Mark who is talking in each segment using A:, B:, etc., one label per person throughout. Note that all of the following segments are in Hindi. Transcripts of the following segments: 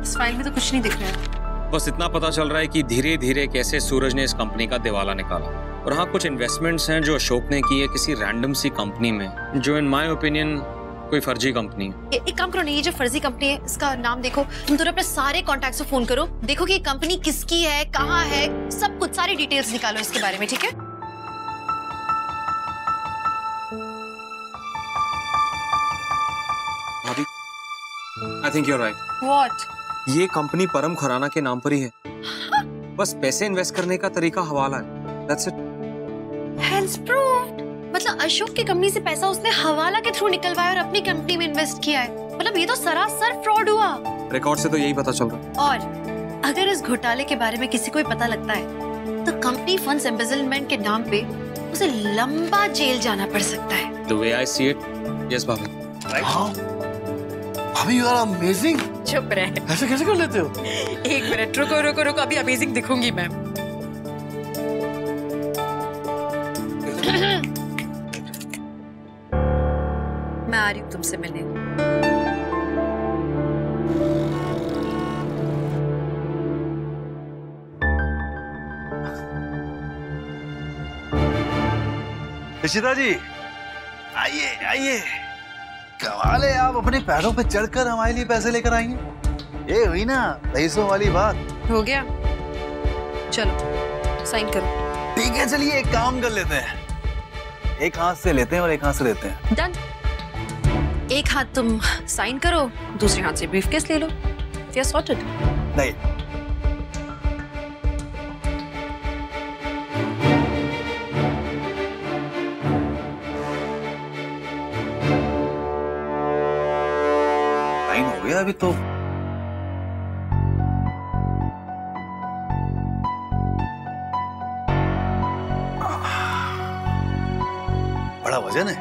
A: इस फाइल में तो कुछ नहीं दिख रहा है।
B: बस इतना पता चल रहा है कि धीरे धीरे कैसे सूरज ने इस कंपनी का दिवाला निकाला। और हाँ, कुछ इन्वेस्टमेंट्स हैं जो अशोक ने की है किसी रैंडम सी कंपनी में, जो इन माय ओपिनियन कोई फर्जी कंपनी है।
A: एक काम करो ना, ये जो फर्जी कंपनी है इसका नाम देखो, तुम दोनों अपने सारे कॉन्टैक्ट्स को फोन करो, देखो कि ये कंपनी किसकी है, कहाँ है, सब कुछ सारी डिटेल्स निकालो इसके बारे में, ठीक है?
B: भाभी, I think you're right.
A: What?
B: ये कंपनी परम खुराना के नाम पर ही है। बस पैसे इन्वेस्ट करने का तरीका हवाला है। That's it.
A: Hence proved. मतलब अशोक की कंपनी से पैसा उसने हवाला के थ्रू निकलवाया और अपनी कंपनी में इन्वेस्ट किया है। मतलब ये तो सरासर फ्रॉड हुआ।
B: रिकॉर्ड से तो यही पता चल रहा है।
A: और अगर इस घोटाले के बारे में किसी को भी पता लगता है तो कंपनी फंड्स एम्बेजलमेंट के नाम पे उसे लंबा जेल जाना पड़ सकता है।
B: The way I see it, yes भाभी।
C: Right? भाभी you are amazing.
A: चुप रहे।
C: ऐसे कैसे कर लेते हो?
A: एक मिनट रुको रुको रुको, अभी अमेजिंग दिखूंगी मैं। मैं आ रही हूँ तुमसे मिलने।
C: इशिता जी, आइए आइए। कमाल है, आप अपने पैरों पे चढ़कर हमारे लिए पैसे लेकर आई हैं। ये हुई ना पैसों वाली बात।
A: हो गया, चलो साइन करो।
C: ठीक है, चलिए एक काम कर लेते हैं, एक हाथ से लेते हैं और एक हाथ से देते हैं।
A: डन। एक हाथ तुम साइन करो, दूसरे हाथ से ब्रीफकेस ले लो। We are sorted.
C: नहीं, साइन हो गया अभी तो। बड़ा वजन है,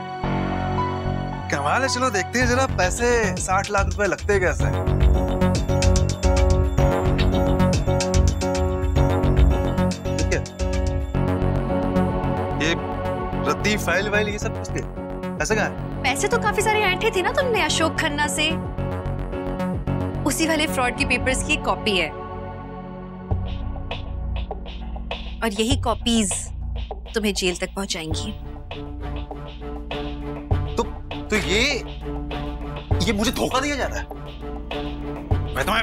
C: कमाल है। चलो देखते हैं जरा पैसे 60 लाख रुपए लगते कैसे हैं। ठीक है, ये रद्दी फाइल वाइल ये सब किसके पैसे कहाँ है?
A: पैसे तो काफी सारे ऐंठे थे ना तुमने अशोक खन्ना से, उसी वाले फ्रॉड की पेपर्स की कॉपी है। और यही कॉपीज तुम्हें जेल तक पहुंचाएंगी।
C: तो ये मुझे धोखा दिया जा रहा है। मैं तुम्हें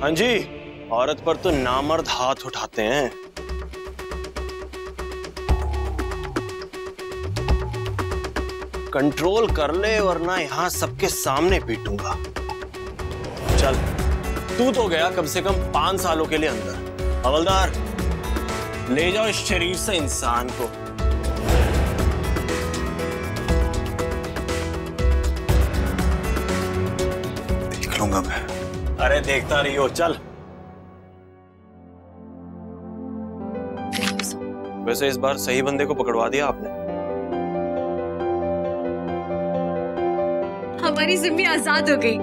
D: हाँ जी, औरत पर तो नामर्द हाथ उठाते हैं। कंट्रोल कर ले वरना यहां सबके सामने पीटूंगा। चल, तू तो गया कम से कम 5 सालों के लिए अंदर। हवलदार, ले जाओ इस शरीर से इंसान को।
C: देख लूंगा मैं।
D: अरे देखता रहियो, चल। वैसे इस बार सही बंदे को पकड़वा दिया आपने।
A: हमारी जिम्मी आजाद हो गई।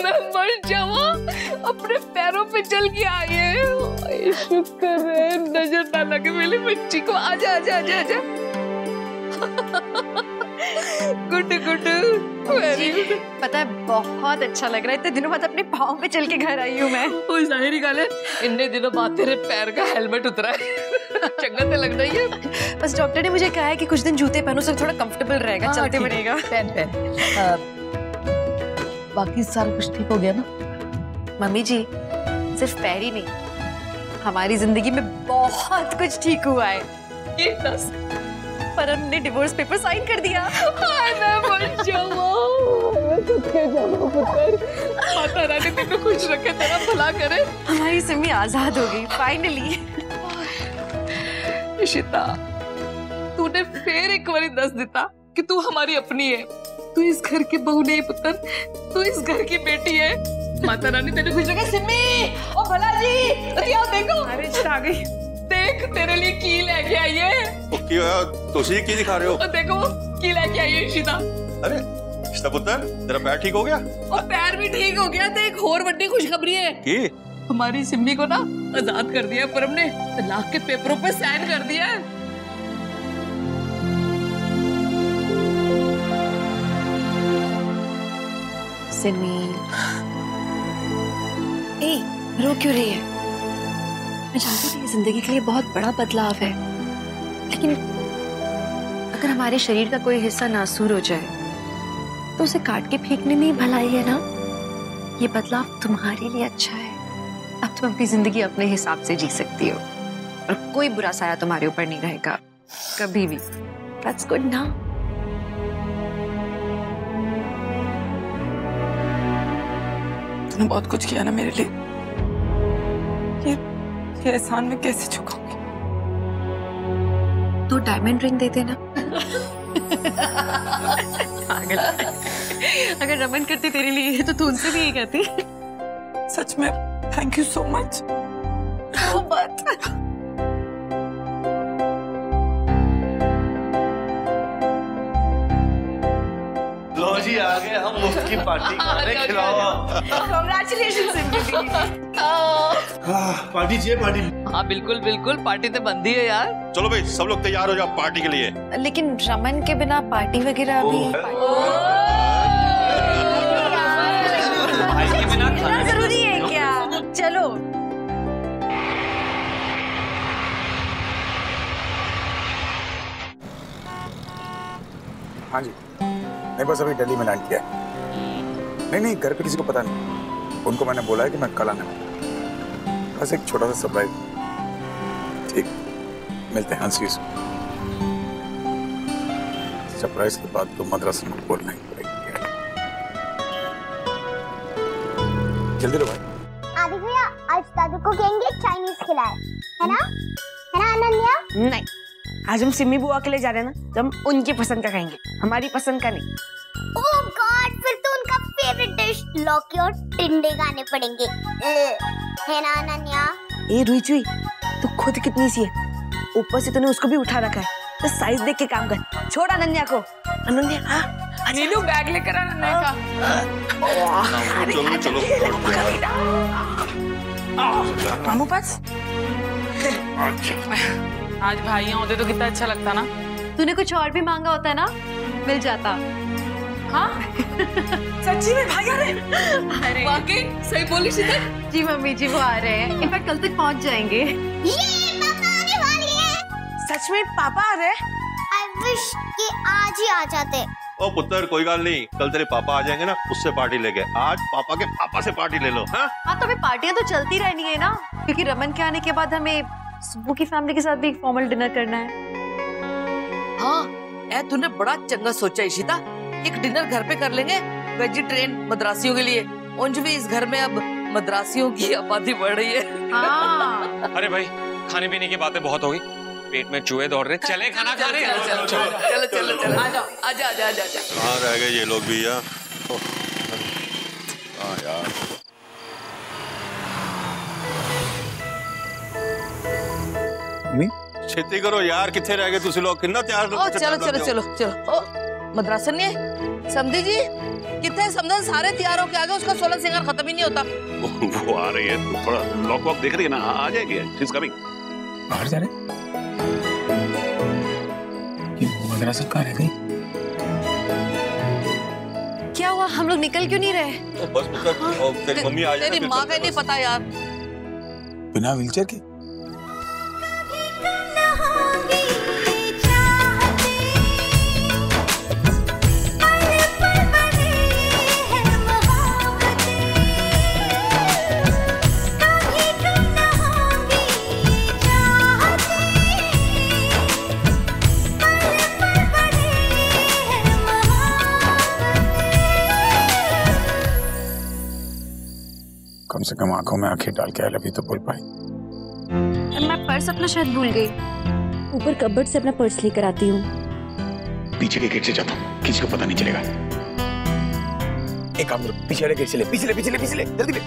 A: मैं मर जाऊं, अपने पैरों पे चल के आई है। शुक्र है नजर ना लगे मेरी बच्ची को। आजा आजा आजा आजा। Good good, very good. पता है बहुत अच्छा लग रहा है, इतने दिनों बाद अपने पाँव पे चल के घर आई हूँ मैं।
E: कोई जाहिर गाल है, इतने दिनों बाद तेरे पैर का हेलमेट उतरा है। चंगा तो लग रही है।
A: बस डॉक्टर ने मुझे कहा है कि कुछ दिन जूते पहनो, सब थोड़ा कंफर्टेबल रहेगा, चलते बनेगा।
E: पहन बाकी सारा कुछ ठीक हो गया ना?
A: मम्मी जी, सिर्फ पैर ही नहीं, हमारी जिंदगी में बहुत कुछ ठीक हुआ है। ये दस पर हमने डिवोर्स पेपर साइन कर दिया। मैं मर जाऊं।
E: माता रानी तेरे को खुश रखे, तेरा भला करे।
A: हमारी सिमी आजाद हो गई फाइनली।
E: इशिता, तूने फिर एक बारी दस दिता कि तू हमारी अपनी है, तू इस घर की बहू नहीं पुत्र, तू इस घर की बेटी है। माता रानी तेरे खुश रखे। सिम्मी ओ भला जी आओ देखो। अरे आ गई, देख तेरे लिए की लेके आई है।
F: तुसी की दिखा रहे हो?
E: देखो की लेके आई है इशिता।
F: अरे इशिता पुत्र, तेरा पैर ठीक हो गया?
E: और पैर भी ठीक हो गया। देख और बड़ी खुशखबरी है
F: की
E: हमारी सिम्मी को ना आजाद कर दिया परम ने, तलाक के पेपरों पे साइन कर दिया है।
A: सिमी, ए, रो क्यों रही है? मैं जानती थी जिंदगी के लिए बहुत बड़ा बदलाव है, लेकिन अगर हमारे शरीर का कोई हिस्सा नासूर हो जाए तो उसे काट के फेंकने में ही भलाई है ना। ये बदलाव तुम्हारे लिए अच्छा है। अब तुम अपनी जिंदगी अपने हिसाब से जी सकती हो और कोई बुरा साया तुम्हारे ऊपर नहीं रहेगा कभी भी। That's good now.
E: तूने बहुत कुछ किया ना मेरे लिए, ये एहसान मैं कैसे चुकाऊंगी?
A: तो डायमंड रिंग दे देना। अगर रमन करती तेरे लिए तो तू उनसे भी यही कहती।
E: सच में थैंक यू सो मच।
C: लो जी आ गए हम मुफ्त की पार्टी खाने खिलाओ।
A: Congratulations
C: पार्टी चाहिए पार्टी।
E: हाँ बिल्कुल बिल्कुल, पार्टी तो बनती है यार।
F: चलो भाई सब लोग तैयार हो जाओ पार्टी के लिए।
A: लेकिन रमन के बिना पार्टी वगैरह अभी इतना जरूरी है क्या? चलो
G: हाँ जी, मैं बस अभी दिल्ली में लैंड किया है। नहीं घर पे किसी को पता नहीं। उनको मैंने बोला है कि मैं कल आने वाला हूं। बस एक छोटा सा सरप्राइज। ठीक, मिलते हैं। सी यू सून। सरप्राइज के बाद तो मद्रास को बोलना ही पड़ेगा। जल्दी लो भाई।
H: आदि भैया आज दादू को कहेंगे चाइनीज खिलाए, है ना अनन्या?
I: नहीं, आज हम सिम्मी बुआ के लिए जा रहे हैं ना, तो हम उनकी पसंद का खाएंगे, हमारी पसंद का नहीं।
H: ओह गॉड, फिर तो उनका फेवरेट डिश लौकी और टिंडे खाने पड़ेंगे, है ना अनन्या?
I: ए रुई चुई, तू खुद कितनी सी है, ऊपर से तूने उसको भी उठा रखा है, तो साइज देख के काम कर। छोड़ अनन्या को। अनन्या हाँ
E: नीलू बैग लेकर आ अनन्या का।
F: चलो
I: मामू पास।
E: आज भाइयां होते तो कितना अच्छा लगता ना।
A: तूने कुछ और भी मांगा होता ना, मिल जाता।
E: हाँ सच्ची में भाई आ रहे? अरे वाकई सही बोली शीतल।
A: जी मम्मी जी वो आ रहे हैं, इनफैक्ट कल तक पहुंच जाएंगे।
H: ये पापा आने वाली है।
I: सच में पापा आ रहे?
H: आई विश कि आज ही आ जाते।
F: ओ पुत्र कोई बात नहीं, कल तेरे पापा आ जाएंगे ना, उससे पार्टी लेके। आज पापा के पापा से पार्टी ले लो। हाँ
A: तो अभी पार्टियां तो चलती रहनी है ना, क्योंकि रमन के आने के बाद हमें सुब्बू की फैमिली के साथ भी एक फॉर्मल डिनर करना है।
E: हाँ ए तूने बड़ा चंगा सोचा इशिता, एक डिनर घर पे कर लेंगे वेजिटेरियन मद्रासियों के लिए। उंज भी इस घर में अब मद्रासियों की आबादी बढ़ रही है।
A: हाँ।
B: अरे भाई खाने पीने की बातें बहुत हो गई, पेट में चूहे दौड़ रहे, चले खाना खा रहे हैं।
E: चलो चलो चलो चलो आ जाओ आजा आजा आजा आजा।
F: कहाँ रह गए ये लोग भी यार। हाँ यार खेती करो यार, कितने रह गए तुसी लोग? कितना तैयार
E: ओ चलो चलो चलो चलो। ओ मद्रासन ने समझी जी कितने समझन सारे तैयार होके आ गए, उसका 16 सिंगार खत्म ही नहीं होता।
F: वो आ रही है, थोड़ा लॉक वॉक देख रही है ना, आ जाएगी। She is coming.
G: बाहर जा रहे? मद्रास कहाँ रह गई?
A: क्या हुआ, हम लोग निकल क्यों नहीं रहे?
F: तो बस मतलब तेरी मम्मी आ जाए।
E: तेरी माँ का नहीं पता यार।
G: बिना व्हीलचेयर के? कम से कम आंखों में आंखें डाल के अभी तो बोल पाई।
A: मैं पर्स अपना शायद भूल गई।
I: ऊपर कबर्ड से अपना पर्स लेकर आती हूँ।
G: पीछे के गेट से जाता हूँ, किसी को पता नहीं चलेगा। एक काम करो, पीछे वाले गेट से ले, पीछे ले, जल्दी ले।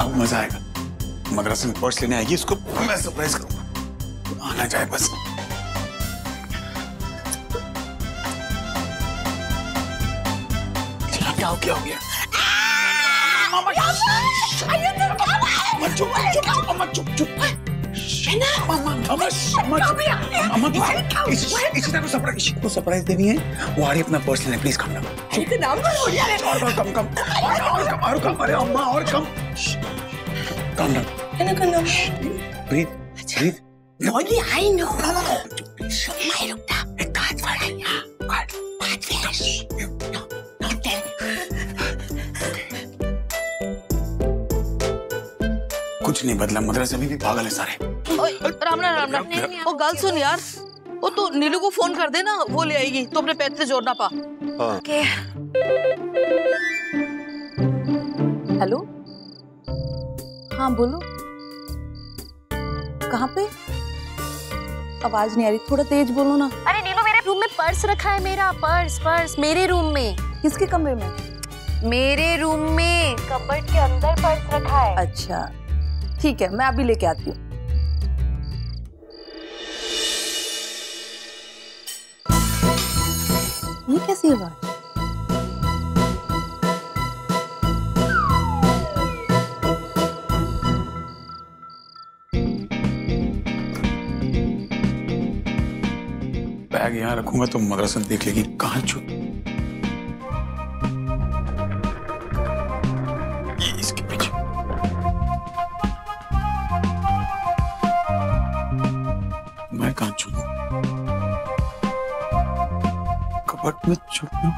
G: अब मजा आएगा। मद्रास में पर्स लेने आएगी, उसको मैं सरप्राइज करूंगा। आना जाए बस। क्या हो गया? इसी को सरप्राइज देनी है। वो आ रही अपना पर्स लेने, प्लीज कम डाउन। अरे अम्मा और calm down. Breathe.
I: I know. मैं रुकता। एक हाथ बढ़ाया।
G: कुछ नहीं बदला, मद्रास अभी भी पागल है सारे।
J: रामना वो गल सुन यार, वो तो नीलू को फोन कर दे ना, वो ले आएगी तो अपने पैर से जोड़ ना पा। हेलो, हाँ बोलो, कहाँ पे? आवाज नहीं आ रही, थोड़ा तेज बोलो ना।
A: अरे नीलू, मेरे रूम में पर्स रखा है, मेरा पर्स मेरे रूम में।
J: किसके कमरे में?
A: मेरे रूम में कबर्ड के अंदर पर्स रखा है।
J: अच्छा ठीक है, मैं अभी लेके आती हूँ। ये कैसी आवाज?
G: बैग यहाँ रखूंगा तो मद्रास देख लेगी कहाँ छुप। इसके पीछे। मैं कहाँ छुपूं? कबर्ड में छुपना।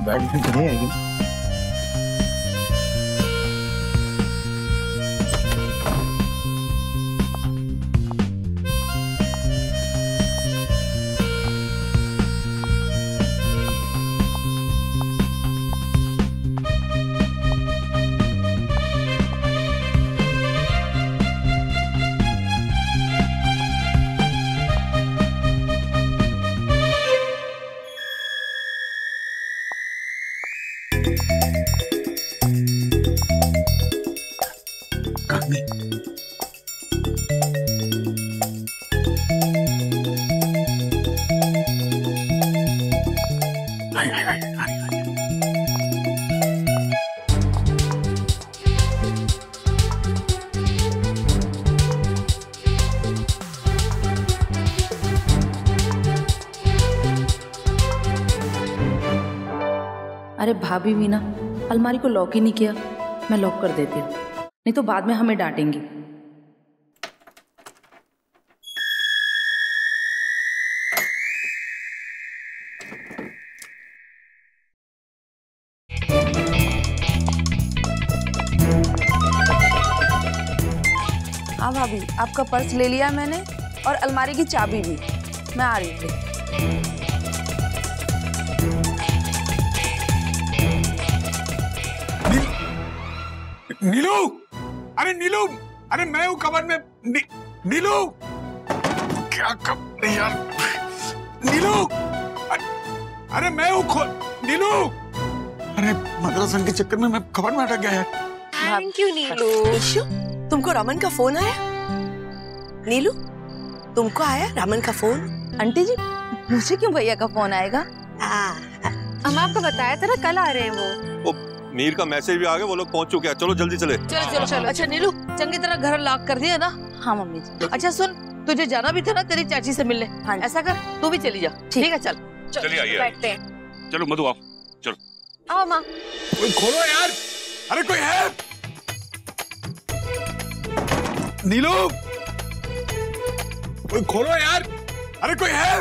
G: बैग में तो नहीं आएगी।
E: अरे भाभी भी ना अलमारी को लॉक ही नहीं किया। मैं लॉक कर देती हूँ, नहीं तो बाद में हमें डांटेंगी।
J: हाँ भाभी, आपका पर्स ले लिया मैंने और अलमारी की चाबी भी। मैं आ रही थी।
G: नीलू, अरे नीलू, अरे मैं हूँ कबर्ड में। नीलू, क्या कब यार? नीलू, अरे मैं हूँ नीलू। अरे मद्रासन के चक्कर में मैं कबर्ड में अटक गया यार।
A: थैंक यू नीलू।
I: तुमको रमन का फोन आया? नीलू, तुमको आया रमन का फोन?
J: आंटी जी, मुझे क्यों भैया का फोन आएगा?
A: हम आपको बताया था ना कल आ रहे हैं वो।
F: मीर का मैसेज भी आ गया, वो लोग पहुंच चुके हैं। चलो जल्दी चले।
J: चलो। अच्छा नीलू, चंगी तरह घर लॉक कर दिया ना? हाँ मम्मी जी। अच्छा सुन, तुझे जाना भी था ना तेरी चाची से मिलने। हाँ, ऐसा कर तू भी चली जा। ठीक है, चल
F: चलिए आइए।
A: बैठते हैं।
F: चलो मधु आओ, चलो
A: आओ माँ।
G: कोई खोलो यार, अरे कोई है? नीलू, कोई खोलो यार, अरे कोई है?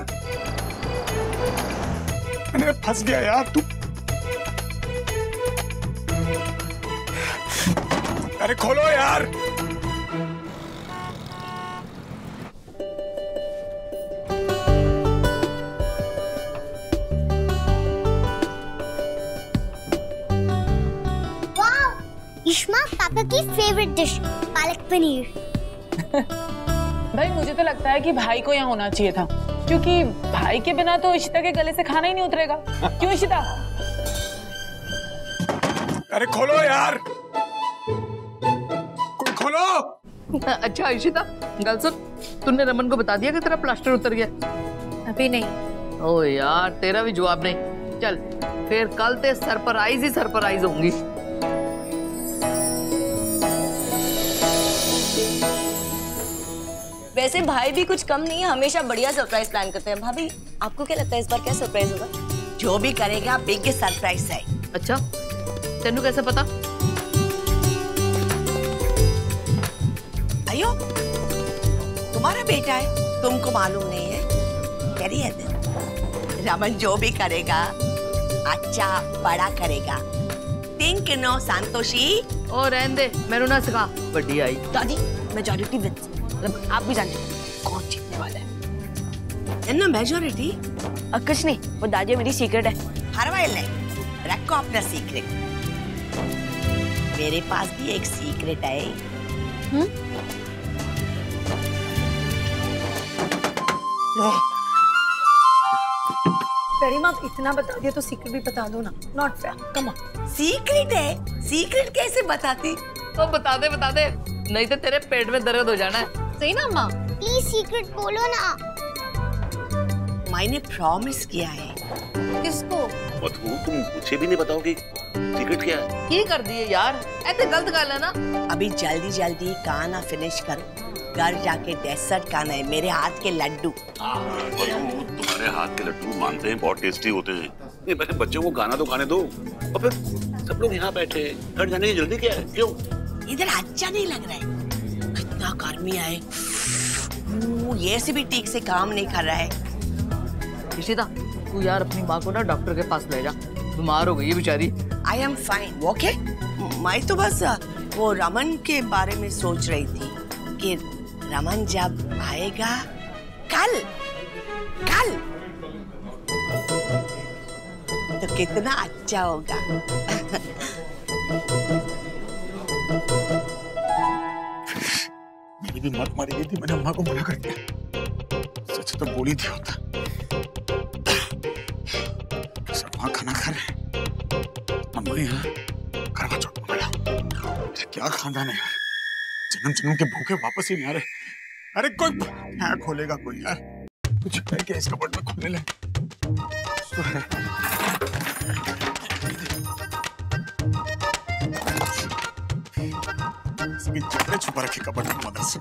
G: मैंने फंस गया यार। तू अरे खोलो यार।
H: वाह, इश्मा पापा की फेवरेट डिश पालक पनीर।
E: भाई मुझे तो लगता है कि भाई को यहाँ होना चाहिए था, क्योंकि भाई के बिना तो इशिता के गले से खाना ही नहीं उतरेगा। क्यों इशिता?
G: अरे खोलो यार, कोई खोलो।
J: अच्छा इशिता, गल सुन, तूने रमन को बता दिया कि तेरा प्लास्टर उतर गया?
A: अभी नहीं।
J: ओ यार, तेरा भी जवाब नहीं। चल फिर कल ते सरप्राइज ही सरप्राइज होंगी।
I: वैसे भाई भी कुछ कम नहीं है, हमेशा बढ़िया सरप्राइज प्लान करते हैं। भाभी आपको क्या लगता है इस बार क्या सरप्राइज होगा?
K: जो भी करेगा बिग सरप्राइज है।
J: अच्छा, तेनू कैसे पता?
K: अयो, तुम्हारा बेटा है, तुमको मालूम नहीं है? करिए रमन जो भी करेगा अच्छा बड़ा करेगा। Think no Santoshi.
J: और रहने दे, मैंने ना सिखा। बड़ी आई
I: दादी, मेजॉरिटी विंस। आप भी जानते हैं कौन जीतने वाला है?
K: ना मेजॉरिटी
I: कुछ नहीं, वो दादी मेरी सीक्रेट है।
K: परवाइल रखो अपना सीक्रेट। मेरे पास भी एक सीक्रेट है।
I: करीमा आप इतना बता दिया तो सीक्रेट भी बता दो ना। Not fair, come on.
K: Secret है, सीक्रेट कैसे बताती?
J: तो बता दे, नहीं तो तेरे पेट में दर्द हो जाना है।
A: सही ना अम्मा?
H: प्लीज सीक्रेट बोलो ना।
K: मैंने प्रॉमिस किया है।
A: किसको?
F: मधु, तुम मुझे भी नहीं बताओगी सीक्रेट क्या है?
J: ये कर दिए यार, ऐसे गलत गल है ना।
K: अभी जल्दी जल्दी खाना फिनिश कर, घर जाके डेजर्ट खाना है, मेरे हाथ के लड्डू।
F: मधु, तुम्हारे हाथ के लड्डू मानते हैं बहुत टेस्टी होते हैं। नहीं, पहले बच्चों को गाना तो खाने दो, और फिर सब लोग यहाँ बैठे, घर जाने की जल्दी क्या है? क्यों?
K: इधर अच्छा नहीं लग रहा है, कितना गर्मी है। ये से भी ठीक से काम नहीं कर रहा है।
J: इशिता, तू यार अपनी माँ को ना डॉक्टर के पास ले जा, बीमार हो गई है बेचारी।
K: I am fine, okay. मैं तो बस वो रमन के बारे में सोच रही थी कि रमन जब आएगा कल तो कितना अच्छा होगा।
G: मेरी भी मत मारी गई थी, मैंने अम्मा को मना कर दिया। सच तो बोली थी होता। सब वहाँ खाना खा रहे, अम्मा यहाँ करवा चौथ मनाया। क्या खानदान है यार, जन्म जन्म के भूखे वापस ही नहीं आ रहे। अरे कोई क्या खोलेगा कोई यार, कुछ है क्या इस कबर्ड में खोलने लगे? इसकी चक्कर छुपा रखी कबर्ड में मदद से।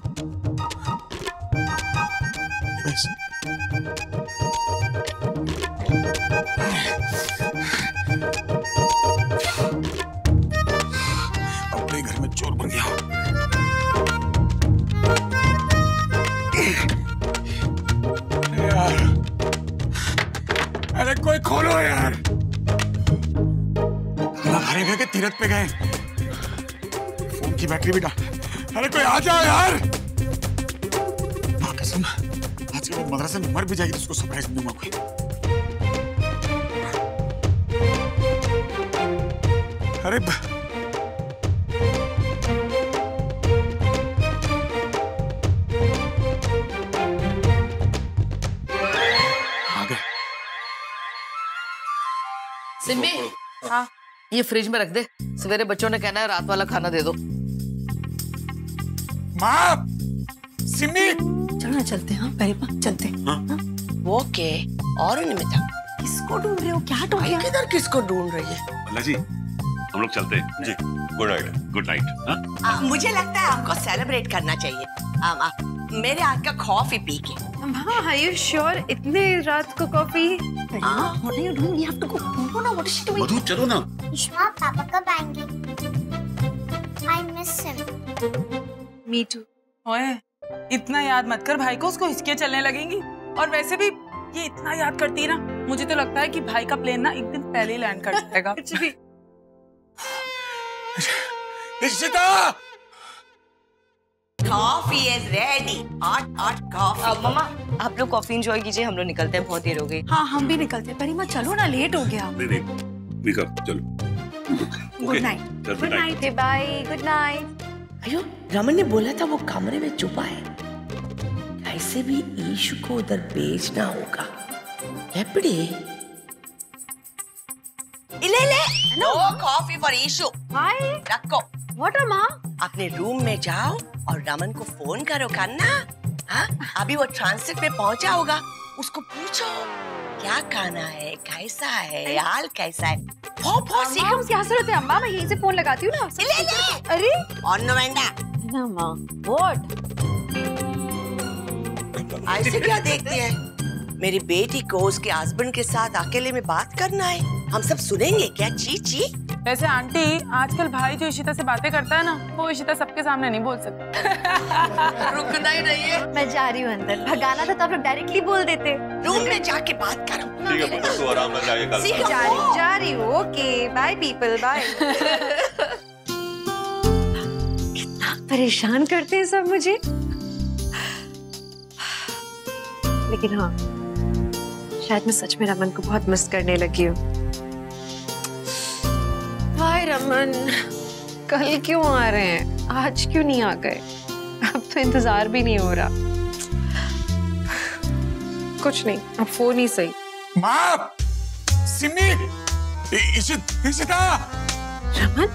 G: अपने घर में चोर बन गया। यार, अरे कोई खोलो यार। हमारे गए के तीरथ पे गए, फोन की बैटरी भी डाल। अरे कोई आ जाओ यार। कसम, आज के बाद मदरसे में मर भी जाएगी तो उसको सरप्राइज दूंगा कोई। अरे
J: सिम्मी, हाँ, ये फ्रिज में रख दे, सवेरे बच्चों ने कहना है रात वाला खाना दे दो।
G: माँ, सिम्मी,
I: चलो ना चलते हैं। हाँ पहले चलते हैं।
K: ओके, और निमिता
I: किसको ढूंढ रहे हो? क्या ढूंढ रहे हो?
K: किधर किसको ढूंढ रही है?
F: अल्लाह जी, हम लोग चलते हैं जी। Good night, good night.
K: मुझे लगता है आपको सेलिब्रेट करना चाहिए। मेरे हाथ का कॉफी पी के।
A: मामा, are you sure? इतने रात को coffee?
I: What are you doing? You have to go. No, what is she doing?
F: मधु चलो ना।
H: इश्मा, पापा कब आएंगे? I miss him.
A: Me too.
E: ओए, इतना याद मत कर भाई को, उसको हिचके चलने लगेंगी। और वैसे भी ये इतना याद करती है ना, मुझे तो लगता है कि भाई का प्लेन ना एक दिन पहले ही लैंड कर जाएगा।
A: कुछ भी।
G: Ishita!
K: Coffee is ready, hot coffee.
I: मम्मा, आप लोग कॉफी एंजॉय कीजिए, हम लोग निकलते हैं, बहुत देर हो गई।
A: हाँ, हम भी निकलते हैं। परिमा चलो ना, लेट हो गया।
F: नहीं, निकल चलो।
A: Good night. Good night, bye, good night.
K: अयो, रमन ने बोला था वो कमरे में छुपा है। कैसे भी ईशु को उधर भेजना होगा। लेपड़े ले नो कॉफी फॉर ईशु।
A: हाय
K: रखो।
A: व्हाट अम्मा?
K: अपने रूम में जाओ और रमन को फोन करो करना। हाँ अभी वो ट्रांसिट में पहुंचा होगा, उसको पूछो क्या खाना है, कैसा है, हाल कैसा है।
A: क्या जरूरत है अम्मा, मैं यहीं से फोन लगाती हूँ ना।
K: ले।
A: अरे
K: और नोवेंडा
A: अम्मा व्हाट?
K: ऐसे क्या देखते हैं? मेरी बेटी को उसके हस्बैंड के साथ अकेले में बात करना है, हम सब सुनेंगे क्या? ची।
L: वैसे आंटी आजकल भाई जो इशिता से बातें करता है ना, वो इशिता सबके सामने नहीं बोल सकता।
K: रुकना ही नहीं है।
A: मैं जा रही हूँ अंदर, भगाना था तो आप लोग डायरेक्टली बोल देते।
K: रूम में जाके बात करो।
F: ठीक है पुत्र, तू आराम से जाइए कल।
A: जा रही हूँ। Okay bye people bye. कितना परेशान करते हैं सब मुझे। लेकिन हाँ, शायद मैं सच में रमन को बहुत मिस करने लगी हूँ। हाय रमन, कल क्यों आ रहे हैं, आज क्यों नहीं आ गए? अब तो इंतजार भी नहीं हो रहा। कुछ नहीं, अब फोन ही सही।
G: माँ, सिमी, इशिता।
A: रमन,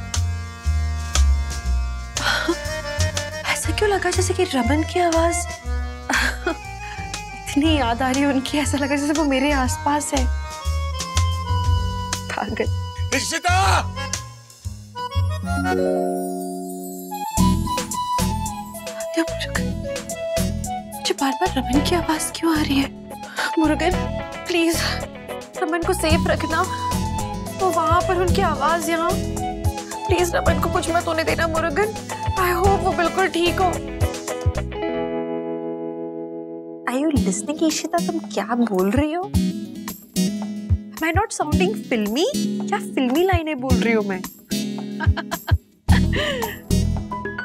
A: ऐसा क्यों लगा जैसे कि रमन की आवाज इतनी याद आ रही है उनकी, ऐसा लगा जैसे वो मेरे आसपास है। पागल।
G: इशिता!
A: मुझे बार-बार रमन की आवाज क्यों आ रही है? मुरुगन, प्लीज रमन को सेफ रखना। तो वहां पर उनकी आवाज यहाँ, प्लीज रमन को कुछ मत होने देना मुरुगन। आई होप वो बिल्कुल ठीक हो। Are you listening, Ishita? तुम क्या बोल रही हो? Am I not sounding filmy? क्या फिल्मी लाइनें बोल रही हूँ मैं?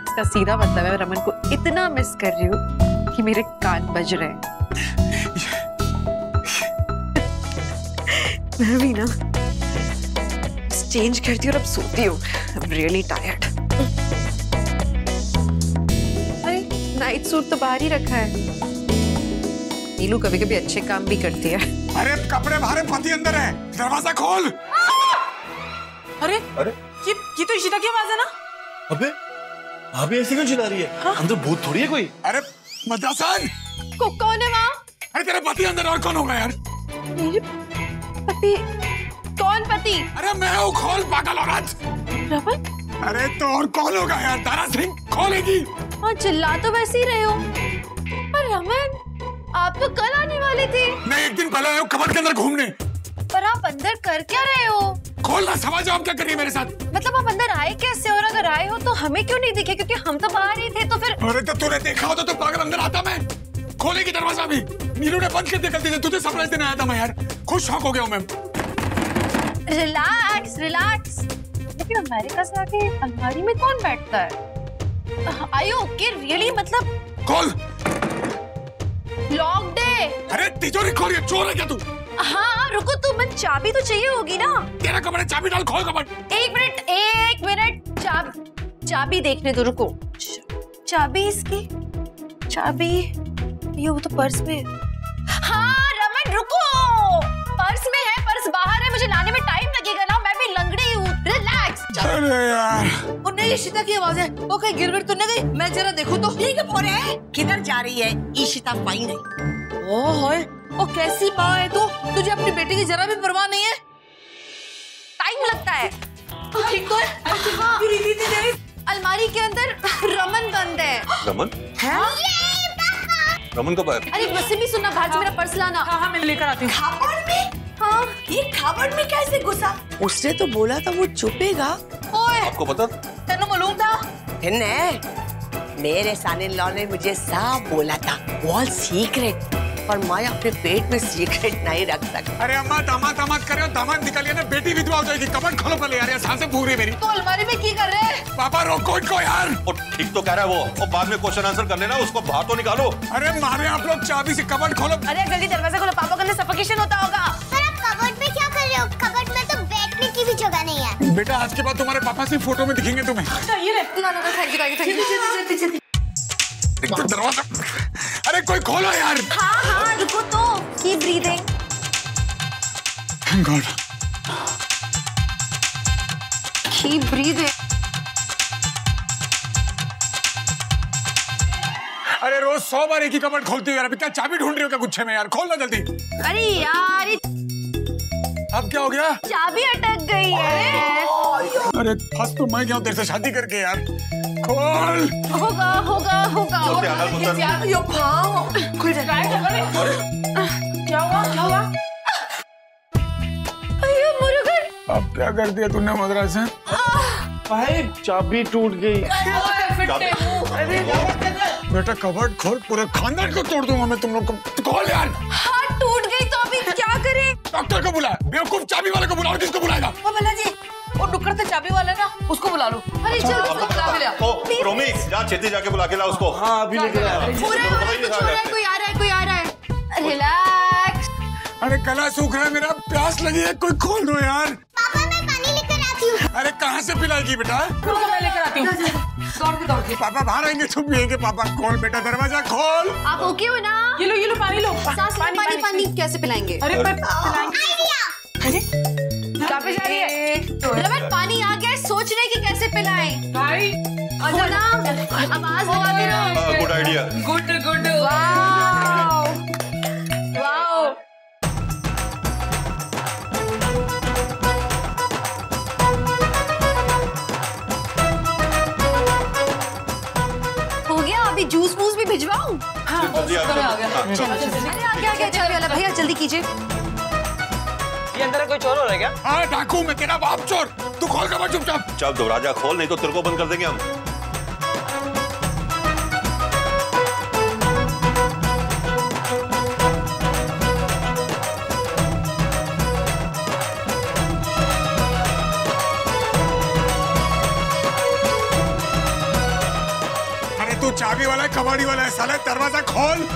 A: इसका सीधा मतलब है मैं रमन को इतना मिस कर रही हूँ कि मेरे कान बज रहे हैं। मैं भी ना चेंज करती हूँ और अब सोती हूँ। I'm really tired. अरे नाइट सूट तो बाहर ही रखा है। नीलू कभी कभी अच्छे काम भी करती है।
G: अरे कपड़े बाहर, पति अंदर है, दरवाजा खोल।
L: अरे ये तो इशिता की आवाज है ना?
D: अबे अभी ऐसे क्यों चिल्ला रही है? अंदर भूत थोड़ी है कोई।
G: अरे मदरसान,
A: कौन है वहाँ?
G: अरे तेरे पति अंदर, और कौन होगा यार?
A: मेरे पति? कौन पति?
G: अरे मैं हूँ, खोल पागल औरत।
A: रमन?
G: अरे तो और कौन होगा यार? तारा सिंह खोलेगी।
A: हाँ चिल्ला तो वैसे ही रहे हो। पर रमन, आप तो कल आने वाले थे।
G: मैं एक दिन पहले आया हूँ कमर के अंदर घूमने।
A: पर आप अंदर कर क्या रहे हो?
G: खोलना, समझ आप क्या कर रही है मेरे साथ? मतलब
A: आप अंदर आए कैसे? और अगर आए हो तो हमें क्यों नहीं दिखे? क्योंकि हम तो बाहर ही थे। तो फिर
G: अरे तो तूने देखा होता तो पागल अंदर आता मैं। खोलेगी दरवाजा भी। नीलू ने बंद कर दिया गलती से, तुझे सरप्राइज देने आया था मैं यार। खुद शॉक हो गया हूँ मैं।
A: रिलैक्स। लेकिन अमेरिका से आके अलमारी में कौन बैठता है? Are you okay? Really? मतलब
G: खोल।
A: लॉक्ड है।
G: अरे तिजोरी खोल, ये चोर है क्या तू?
A: हाँ रुको, तुम्हें चाबी तो चाहिए होगी ना?
G: तेरा कमरे चाबी डाल, खोल कमर।
A: एक मिनट, चाबी देखने दो, रुको। चाबी इसकी, चाबी ये वो तो पर्स में। हाँ रमन रुको, पर्स में है, पर्स बाहर है, मुझे लाने में टाइम लगेगा ना, मैं भी लंगड़ी हूँ। रिलैक्स।
G: अरे यार,
J: और नहीं इशिता की आवाज है। वो कहीं गिर तो नहीं गई? मैं जरा देखूं तो।
K: ठीक है बोले, किधर जा रही है? इशिता फाइन है।
J: ओह ओ कैसी माँ है तू? तुझे अपनी बेटी की जरा भी परवाह नहीं है?
A: टाइम लगता है।
J: ठीक तो है।
A: अलमारी के अंदर रमन बंद है।
F: रमन? रमन कब आया?
A: अरे वैसे भी सुनना, बाहर से मेरा पर्स लाना।
L: हाँ मैं लेकर आती हूँ।
K: खबर में?
A: हाँ
K: ये खबर में कैसे घुसा? उसने तो बोला था वो छुपेगा।
J: ओए
F: आपको पता?
J: तेनू मालूम था?
K: मेरे सन-इन-लॉ ने मुझे सब बोला था, ऑल सीक्रेट। पर मैं अपने पेट में सीक्रेट नहीं रख सकता।
G: अरे अम्मा दामाद कर रहे हो, दामाद निकालिए ना, बेटी विधवा हो जाएगी। कमर खोलो पहले यार, सांसें फूल रही है मेरी।
J: तो अलमारी में की कर रहे हैं?
G: पापा रोको इनको यार।
F: और ठीक तो कह रहा है वो, और बाद में क्वेश्चन आंसर कर लेना, उसको बाहर तो निकालो।
G: अरे मारे आप लोग, चाबी से कमर खोलो।
A: अरे जल्दी दरवाजा खोलो, पापा के अंदर सफोकेशन होता होगा।
H: पर आप कबर्ड में क्या कर रहे हो? कबर्ड में तो बैठने की भी जगह नहीं है।
G: बेटा आज के बाद तुम्हारे पापा सिर्फ फोटो में दिखेंगे तुम्हें।
A: ये ले। ना, थैंक यू।
G: दरवाजा अरे कोई खोलो यार।
A: हाँ हाँ रुको तो, keep breathing.
G: Thank God.
A: Keep breathing.
G: अरे रोज 100 बार एक ही कपबोर्ड खोलती हो यार, अभी क्या चाबी ढूंढ रही हो क्या गुच्छे में यार? खोलना जल्दी।
A: अरे यार
G: अब क्या हो गया?
A: चाबी अटक गई है।
G: अरे फंस तो मैं गया हूँ तेरे से शादी करके यार। खोल।
A: होगा होगा होगा।
L: क्या हुआ क्या हुआ?
A: अरे मुरुगन,
G: अब क्या कर दिया तूने मद्रास से?
D: भाई चाबी टूट गई।
G: बेटा कबर्ड खोल, पूरे खानदान को तोड़ दूंगा मैं तुम लोग को। खोल यार।
A: हाँ टूट गई तो अभी क्या करें?
G: डॉक्टर को बुला, बेवकूफ चाबी वाले को बुला। और किसको बुलाएगा?
J: ओ भला जी, वो नुक्कड़ से चाबी वाला ना, उसको बुला लो। अरे चल उसको बुला के ले आओ।
D: ओ रोमी, जा छेती जाके बुला के ला उसको। हाँ अभी लेके आ।
A: कोई आ रहा है, कोई आ रहा है। रिलैक्स।
G: अरे गला सूख रहा है मेरा, प्यास लगी है, कोई खोल दो यार।
H: पापा मैं पानी लेकर आती हूँ।
G: अरे कहाँ से पिलाएगी बेटा?
L: रुको मैं लेकर आती हूँ। दौड़ के।
G: पापा बाहर आएंगे, तुम पिएंगे। पापा खोल बेटा, दरवाजा खोल।
A: आप ओके हो ना?
L: ये लो पानी लो।
A: पानी कैसे पिलाएंगे?
L: अरे
H: आइडिया।
A: कहाँ पे जा रही है? रमन पानी आ गया, सोच रहे कि कैसे पिलाएं।
L: भाई
A: और ना आवाज लगाते रहो।
D: Good idea.
L: Good.
A: Wow wow. हो गया, अभी जूस भी भिजवाऊं?
L: हाँ आ गया।
A: अरे आ गया चाबी वाला भैया, जल्दी कीजिए।
M: ये अंदर कोई चोर हो रहा है क्या?
G: हाँ डाकू, मैं तेरा बाप चोर। तू खोल कबर्ड चुपचाप।
D: चल दरवाजा खोल, नहीं तो तेरे को बंद कर देंगे हम।
G: अरे तू चाबी वाला है, कबाड़ी वाला है साला, दरवाजा खोल।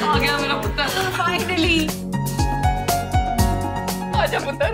L: आ गया मेरा पुत्र।
A: फाइनली।
L: आजा पुत्र।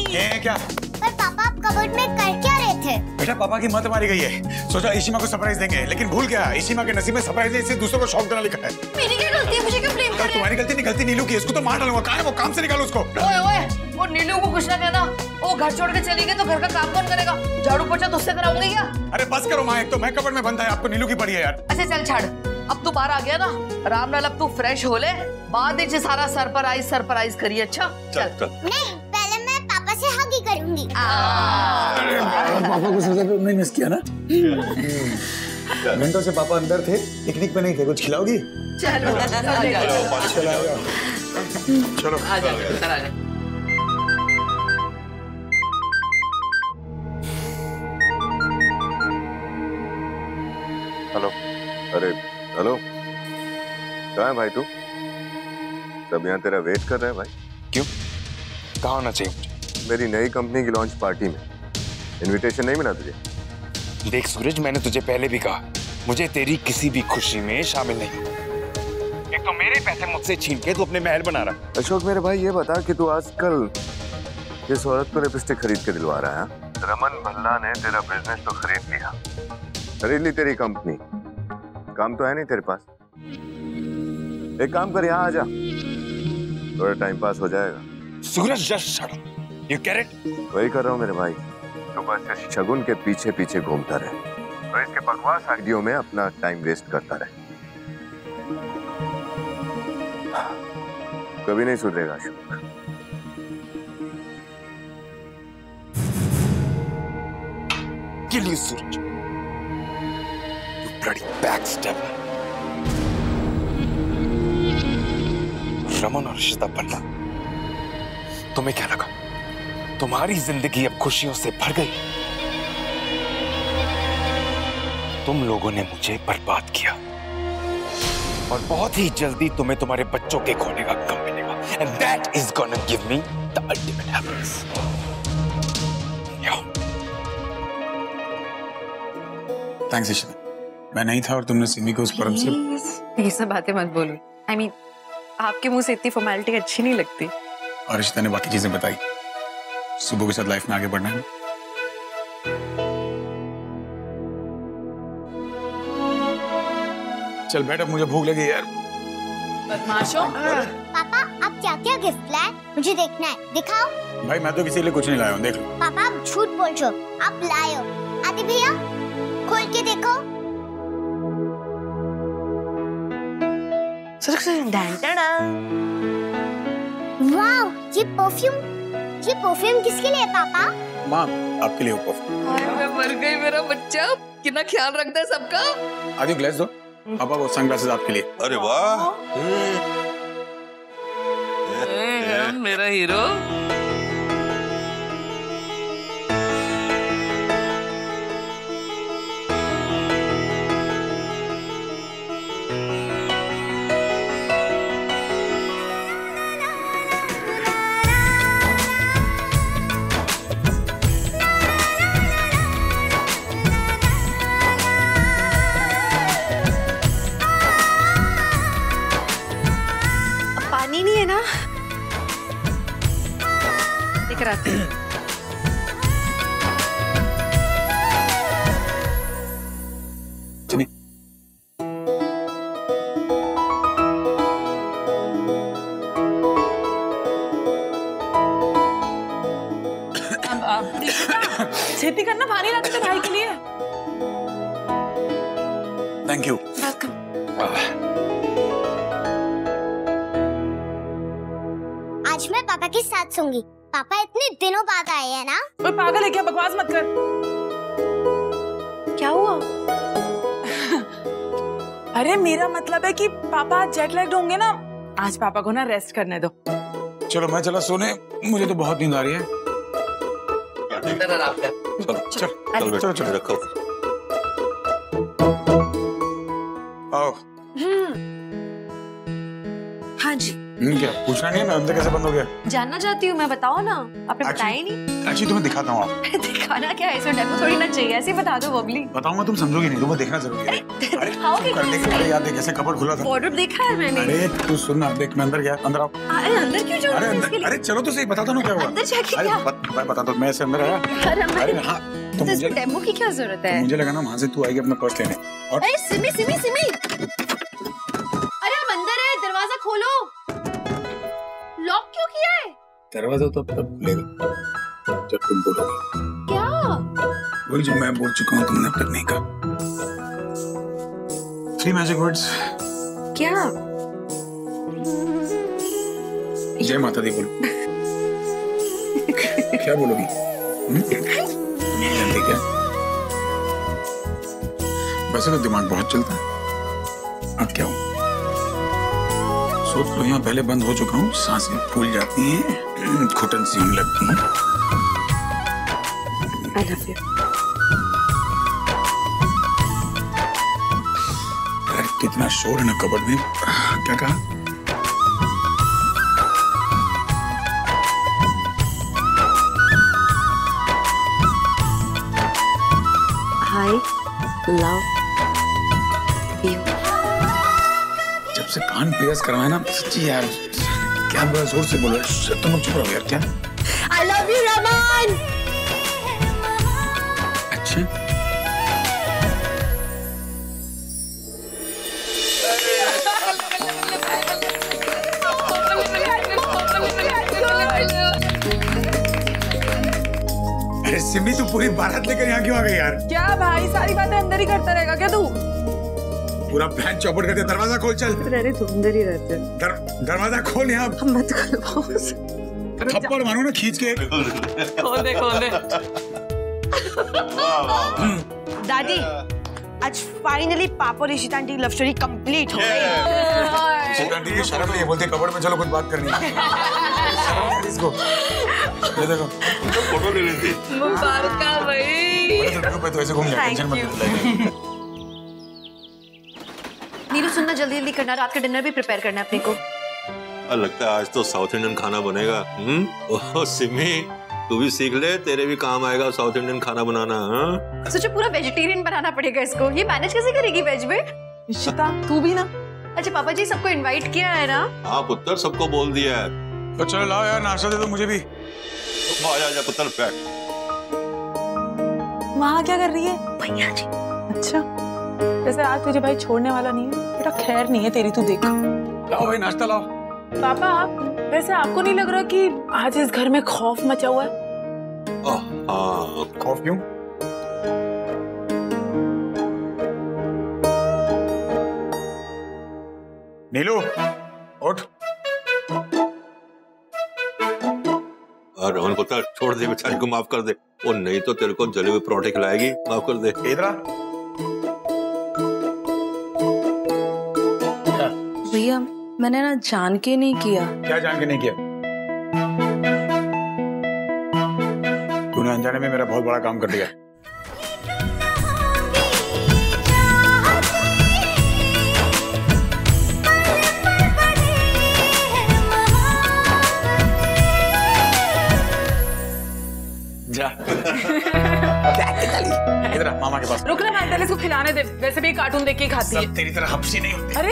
G: ये क्या?
H: पर पापा आप कबर्ड में कर क्या रहे थे?
G: बेटा पापा की मत मारी गई है, सोचा इशिमा को सरप्राइज देंगे, लेकिन भूल गया इशिमा के नसीब में सरप्राइज है, इसे दूसरों को शौक देना लिखा है।
A: मेरी क्या गलती है? मुझे क्यों ब्लेम कर रहे हैं?
G: तुम्हारी गलती नहीं, गलती नीलू की। इसको तो मार डालूंगा। कहाँ है वो? काम से निकालो उसको।
J: ओए वो नीलू को कुछ ना कहना। वो घर छोड़ के चली गई तो घर का काम कौन करेगा? झाड़ू पोछा तो उससे कराऊंगी क्या?
G: अरे बस करो माँ, एक तो मैं कबर्ड में बंद है, आपको नीलू की पड़ी है यार।
J: अच्छा चल छाड़, अब तू बाहर आ गया ना, आराम नाल अब तू फ्रेश हो ले, बाद में सारा सरप्राइज करिए। अच्छा चल।
H: नहीं, पहले मैं पापा से हग ही करूंगी।
G: पापा को सबसे पहले मिस किया ना। घंटों से पापा अंदर थे, पिकनिक पे नहीं थे। कुछ खिलाओगी?
J: चलो
G: चलो
J: आजा अंदर आजा।
N: हेलो। अरे हेलो, कहाँ है भाई तू? सब यहाँ तेरा वेट कर रहे हैं भाई।
G: क्यों? कहाँ होना चाहिए मुझे?
N: मेरी नई कंपनी की लॉन्च पार्टी में। इनविटेशन नहीं मिला तुझे?
G: देख सूरज, मैंने तुझे पहले भी कहा, मुझे तेरी किसी भी खुशी में शामिल नहीं। एक तो मेरे पैसे मुझसे छीन के तू अपने महल बना रहा।
N: अशोक मेरे भाई, ये बता कि तू आजकल किस औरत को लिपस्टिक खरीद के दिलवा रहा है? रमन भल्ला ने तेरा बिजनेस तो खरीद लिया, खरीद ली तेरी कंपनी, काम तो है नहीं तेरे पास। एक काम कर, यहाँ आ जा, थोड़ा टाइम पास हो जाएगा।
G: Suraj just shut up, you get it?
N: वही कर रहा हूँ मेरे भाई, तो बस शगुन के पीछे पीछे घूमता रहे, तो इसके बकवास आइडियो में अपना टाइम वेस्ट करता रहे। कभी नहीं सुधरेगा Ashok.
G: Kill you, Suraj. You bloody backstabber। Raman और रिश्ता बनना, तुम्हें क्या लगा तुम्हारी जिंदगी अब खुशियों से भर गई? तुम लोगों ने मुझे बर्बाद किया और बहुत ही जल्दी तुम्हें तुम्हारे बच्चों के खोने का गम मिलेगा, and that is gonna give me the ultimate happiness। Thanks Ishita, मैं नहीं था और तुमने सिमी को उस परम से।
A: ये सब बातें मत बोलो। I mean, आपके मुंह से इतनी फॉर्मेलिटी अच्छी नहीं लगती।
G: और इशिता ने बाकी चीजें बताई, सुबह के साथ लाइफ में आगे बढ़ना है। चल बैठ, अब मुझे भूख लगी यार।
L: बदमाशों।
H: पापा अब क्या क्या गिफ्ट लाए, मुझे देखना है, दिखाओ।
G: भाई मैं तो किसी के लिए कुछ नहीं लाया हूँ, देख लो।
H: पापा आप झूठ बोल रहे हो, आप लाए हो। आदि भैया खोल के देखो। वाह, ये परफ्यूम किसके लिए पापा?
G: माँ आपके लिए परफ्यूम।
J: मैं मर गई, मेरा बच्चा कितना ख्याल रखता है सबका।
G: आदि ग्लास दो। पापा वो सनग्लासेस आपके लिए।
F: अरे वाह,
J: मेरा हीरो।
A: पानी नहीं है ना? लेकर आती हूँ।
L: छेती करना, पानी रख दे भाई के लिए।
G: Thank you.
H: आज मैं पापा के साथ सोऊंगी। पापा इतने दिनों बाद आए हैं ना।
L: ओए पागल है क्या, बकवास मत कर।
A: क्या हुआ?
L: अरे मेरा मतलब है कि पापा जेट लैग्ड होंगे ना, आज पापा को ना रेस्ट करने दो।
G: चलो मैं चला सोने, मुझे तो बहुत नींद आ रही है। चलो चलो
F: रखो।
G: आओ।
A: हाँ जी।
G: क्या पूछना नहीं है, मैं अंदर कैसे बंद हो गया?
A: जानना चाहती हूँ मैं, बताओ ना, आपने बताया ही नहीं।
G: एक्चुअली तुम्हें दिखाता हूँ। आप
A: दिखाना क्या है, इसमें डेमो थोड़ी ना चाहिए, ऐसे ही बता दो बबली।
G: बताऊंगा तुम समझोगे नहीं, तुम्हें देखना जरूरी है।
A: दिखाओगे कैसे?
G: अरे यार देख कैसे कपबोर्ड खुला था।
A: वार्डरोब देखा है मैंने।
G: अरे तू सुन ना, देख मैं अंदर गया, अंदर आओ।
A: अरे अंदर क्यों जाओ?
G: अरे अंदर, अरे चलो तो सही, बता दो ना क्या हुआ।
A: अंदर जाके
G: अरे
A: क्या?
G: मैं बता दो, मैं ऐसे अंदर आया। अरे हाँ, तो मुझे
A: डेमो की क्या जरूरत है?
G: मुझे लगा ना वहाँ से तू आएगी अपना पर्स लेने। और
A: अरे सिमी सिमी सिमी, अरे हम अंदर है, दरवाजा खोलो। लॉक क्यों किया है?
G: दरवाजा तो अब खुलेगा जब तुम बोलोगे।
A: क्या?
G: वही जो मैं बोल चुका हूँ, तुमने अब तक नहीं कहा। 3 मैजिक वर्ड्स।
A: क्या?
G: जय माता दी बोलो। क्या बोलोगी? नहीं जानती क्या? वैसे तो दिमाग बहुत चलता है, अब क्या हो? सोच लो यहाँ पहले बंद हो चुका हूँ, सांसें फूल जाती हैं, घुटन सी होने लगती हैं।
A: I love you.
G: अरे कितना शोर है ना कबर्ड में। क्या कहा?
A: I love you.
G: जब से कान पियर्स करवाए ना, सच्ची यार, क्या बड़ा जोर से बोलो। तुम लोग चुप रहो यार। क्या?
A: I love you, Raman.
G: अच्छा। अरे सिमी तू पूरी बारात लेकर यहाँ क्यों आ गई यार?
L: क्या भाई, सारी बातें अंदर ही करता रहेगा क्या तू?
G: पूरा प्लान चौपट कर दिया। दरवाजा खोल, चल।
A: अरे तुम अंदर ही रहते हैं।
G: दरवाजा खोल यहाँ।
A: मत करो।
G: थप्पड़ मारो ना खींच के।
L: खोल दे खोल दे।
I: दादी आज फाइनली पापा और ईशिता आंटी की लव स्टोरी कंप्लीट हो गई।
G: ईशिता आंटी की शर्म नहीं है, बोलते कबर्ड में चलो कुछ बात करनी है। शर्म नहीं इसको। ये देखो
F: फोटो ले लेती।
J: मुबारक भाई।
G: बड़े तो ऐसे घूम जाए, टेंशन मत ले।
A: नीरू सुनना, जल्दी जल्दी करना, रात का डिनर भी प्रिपेयर करना है अपने को।
O: लगता है आज तो साउथ इंडियन खाना बनेगा। ओह सिमी, तू भी सीख ले, तेरे भी काम आएगा साउथ इंडियन खाना बनाना। हाँ?
A: सोचो पूरा वेजिटेरियन बनाना पड़ेगा इसको, ये मैनेज कैसे करेगी वेज में?
L: इशिता तू भी ना,
A: अच्छा पापा जी सबको इनवाइट किया है ना?
O: हाँ पुत्र, सबको बोल दिया है।
G: तो चलो लाओ यार, नाश्ता दे दो मुझे भी।
O: आजा पुत्र, बैठ।
L: वहाँ क्या कर रही है?
I: भैया जी।
L: अच्छा, वैसे आज तुझे भाई छोड़ने वाला नहीं है, बेटा खैर नहीं है तेरी, तू देख।
G: लाओ भाई नाश्ता लाओ।
L: पापा वैसे आपको नहीं लग रहा कि आज इस घर में खौफ मचा हुआ है?
G: खौफ क्यों? नीलू उठ।
O: रमन पुत्र छोड़ दे, बेचारी को माफ कर दे। वो नहीं तो तेरे को जले हुए परोठे खिलाएगी, माफ कर दे।
G: इधर
P: भैया मैंने ना जान के नहीं किया।
G: क्या जान के नहीं किया? तूने अनजाने में मेरा बहुत बड़ा काम कर दिया। जा। इधर मामा के पास।
L: रुक ना, मैं इसको खिलाने दे, वैसे भी कार्टून देख के खाती है।
G: सब तेरी तरह हफ्सी नहीं होती।
L: अरे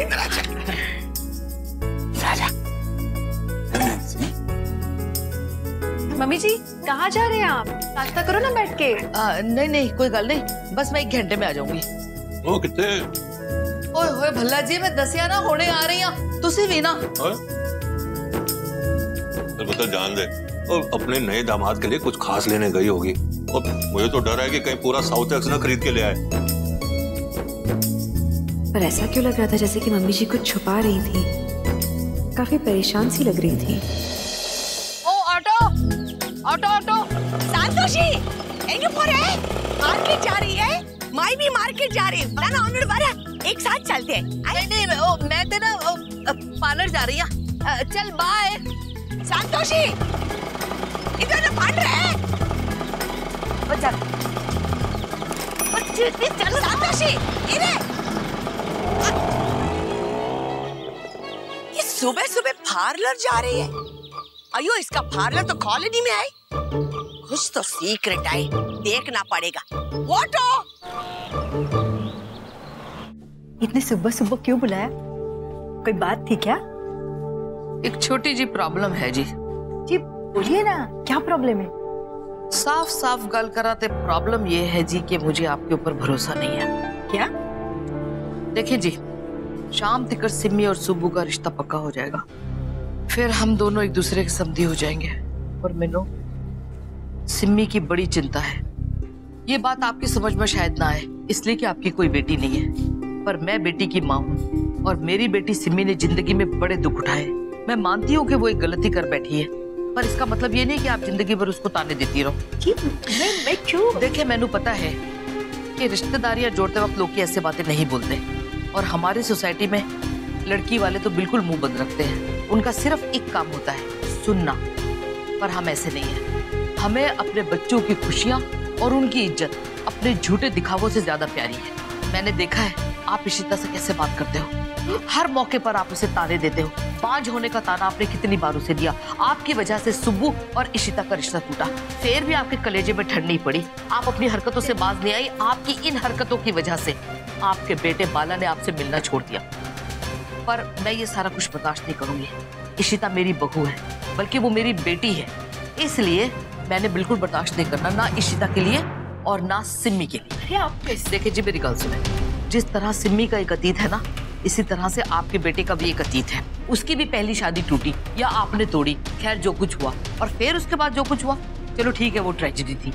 A: मम्मी जी कहाँ जा रहे हैं आप? नाश्ता करो ना बैठ के।
J: नहीं नहीं कोई गल नहीं, बस मैं 1 घंटे में आ जाऊंगी।
O: ओ कितने?
J: ओए होए भल्ला जी, मैं दसिया ना होने आ रही हूँ, तुसी भी ना।
O: बता जान दे, और अपने नए दामाद के लिए कुछ खास लेने गई होगी, और मुझे तो डर है कि कहीं पूरा साउथ एक्स ना खरीद के ले आए।
Q: पर ऐसा क्यों लग रहा था जैसे कि मम्मी जी कुछ छुपा रही थी? काफी परेशान सी लग रही थी।
J: ओ ऑटो ऑटो ऑटो।
K: संतोषी एंगे पोरे मार्केट जा रही है, माई भी मार्केट जा रही है ना, ऑनर वाला एक साथ चलते हैं।
J: नहीं नहीं ओ मैं ते ना पार्लर जा रही हूं। चल बाय।
K: संतोषी इधर ना भाग रहे।
J: चल
K: चल संतोषी इधर। ये सुबह सुबह पार्लर जा रही है। अयो इसका पार्लर तो कॉलोनी में है, कुछ तो सीक्रेट है, देखना पड़ेगा। ऑटो
Q: इतने सुबह सुबह क्यों बुलाया? कोई बात थी क्या?
J: एक छोटी जी प्रॉब्लम है जी।
Q: जी बोलिए ना, क्या प्रॉब्लम है?
J: साफ साफ गल कराते प्रॉब्लम ये है जी कि मुझे आपके ऊपर भरोसा नहीं है।
Q: क्या?
J: देखिए जी, शाम तक सिमी और सुब्बू का रिश्ता पक्का हो जाएगा, फिर हम दोनों एक दूसरे के समधी हो जाएंगे। और मैनू सिमी की बड़ी चिंता है। ये बात आपकी समझ में शायद ना आए, इसलिए कि आपकी कोई बेटी नहीं है, पर मैं बेटी की माँ हूँ, और मेरी बेटी सिमी ने जिंदगी में बड़े दुख उठाए। मैं मानती हूँ कि वो एक गलती कर बैठी है, पर इसका मतलब ये नहीं कि आप जिंदगी भर उसको ताने देती रहो।
Q: मैं क्यों?
J: देखिए मैनू पता है कि रिश्तेदारियां जोड़ते वक्त लोग ऐसे बातें नहीं बोलते, और हमारी सोसाइटी में लड़की वाले तो बिल्कुल मुंह बंद रखते हैं। उनका सिर्फ एक काम होता है, सुनना। पर हम ऐसे नहीं हैं। हमें अपने बच्चों की खुशियां और उनकी इज्जत अपने झूठे दिखावों से ज्यादा प्यारी है। मैंने देखा है आप इशिता से कैसे बात करते हो, हर मौके पर आप उसे ताने देते हो। बांझ होने का ताना आपने कितनी बार उसे दिया। आपकी वजह से सुब्बू और इशिता का रिश्ता टूटा, फिर भी आपके कलेजे में ठंड नहीं पड़ी। आप अपनी हरकतों से बाज नहीं आई। आपकी इन हरकतों की वजह से आपके बेटे बाला ने आपसे मिलना छोड़ दिया। पर मैं ये सारा कुछ बर्दाश्त नहीं करूंगी। इशिता मेरी बहू है, बल्कि वो मेरी बेटी है, इसलिए मैंने बिल्कुल बर्दाश्त नहीं करना, ना इशिता के लिए और ना सिम्मी के लिए। आप देखिए जी, मेरी गल सुने। जिस तरह सिम्मी का एक अतीत है ना, इसी तरह से आपके बेटे का भी एक अतीत है। उसकी भी पहली शादी टूटी या आपने तोड़ी, खैर जो कुछ हुआ, और फिर उसके बाद जो कुछ हुआ, चलो ठीक है वो ट्रेजेडी थी,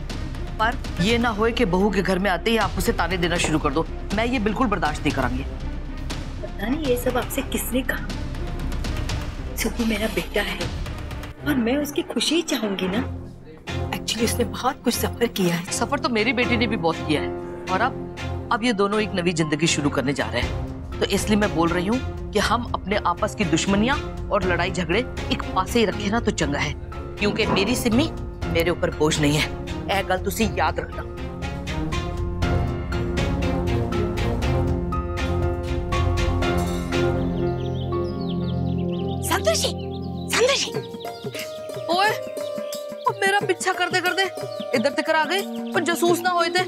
J: पर ये ना होए कि बहू के घर में आते ही आप उसे ताने देना शुरू कर दो। मैं ये बिल्कुल बर्दाश्त नहीं करूंगी।
Q: पता नहीं ये सब आपसे किसने कहा। सुब्बू मेरा बेटा है और मैं उसकी खुशी ही चाहूंगी ना। एक्चुअली उसने बहुत कुछ सफर किया है।
J: सफर तो मेरी बेटी ने भी बहुत किया है, और अब ये दोनों एक नई जिंदगी शुरू करने जा रहे हैं। तो इसलिए मैं बोल रही हूँ कि हम अपने आपस की दुश्मनियां और लड़ाई झगड़े एक पासे ही रखे ना तो चंगा है, क्योंकि मेरी सिम्मी मेरे ऊपर बोझ नहीं है। ए गल तुसी याद रखना।
K: संतोषी, संतोषी,
J: ओए, अब मेरा अच्छा करते करते इधर तक आ गए, पर जासूस ना होए थे।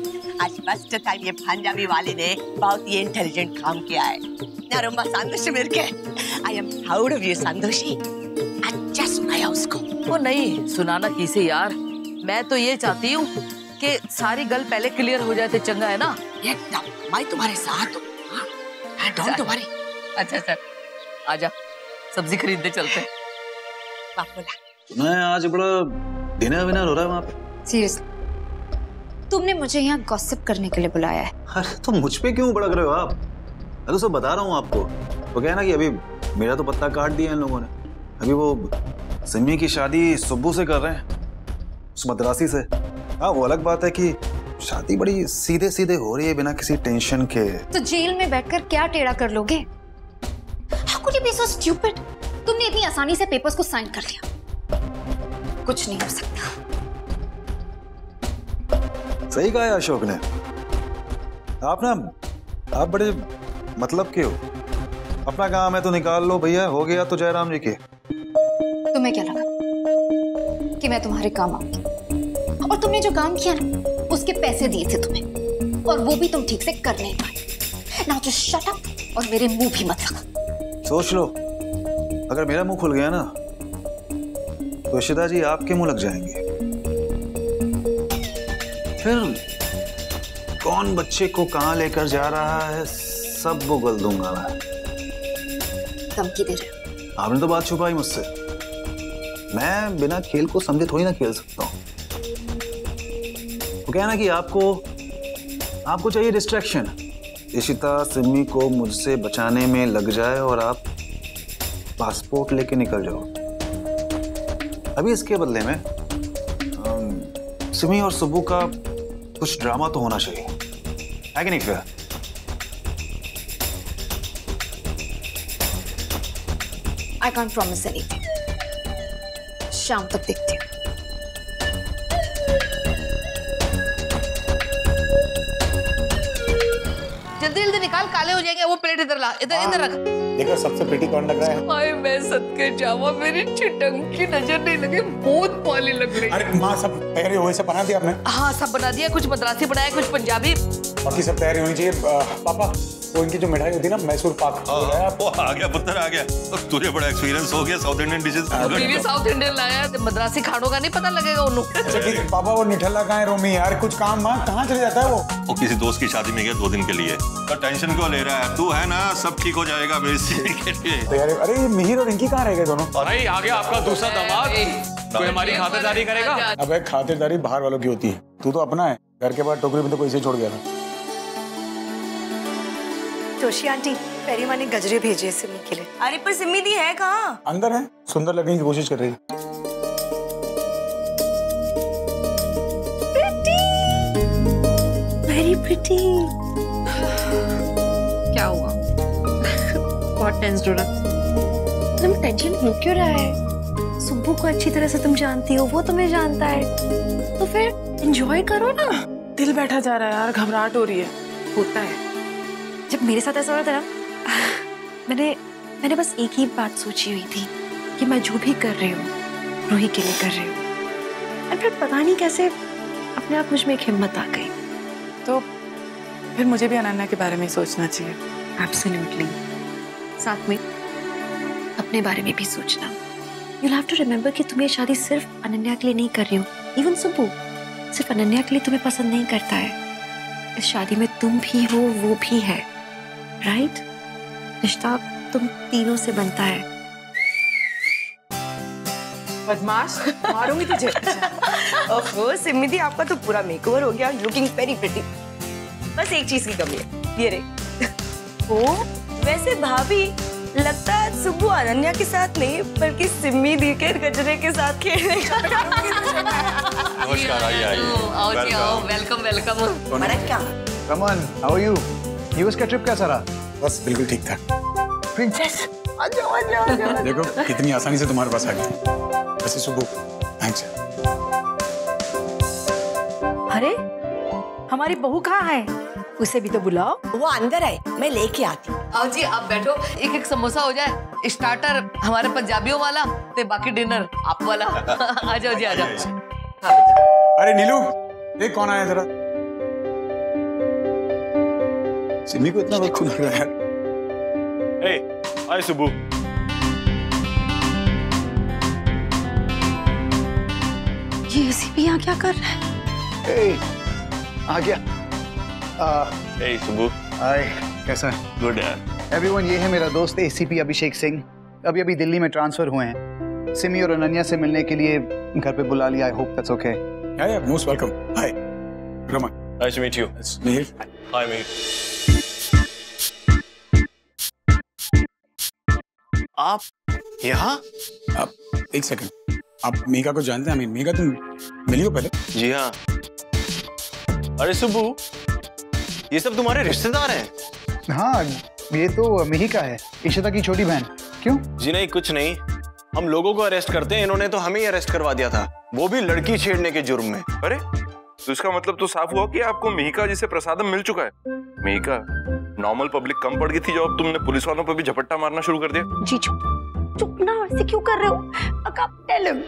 K: आज फर्स्ट टाइम ये पंजाबी वाले ने बहुत ही इंटेलिजेंट काम किया है ना। रोम्बा संतोष मिलके I am proud of you Santoshi. अच्छा सुनाया उसको।
J: वो नहीं सुनाना किसे यार, मैं तो ये चाहती हूँ कि सारी गल पहले क्लियर हो जाए तो चंगा है ना।
K: एकदम, मैं तुम्हारे साथ हूँ। Don't worry.
J: अच्छा सर, आजा सब्जी खरीदने चलते हैं।
C: मैं आज बड़ा डिनर विनर हो रहा है वहाँ पे।
A: सीरियसली तुमने मुझे यहाँ गॉसिप करने के लिए बुलाया है?
C: अरे तो मुझ पे क्यों भड़क रहे हो आप? मैं तो सब बता रहा हूँ आपको। वो क्या है ना कि अभी मेरा तो पत्ता काट दिया इन लोगों ने। अभी वो सिमी की शादी सुब्बू से कर रहे हैं, उस मद्रासी से। हाँ वो अलग बात है कि शादी बड़ी सीधे सीधे हो रही है बिना किसी टेंशन के।
A: तो जेल में बैठकर क्या टेढ़ा कर लोगे? How could you be so stupid? तुमने इतनी आसानी से पेपर्स को साइन कर लिया। कुछ नहीं हो सकता।
C: सही कहा है अशोक ने। आप बड़े मतलब के हो। अपना काम है तो निकाल लो भैया, हो गया तो जयराम जी के।
A: तुम्हें क्या लगा कि मैं तुम्हारे काम आऊंगी? और तुमने जो काम किया ना उसके पैसे दिए थे तुम्हें, और वो भी तुम ठीक से कर नहीं पाए। नाउ जस्ट शट अप और मेरे मुंह भी मत लगा।
C: सोच लो, अगर मेरा मुंह खुल गया ना तो इशिता जी आपके मुंह लग जाएंगे। फिर कौन बच्चे को कहां लेकर जा रहा है सब बुगल दूंगा मैं।
A: धमकी दे रहे हो?
C: आपने तो बात छुपाई मुझसे। मैं बिना खेल को समझे थोड़ी ना खेल सकता हूँ। वो क्या है ना कि आपको चाहिए डिस्ट्रैक्शन। इशिता सिमी को मुझसे बचाने में लग जाए और आप पासपोर्ट लेके निकल जाओ। अभी इसके बदले में सिमी और सुब्बू का कुछ ड्रामा तो होना चाहिए, है कि नहीं फिर?
A: I can't promise anything. शाम तक देखती हूँ।
J: जल्दी जल्दी निकाल, काले हो जाएंगे। वो प्लेट इधर ला, इधर रख।
G: देखो सबसे प्रिटी कौन लग रहा है?
E: हाय मैं सदके जावा, मेरी छिटंग की नजर नहीं लगी, बहुत पाली लग रही।
G: अरे माँ सब तैयारी हुई से बना दिया आपने?
J: हाँ सब बना दिया, कुछ मद्रासी बनाया, कुछ पंजाबी,
G: बाकी सब तैयारी होनी चाहिए। पापा वो इनकी जो मिठाई होती है ना मैसूर पाक,
O: वो आ गया पुत्र आ गया। तुझे बड़ा एक्सपीरियंस हो गया साउथ इंडियन डिशेस।
J: बीवी साउथ इंडियन लाया, मद्रासी खानों का नहीं पता लगेगा उन्हें।
G: अच्छा ठीक है पापा, वो निठल्ला कहाँ है रोमी यार? कुछ काम माँ कहाँ चले जाता है वो
O: किसी दोस्त की शादी में गया 2 दिन के लिए। तो टेंशन क्यों ले रहा है? तू है ना, सब ठीक हो जाएगा बेसिकली के लिए।
G: तैयारी। अरे मिहिर और इनकी कहाँ रह गए दोनों?
R: भाई आ गया आपका दूसरा दामाद, कोई हमारी खातिरदारी करेगा?
G: अबे खातिरदारी बाहर वालों की होती है, तू तो अपना है। घर के बाद टोकरी में तो कोई से छोड़ गया था।
I: जोशी आंटी, पेरी माँ ने गजरे भेजे सिमी के लिए। अरे पर सिमी दी है कहाँ?
G: अंदर है, सुंदर लगने की कोशिश कर रही है।
I: Very pretty.
A: क्या हुआ? बहुत टेंस्ड हो रहा। तुम टेंशन हो क्यों रहा है?
I: सुब्बू को अच्छी तरह से तुम जानती हो, वो तुम्हें जानता है, तो फिर एंजॉय करो ना।
L: दिल बैठा जा रहा है यार, घबराहट हो रही है।
I: होता है जब मेरे साथ ऐसा हो रहा था ना, मैंने बस एक ही बात सोची हुई थी कि मैं जो भी कर रही हूँ रूही के लिए कर रही हूँ। और फिर पता नहीं कैसे अपने आप मुझ में एक हिम्मत आ गई।
L: तो फिर मुझे भी अनन्या के बारे में सोचना चाहिए।
I: एब्सोल्युटली। साथ में अपने बारे में भी सोचना। You'll have to remember कि तुम ये शादी सिर्फ अनन्या के लिए नहीं कर रही हो। इवन सुब्बू सिर्फ अनन्या के लिए तुम्हें पसंद नहीं करता है। इस शादी में तुम भी हो, वो भी है, राइट? रिश्ता तुम तीनों से बनता है।
L: बदमाश, मारूंगी तुझे।
I: ओहो सिमी दी, आपका तो पूरा मेकओवर हो गया, लुकिंग वेरी प्रिटी। बस एक चीज की कमी है, ये रही। ओ वैसे भाभी, लगता है सुब्बू अनन्या के साथ नहीं बल्कि सिमी दी के गजरे के साथ खेलने का।
O: नमस्कार, आइए आइए।
J: आओ, welcome welcome.
C: Raman, how are you? US का ट्रिप कैसा रहा?
G: बस बिल्कुल ठीक था।
C: प्रिंसेस
G: देखो कितनी आसानी से तुम्हारे पास आ गई। वैसे सुब्बू थैंक्स।
Q: अरे हमारी बहू कहाँ है? उसे भी तो बुलाओ।
K: वो अंदर है, मैं लेके आती।
J: आओ जी आप बैठो, एक एक समोसा हो जाए। स्टार्टर हमारे पंजाबियों वाला, ते बाकी डिनर आप वाला। आ जाओ जी आ जाओ।
G: अरे नीलू, देख कौन आया जरा। सिमी को इतना वक्त लग रहा है यार।
D: हाय सुबू।
Q: ये एसीपी यहाँ क्या कर रहा है?
S: आ गया।
D: सुबू।
S: हाय, कैसा है?
D: गुड यार।
S: एवरीवन, ये है मेरा दोस्त एसीपी अभिषेक सिंह। अभी दिल्ली में ट्रांसफर हुए हैं। सिमी और अनन्या से मिलने के लिए घर पे बुला लिया। I hope that's okay.
G: Yeah most welcome. Hi Raman.
D: Nice to meet you.
G: Mihir.
D: Hi Mihir. आप यहाँ?
G: आप एक सेकंड, आप मेघा को जानते हैं? मेघा तुम मिली हो पहले?
D: जी हाँ। अरे सुबू, ये सब तुम्हारे रिश्तेदार हैं?
S: हाँ, ये तो मिहिका है, इशिता की छोटी बहन। क्यों?
D: जी नहीं, कुछ नहीं। हम लोगों को अरेस्ट करते हैं, इन्होंने तो हमें ही अरेस्ट करवा दिया था, वो भी लड़की छेड़ने के जुर्म में।
O: अरे तो इसका मतलब तो साफ हुआ कि आपको मिहिका जिसे प्रसादम मिल चुका है। मिहिका, नॉर्मल पब्लिक कम पड़ गई थी जब तुमने पुलिस वालों पर भी झपट्टा मारना शुरू कर दिया।
Q: जी चुप ना, ऐसे क्यों कर रहे हो? Tell him.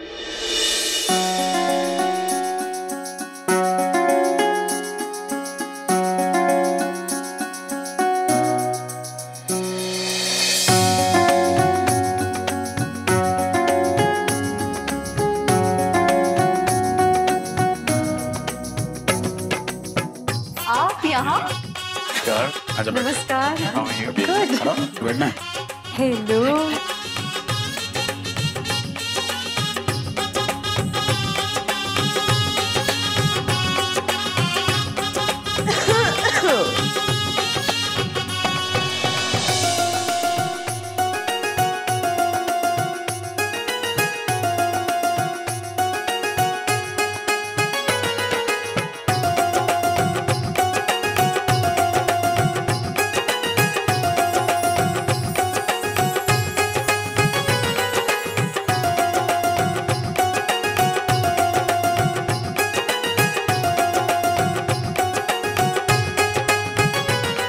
A: आप यहाँ?
G: नमस्कार।
A: नमस्कार।
G: बैठना।
A: Hello.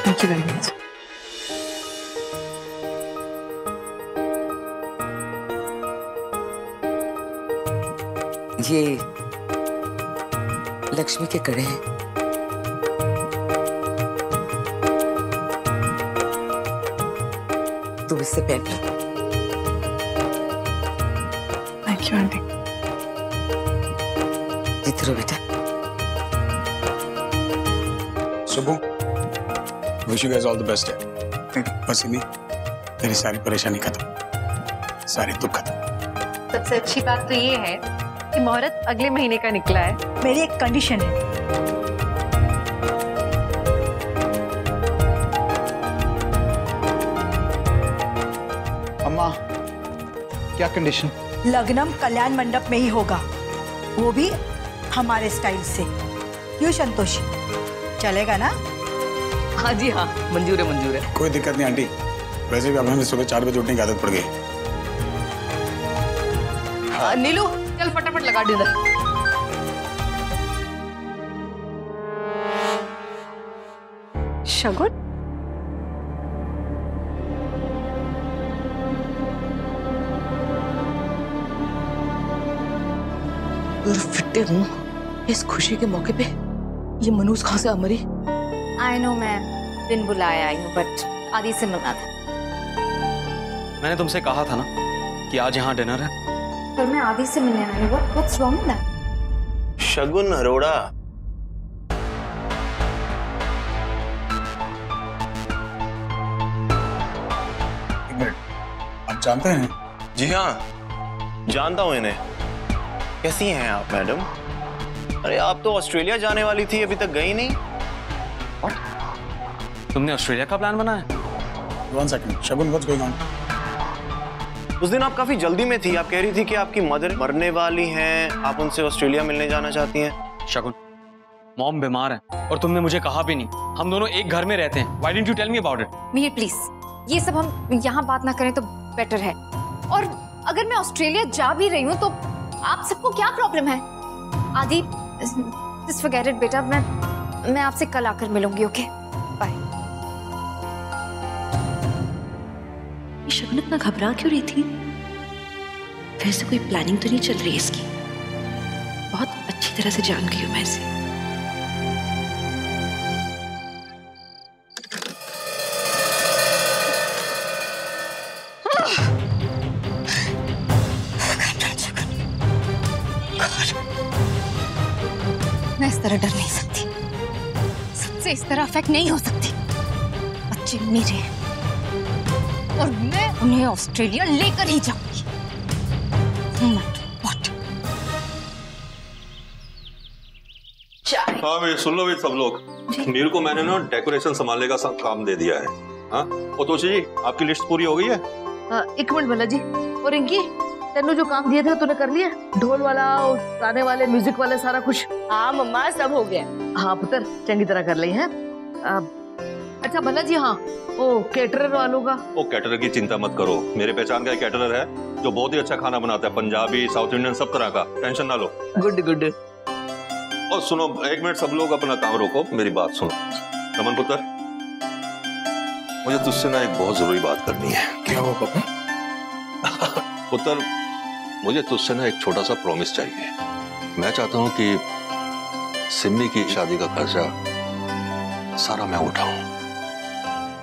L: Thank you very much.
J: ये लक्ष्मी के कड़े हैं। तुम इससे पहन लो।
L: Thank you, aunty.
J: जीते रहो बेटा।
G: Subbu, wish you guys all the best है। बस इन्हीं, तेरी सारी परेशानी खत्म, सारे दुख खत्म।
A: सबसे अच्छी बात तो ये है कि मुहूर्त अगले महीने का निकला है।
Q: मेरी एक कंडीशन है।
S: अम्मा, क्या कंडीशन?
Q: लग्नम कल्याण मंडप में ही होगा, वो भी हमारे स्टाइल से। क्यों संतोषी, चलेगा ना?
J: हाँ जी हाँ, मंजूर है मंजूर है।
G: कोई दिक्कत नहीं आंटी, वैसे भी अब हमें सुबह 4 बजे उठने की आदत पड़ गई।
J: नीलू चल फटाफट लगा डिनर।
Q: शगुन,
J: फिट्टे मुंह, इस खुशी के मौके पे ये मनूस कहाँ से अमरी?
A: आई नो मैम, बिन बुलाए आई हूँ, बट आदि से मिलना था।
B: मैंने तुमसे कहा था ना कि आज यहाँ डिनर है।
A: पर मैं आदि से मिलने आई हूँ। What's wrong with that?
D: Shagun Arora,
G: एक मिनट, आप जानते हैं?
D: जी हाँ, जानता हूँ इन्हें। कैसी हैं आप मैडम? अरे आप तो ऑस्ट्रेलिया जाने वाली थी, अभी तक गई नहीं।
B: तुमने ऑस्ट्रेलिया का प्लान बनाया?
G: 1 second, Shagun what's going on?
D: उस दिन आप काफी जल्दी में थी, आप कह रही थी कि आपकी मदर मरने वाली हैं, आप उनसे ऑस्ट्रेलिया मिलने जाना चाहती हैं।
B: शगुन, मॉम बीमार है और तुमने मुझे कहा भी नहीं। हम दोनों एक घर में रहते हैं। Why didn't you tell me about it?
A: Mir please, ये सब हम यहाँ बात ना करें तो बेटर है। और अगर मैं ऑस्ट्रेलिया जा भी रही हूँ तो आप सबको क्या प्रॉब्लम है? आदि, just forget it बेटा, मैं आपसे कल आकर मिलूंगी। Okay bye.
I: शगुन इतना घबरा क्यों रही थी? फिर से कोई प्लानिंग तो नहीं चल रही इसकी? बहुत अच्छा तरह से जान गई हूँ मैं इसे।
A: मैं इस तरह डर नहीं सकती, सबसे इस तरह अफेक्ट नहीं हो सकती। बच्चे मेरे हैं और मैं उन्हें ऑस्ट्रेलिया लेकर ही जाऊंगी।
T: हाँ भाई सुन लो भाई सब लोग, मीर को मैंने ना डेकोरेशन संभालने का सब काम दे दिया है। हाँ और तोशी जी आपकी लिस्ट पूरी हो गई है?
J: एक मिनट भला जी। और इनकी तेनू जो काम दिए थे तूने कर लिया? ढोल वाला और गाने वाले म्यूजिक वाले सारा कुछ?
K: हाँ मम्मा सब हो गया।
J: हाँ पुत्र चंगी तरह कर ली है। अच्छा भला जी, हाँ ओ कैटरर वालों का?
T: ओ कैटरर की चिंता मत करो, मेरे पहचान का एक कैटरर है जो बहुत ही अच्छा खाना बनाता है, पंजाबी साउथ इंडियन सब तरह का, टेंशन ना लो।
J: Good good.
T: और सुनो एक मिनट सब लोग अपना काम रोको, मेरी बात सुनो। रमन पुत्र मुझे तुझसे ना एक बहुत जरूरी बात करनी है।
G: क्या हुआ पापा?
T: पुत्र मुझे तुझसे ना एक छोटा सा प्रॉमिस चाहिए। मैं चाहता हूँ कि सिम्मी की शादी का खर्चा सारा मैं उठाऊं,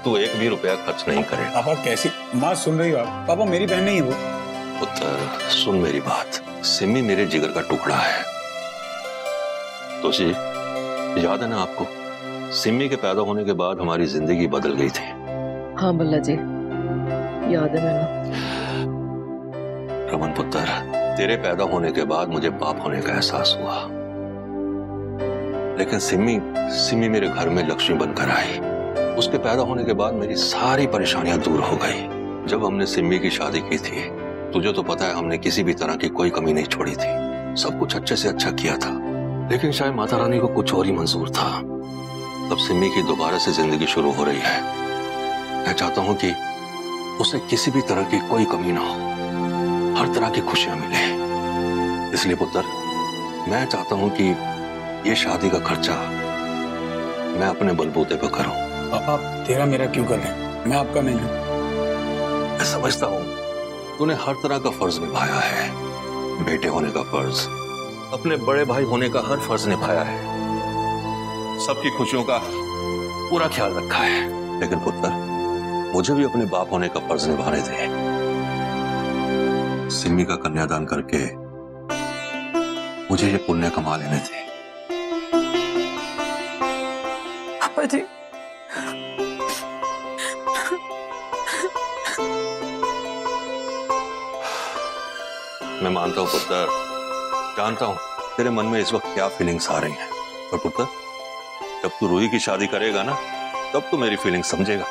T: तू एक भी रुपया खर्च नहीं करे।
G: पापा कैसी माँ सुन रही हो आप? पापा मेरी बहन नहीं है वो।
T: पुत्र सुन मेरी बात, सिम्मी मेरे जिगर का टुकड़ा है। तो जी याद है ना आपको, सिम्मी के पैदा होने के बाद हमारी जिंदगी बदल गई थी।
J: हाँ भल्ला जी याद है मैंने।
T: रमन पुत्र तेरे पैदा होने के बाद मुझे बाप होने का एहसास हुआ, लेकिन सिम्मी मेरे घर में लक्ष्मी बनकर आई। उसके पैदा होने के बाद मेरी सारी परेशानियां दूर हो गई। जब हमने सिम्मी की शादी की थी, तुझे तो पता है हमने किसी भी तरह की कोई कमी नहीं छोड़ी थी, सब कुछ अच्छे से अच्छा किया था। लेकिन शायद माता रानी को कुछ और ही मंजूर था। तब सिम्मी की दोबारा से जिंदगी शुरू हो रही है। मैं चाहता हूं कि उसे किसी भी तरह की कोई कमी ना हो, हर तरह की खुशियां मिले। इसलिए पुत्र मैं चाहता हूं कि ये शादी का खर्चा मैं अपने बलबूते पर करूं।
G: पापा तेरा मेरा क्यों कर रहे हैं? मैं आपका नहीं हूं।
T: मैं समझता हूं तूने हर तरह का फर्ज निभाया है, बेटे होने का फर्ज, अपने बड़े भाई होने का हर फर्ज निभाया है, सबकी खुशियों का पूरा ख्याल रखा है। लेकिन पुत्र मुझे भी अपने बाप होने का फर्ज निभाने दे। सिम्मी का कन्यादान करके मुझे ये पुण्य कमा लेने थे।
L: पापा जी
T: मैं मानता हूं पुत्र, जानता हूं तेरे मन में इस वक्त क्या फीलिंग्स आ रही हैं, पर पुत्र जब तू रूही की शादी करेगा ना तब तू मेरी फीलिंग समझेगा।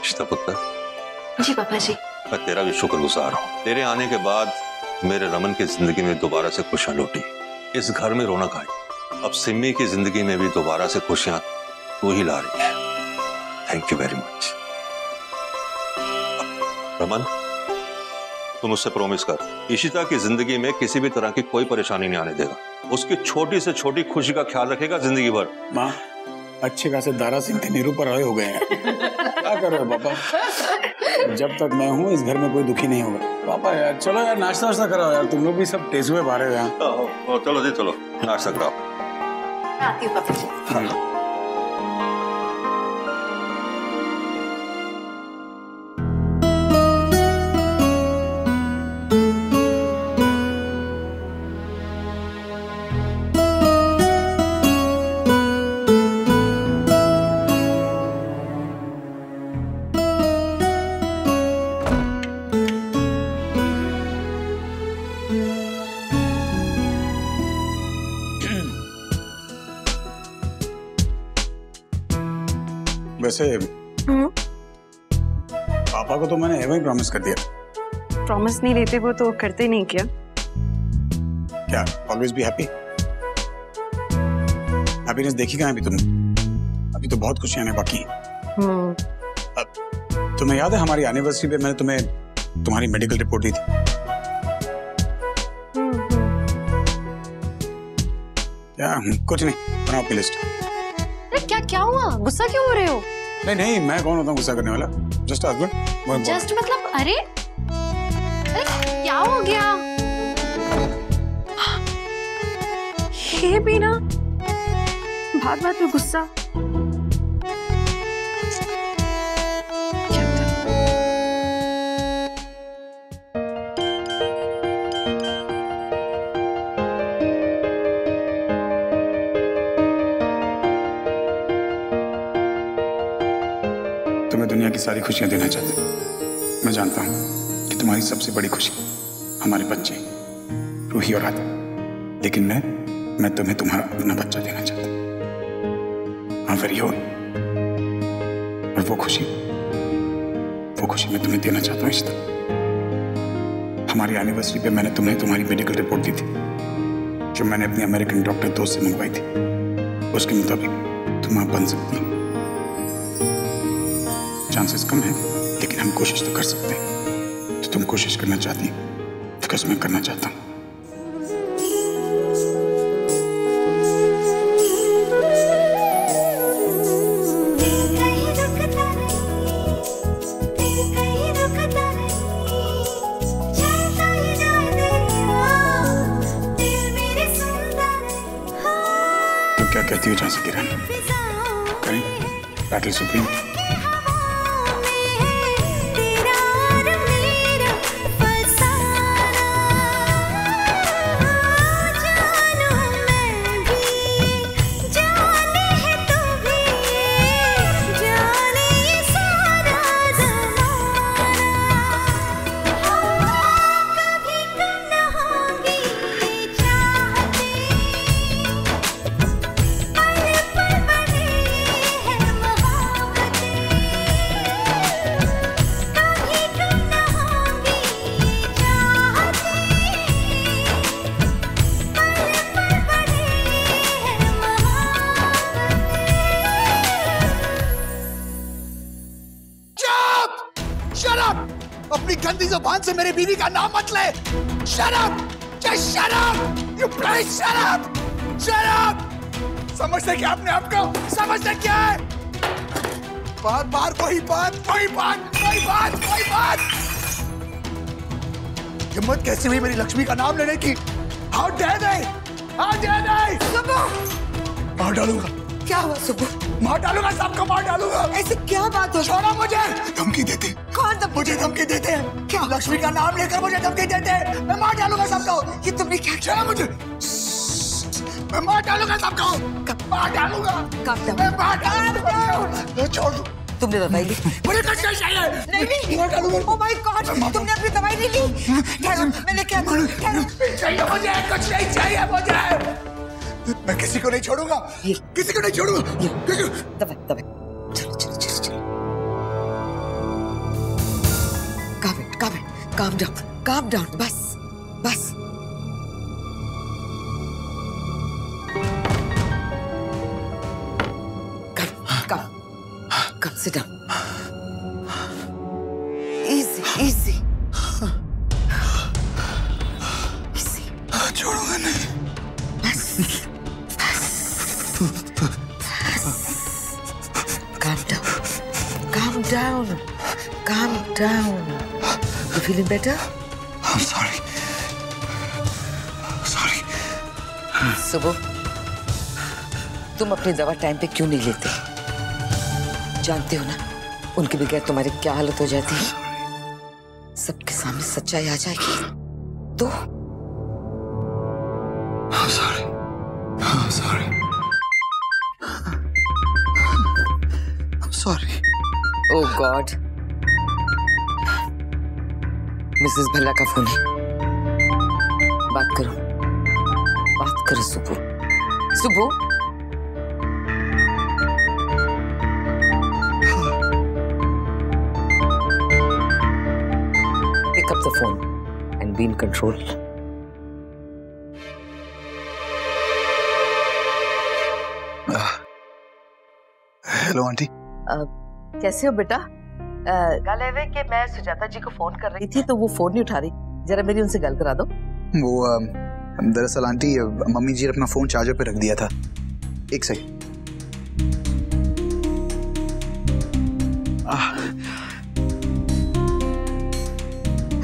T: इश्ता पुत्र।
I: जी पापा जी।
T: मैं तेरा भी शुक्रगुजार हूं। तेरे आने के बाद मेरे रमन की जिंदगी में दोबारा से खुशियां लौटी, इस घर में रौनक आई। अब सिम्मी की जिंदगी में भी दोबारा से खुशियां तू ही ला रही है। Thank you very much. Raman तू मुझसे प्रॉमिस कर, इशिता की जिंदगी में किसी भी तरह की कोई परेशानी नहीं आने देगा, उसकी छोटी से छोटी खुशी का ख्याल रखेगा जिंदगी भर।
G: माँ अच्छे खासे दारा सिंह थे निरूपर रहे हो गए हैं। क्या कर रहे हो पापा? जब तक मैं हूँ इस घर में कोई दुखी नहीं होगा। पापा यार चलो यार नाश्ता वाश्ता कराओ यार, तुम लोग भी सब टेस्ट में बाहर हो यहाँ।
T: चलो जी चलो नाश्ता कराओ।
I: आती हूँ पापा जी।
G: वैसे पापा को तो मैंने एवं ही प्रॉमिस कर दिया।
A: प्रॉमिस नहीं लेते वो तो करते नहीं क्या?
G: क्या ऑलवेज बी हैप्पी? हैप्पीनेस देखी कहाँ अभी तुमने? अभी तो बहुत खुशियां हैं बाकी। तुम्हें याद है हमारी एनिवर्सरी पे मैंने तुम्हें तुम्हारी मेडिकल रिपोर्ट दी थी? क्या कुछ नहीं, बनाओ अपनी लिस्ट।
A: क्या हुआ? गुस्सा क्यों हो रहे हो?
G: नहीं मैं कौन होता हूँ गुस्सा करने वाला? Just husband.
A: जस्ट मतलब अरे क्या हो गया?
I: ये भी ना बात बात में गुस्सा।
G: तुम्हें दुनिया की सारी खुशियां देना चाहता हूं। मैं जानता हूं कि तुम्हारी सबसे बड़ी खुशी हमारे बच्चे रूही और आदि, लेकिन मैं तुम्हें तुम्हारा अपना बच्चा देना चाहता हूं। हाँ वेरी ओन। और वो खुशी मैं तुम्हें देना चाहता हूं इश्ता। हमारी एनिवर्सरी पे मैंने तुम्हें तुम्हारी मेडिकल रिपोर्ट दी थी जो मैंने अपने अमेरिकन डॉक्टर दोस्त से मंगवाई थी। उसके मुताबिक तुम आप बन सकती हो। चांसेस कम है लेकिन हम कोशिश तो कर सकते हैं। तो तुम कोशिश करना चाहती हो बिकॉज मैं करना चाहता हूं। तो क्या कहती हो झांसी की रानी? करें बैटल सुप्रीम?
S: अपनी गंदी जुबान से मेरी बीवी का नाम मत ले। Shut up! Just shut up! You please shut up! Shut up! समझते क्या अपने आप को? समझते क्या है? बार बार वही बात। हिम्मत कैसी हुई मेरी लक्ष्मी का नाम लेने की? How dare they? सुबह मार डालूंगा।
K: क्या हुआ सुबह?
S: मार डालूंगा, सबको मार डालूंगा।
K: ऐसे क्या बात हो?
S: छोड़ो मुझे। धमकी देते।
K: कौन धमकी?
S: मुझे धमकी देते हैं। क्या? लक्ष्मी का नाम लेकर मुझे धमकी देते हैं। मैं मार डालूंगा सबको।
K: ये तुमने क्या
S: किया? मुझे मैं मार डालूंगा सबको। मार डालूंगा। मैं मार डालूंगा। छोड़ दो।
K: तुमने दवाई ली?
S: मुझे कुछ नहीं चाहिए।
K: नहीं।
S: मार डालूंगा।
K: ओह माय गॉड, तुमने अपनी दवाई नहीं ली? ठहरो, मैंने क्या
S: चाहिए मुझे? कुछ नहीं चाहिए मुझे। मैं किसी को नहीं छोड़ूंगा। किसी को नहीं छोड़ूंगा।
K: दवाई। चलो। Calm down. बस। Come, sit down. Easy.
S: छोड़ूंगा नहीं।
K: Calm down. You feeling better?
S: I'm sorry.
K: सुबह, तुम अपनी दवा टाइम पे क्यों नहीं लेते? जानते हो ना उनके बगैर तुम्हारी क्या हालत हो जाती है? सबके सामने सच्चाई आ जाएगी तो?
S: I'm sorry.
K: Oh God. Mrs Bhalla का फोन है। बात करो सुबह। Pick up the phone and be in control.
S: Hello aunty.
J: कैसे हो बेटा? गल है कि मैं सुजाता जी को फोन कर रही थी तो वो फोन नहीं उठा रही। जरा मेरी उनसे गल करा दो।
S: वो दरअसल आंटी मम्मी जी ने अपना फोन चार्जर पे रख दिया था। एक second.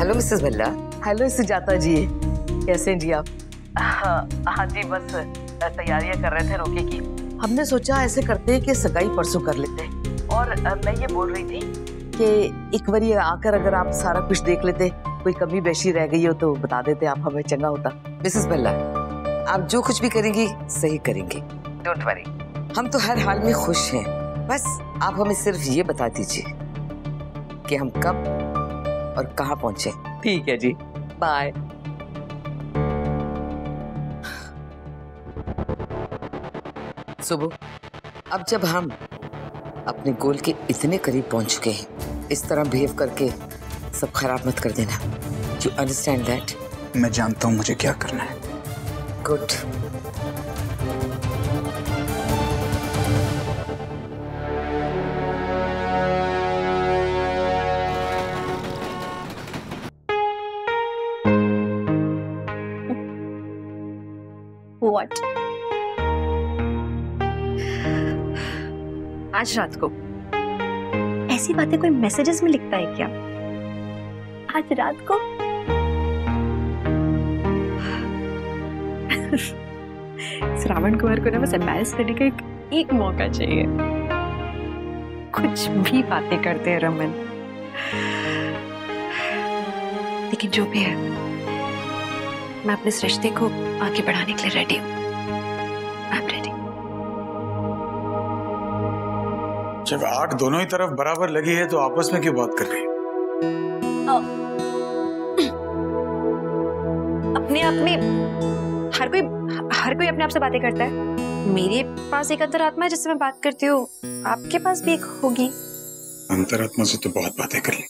K: Hello Mrs Bhalla.
J: Hello Sujata ji, कैसे हैं जी आप? हाँ जी, बस तैयारियां कर रहे थे रोके की, हमने सोचा ऐसे करते हैं कि सगाई परसों कर लेते हैं। और मैं ये बोल रही थी कि एक बार ये आकर अगर आप सारा कुछ देख लेते, कोई कमी बेशी रह गई हो तो बता देते, आप हमें चंगा होता।
U: मिसेस भल्ला, आप जो कुछ भी करेंगी सही करेंगे, डोंट वरी। हम तो हर हाल में खुश हैं, बस आप हमें सिर्फ ये बता दीजिए कि हम कब और कहाँ पहुंचे।
J: ठीक है जी, बाय।
U: सुबह, अब जब हम अपने गोल के इतने करीब पहुंच चुके हैं, इस तरह बिहेव करके सब खराब मत कर देना। You understand that?
G: मैं जानता हूं मुझे क्या करना है।
U: गुड।
A: What? आज रात को ऐसी बातें कोई मैसेजेस में लिखता है क्या? आज रात को श्रावण कुमार को ना बस एम्बैरेस करने का एक मौका चाहिए। कुछ भी बातें करते हैं रमन, लेकिन जो भी है मैं अपने इस रिश्ते को आगे बढ़ाने के लिए रेडी हूँ। I am ready.
G: जब आग दोनों ही तरफ बराबर लगी है तो आपस में क्यों बात कर रही है?
A: अपने आप में हर कोई अपने आप से बातें करता है। मेरे पास एक अंतरात्मा है जिससे मैं बात करती हूँ, आपके पास भी एक होगी।
G: अंतरात्मा से तो बहुत बातें कर ली।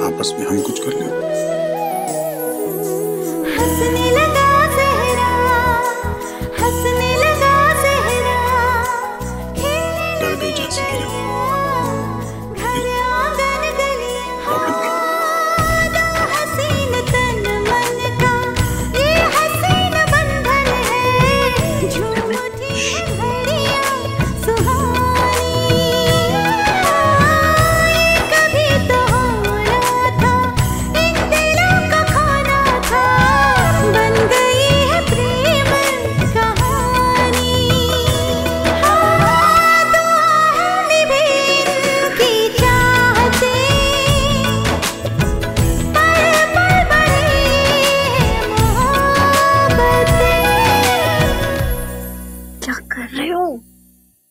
G: आपस में हम कुछ कर लें।
H: हंसने लगा सहरा, हंसने लगा सहरा,
G: डर गई जैसे कि
H: घर आंगन गलियां, दो हसीन तन मन का ये हसीन बंधन है, झूठी घड़ियां सुहानी, कभी तो होना था इन दिलों का खाना था, बन गई है प्रेम कहानी। हाँ, दुआ है निभे इनकी चाहते, पल पल बड़ी मोहब्बतें। क्या कर रहे हो?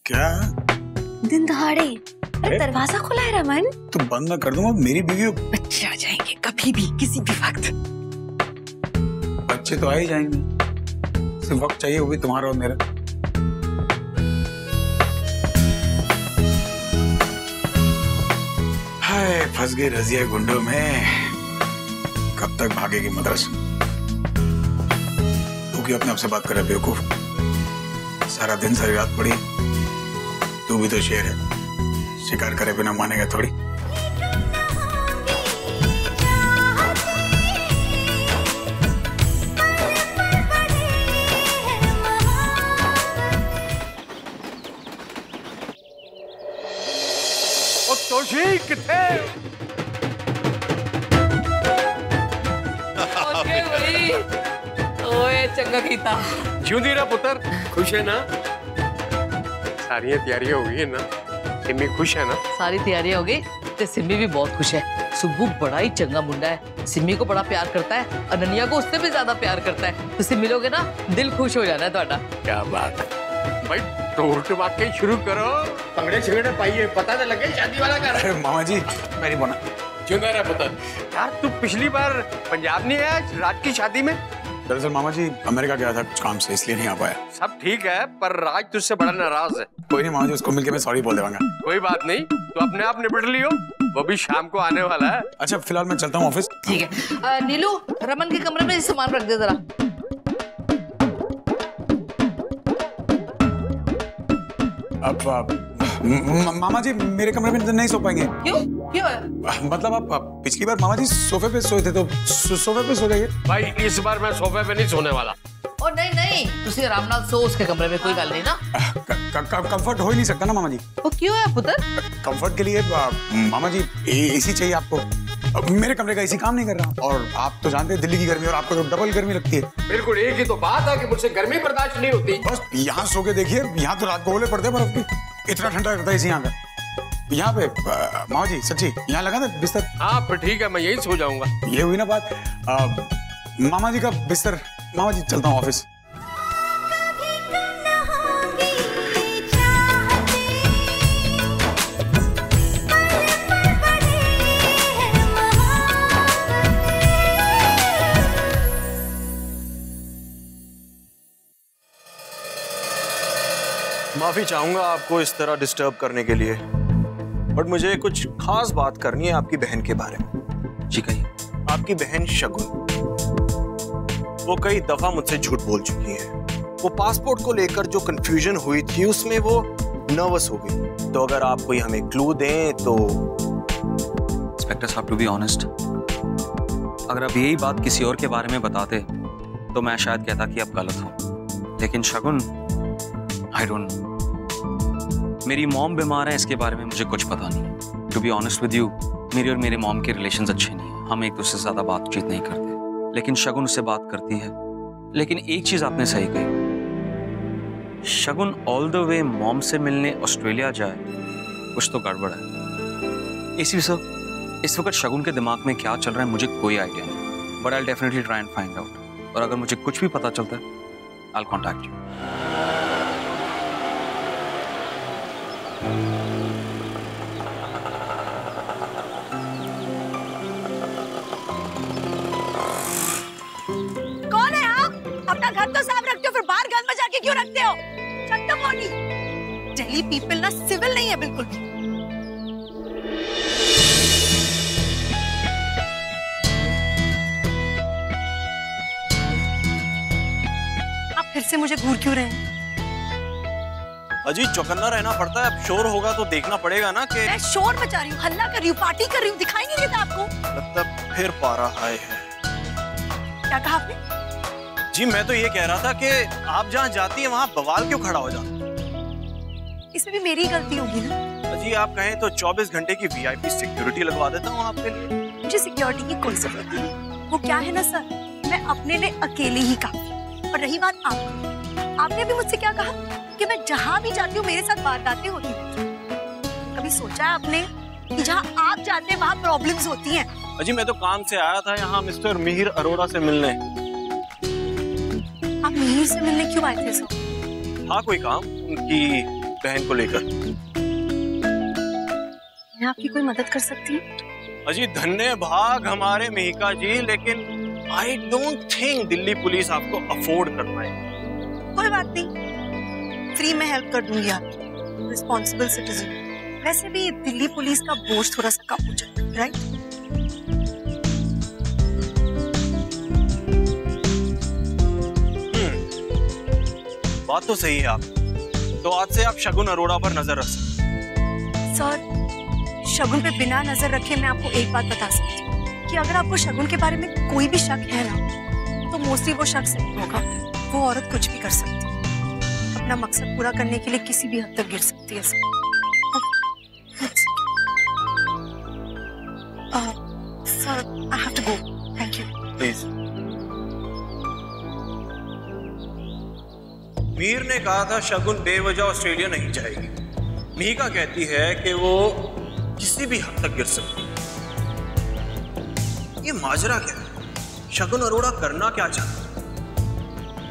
G: क्या?
A: दिन दहाड़े? अरे दरवाजा खुला है रमन।
G: तो बंद ना कर दूंगा, मेरी बीवी हो।
A: बच्चे आ जाएंगे कभी भी, किसी भी वक्त।
G: बच्चे तो आ ही जाएंगे, सिर्फ वक्त चाहिए, वो भी तुम्हारा और मेरा। हाय, फंस गई रजिया गुंडों में। कब तक भागेगी मद्रास? तू क्यों अपने आप से बात कर रहा है बेवकूफ? सारा दिन सारी रात पड़ी, तू भी तो शेर है, शिकार करे बिना मानेगा थोड़ी।
S: ओ तोशी किथे?
J: ओके भाई, ओए चंगा कीता।
V: जिंदी रहा पुत्र, खुश है ना? सारी तैयारियां हो गई है ना? सिम्मी खुश है ना?
J: सारी तैयारियां हो गई तो सिम्मी भी बहुत खुश है। सुब्बू बड़ा ही चंगा मुंडा है, सिम्मी को बड़ा प्यार करता है, अनन्या को उससे भी ज्यादा प्यार करता है। तो सिम्मी मिलोगे ना, दिल खुश हो जाना है ਤੁਹਾਡਾ।
V: क्या बात है भाई, टूर टमाके शुरू करो, पंगड़े छिगड़े पाइए, पता तो लगे शादी वाला कर।
G: अरे मामा जी, मेरी बोना
V: जिंदा रहा पुत्र। यार तू पिछली बार पंजाब नहीं आया राज की शादी में?
G: दरअसल मामा जी अमेरिका गया था कुछ काम से, इसलिए नहीं आ पाया।
V: सब ठीक है, पर राज तुझसे बड़ा नाराज है।
G: कोई नहीं मामा जी, उसको मिलके मैं सॉरी बोल देवांगा।
V: कोई बात नहीं, तू अपने आप निपट लियो, वो भी शाम को आने वाला है।
G: अच्छा फिलहाल मैं चलता हूँ ऑफिस।
J: ठीक है नीलू, रमन के कमरे में ये सामान रख दे जरा।
G: अब मामा जी मेरे कमरे में नहीं सो पाएंगे।
J: क्यों? क्यों है?
G: मतलब आप पिछली बार मामा जी सोफे पे सोए थे, तो सोफे पे सो जाइए।
V: भाई इस बार मैं सोफे पे नहीं सोने वाला।
J: और नहीं तुसी आराम नाल सो उसके कमरे में, कोई गल नहीं ना।
G: कंफर्ट हो ही नहीं सकता ना मामा जी।
J: वो क्यों है पुत्र?
G: कंफर्ट के लिए मामा जी एसी चाहिए आपको। मेरे कमरे का एसी काम नहीं कर रहा और आप तो जानते हैं दिल्ली की गर्मी और आपको तो डबल गर्मी लगती है।
V: बिल्कुल एक ही तो बात है कि मुझसे गर्मी बर्दाश्त नहीं होती।
G: बस यहाँ सो के देखिए, यहाँ तो रात को ओले पड़ते हैं बर्फ के, इतना ठंडा रहता है एसी यहाँ का। यहाँ पे मामा जी सच्ची यहाँ लगा था बिस्तर।
V: हाँ फिर ठीक है, मैं यही सो जाऊंगा।
G: ये हुई ना बात। मामा जी का बिस्तर। मामा जी चलता हूँ ऑफिस।
D: माफी चाहूंगा आपको इस तरह डिस्टर्ब करने के लिए, बट मुझे कुछ खास बात करनी है आपकी बहन के बारे में।
B: जी कहिए।
D: आपकी बहन शगुन, वो कई दफा मुझसे झूठ बोल चुकी है। वो पासपोर्ट को लेकर जो कंफ्यूजन हुई थी उसमें वो नर्वस हो गई। तो अगर आप कोई हमें क्लू दें तो।
B: इंस्पेक्टर साहब, टू बी ऑनेस्ट, अगर आप यही बात किसी और के बारे में बताते तो मैं शायद कहता कि आप गलत हो, लेकिन शगुन, आई डोंट नो। मेरी मॉम बीमार है, इसके बारे में मुझे कुछ पता नहीं। To be honest with you, मेरी और मेरे मॉम के रिलेशंस अच्छे नहीं हैं। हम एक दूसरे से ज्यादा बातचीत नहीं करते, लेकिन शगुन उससे बात करती है। लेकिन एक चीज आपने सही कही, शगुन ऑल द वे मॉम से मिलने ऑस्ट्रेलिया जाए, कुछ तो गड़बड़ है। इसी सर, इस वक्त शगुन के दिमाग में क्या चल रहा है मुझे कोई आइडिया नहीं, but I will definitely try and find out. और अगर मुझे कुछ भी पता चलता है, आई विल कॉन्टैक्ट यू।
K: कौन है आप? अपना घर तो साफ रखते हो, फिर बाहर गंद मचा के क्यों रखते हो? चट्टमोनी। दिल्ली पीपल ना सिविल नहीं है बिल्कुल भी। आप फिर से मुझे घूर क्यों रहे हैं?
D: अजी चौकन्ना रहना पड़ता है, अब शोर होगा तो देखना पड़ेगा ना कि।
K: मैं शोर मचा रही हूँ, हल्ला कर रही हूँ, पार्टी कर रही हूँ, दिखाई नहीं देता आपको?
D: लगता फिर पारा हाय है।
K: क्या कहा आपने?
D: जी मैं तो ये कह रहा था कि आप जहाँ जाती हैं वहाँ बवाल क्यों खड़ा हो जाता?
K: इसमें भी मेरी गलती होगी ना?
D: अजी आप कहें तो 24 घंटे की VIP सिक्योरिटी लगवा देता हूँ आपके लिए।
K: मुझे सिक्योरिटी की कोई जरूरत नहीं। वो क्या है ना सर, मैं अपने लिए अकेले ही काफी। और रही बात आपकी, आपने भी मुझसे क्या कहा कि मैं जहाँ भी जाती हूँ मेरे साथ वारदातें होती हैं। कभी सोचा है आपने कि जहाँ आप जाते हैं वहाँ प्रॉब्लम्स होती हैं?
D: अजी मैं तो काम से आया था यहाँ मिस्टर मिहिर अरोड़ा से मिलने।
K: आप मिहिर से मिलने क्यों आए थे सर?
D: हाँ कोई काम, उनकी बहन को लेकर।
K: मैं आपकी कोई मदद कर सकती हूँ?
D: अजी धन्य भाग हमारे मिहिका जी, लेकिन I don't think Delhi police आपको अफोर्ड कर पाएगी।
K: कोई बात नहीं, फ्री में हेल्प कर दूंगी आपकी। Responsible citizen. वैसे भी दिल्ली पुलिस का बोझ थोड़ा सा कम हो जाए, राइट?
D: बात तो सही है आप। तो आज से आप शगुन अरोड़ा पर नजर रख सकते हैं।
K: सर, शगुन पे बिना नजर रखे मैं आपको एक बात बता सकती हूँ कि अगर आपको शगुन के बारे में कोई भी शक है ना, तो मोस्टली वो शक सही होगा। वो औरत कुछ भी कर सकती है, अपना मकसद पूरा करने के लिए किसी भी हद तक गिर सकती है। Sir, I have to go. Thank you.
D: Please. Mir ने कहा था शगुन बेवजह ऑस्ट्रेलिया नहीं जाएगी। मिहिका कहती है कि वो किसी भी हद तक गिर सकती है। ये माजरा क्या है? शगुन अरोड़ा करना क्या चाहती है?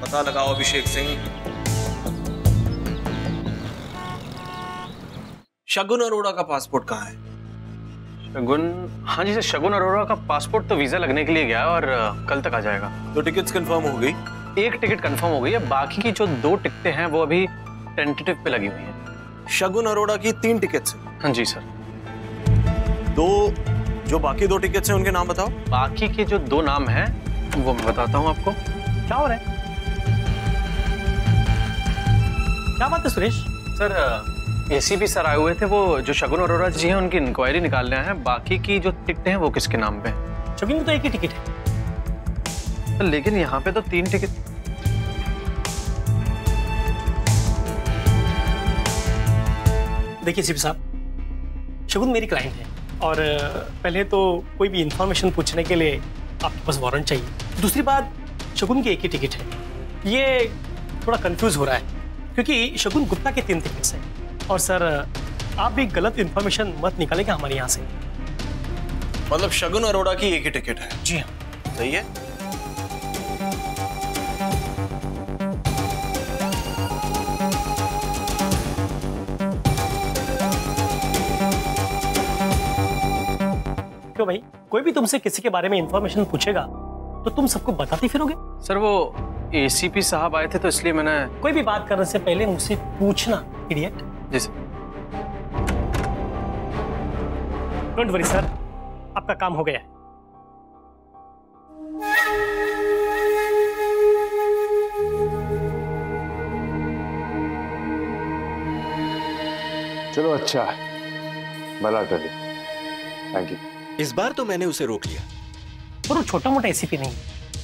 D: पता लगाओ अभिषेक सिंह। शगुन अरोड़ा का पासपोर्ट कहाँ है?
M: शगुन, हाँ जी सर, शगुन अरोड़ा का पासपोर्ट तो वीजा लगने के लिए गया है और कल तक आ जाएगा।
D: तो टिकट्स कंफर्म हो गई?
M: एक टिकट कंफर्म हो गई है, बाकी की जो 2 टिकटें हैं वो अभी टेंटेटिव पे लगी हुई हैं।
D: शगुन अरोड़ा की 3 टिकट्स हैं?
M: हाँ जी सर।
D: जो बाकी 2 टिकट्स हैं उनके नाम बताओ।
M: बाकी के जो 2 नाम हैं वो मैं बताता हूँ आपको। क्या हो रहा है? क्या बात है सुरेश? सर ACP सर आए हुए थे, वो जो शगुन अरोड़ा जी हैं उनकी इंक्वायरी निकालने आए हैं। बाकी की जो टिकटें हैं वो किसके नाम पे हैं? शगुन तो एक ही टिकट है। लेकिन यहाँ पे तो 3 टिकट।
F: देखिए सीपी साहब, शगुन मेरी क्लाइंट है और पहले तो कोई भी इंफॉर्मेशन पूछने के लिए आपके पास वारंट चाहिए। दूसरी बात, शगुन की एक ही टिकट है। ये थोड़ा कंफ्यूज हो रहा है क्योंकि शगुन गुप्ता के 3 टिकट्स हैं। और सर आप भी गलत इंफॉर्मेशन मत निकालेंगे हमारे यहाँ से।
D: मतलब शगुन अरोड़ा की एक ही टिकट है?
F: जी हाँ।
D: सही है।
F: क्यों भाई, कोई भी तुमसे किसी के बारे में इंफॉर्मेशन पूछेगा तो तुम सबको बताते फिरोगे?
M: सर वो एसीपी साहब आए थे तो इसलिए मैंने।
F: कोई भी बात करने से पहले मुझसे पूछना, इडियट।
M: जी सर।
F: डोंट वरी सर, आपका काम हो गया है।
G: चलो अच्छा है, भला टली। Thank you.
D: इस बार तो मैंने उसे रोक लिया।
F: और वो छोटा मोटा एसीपी नहीं,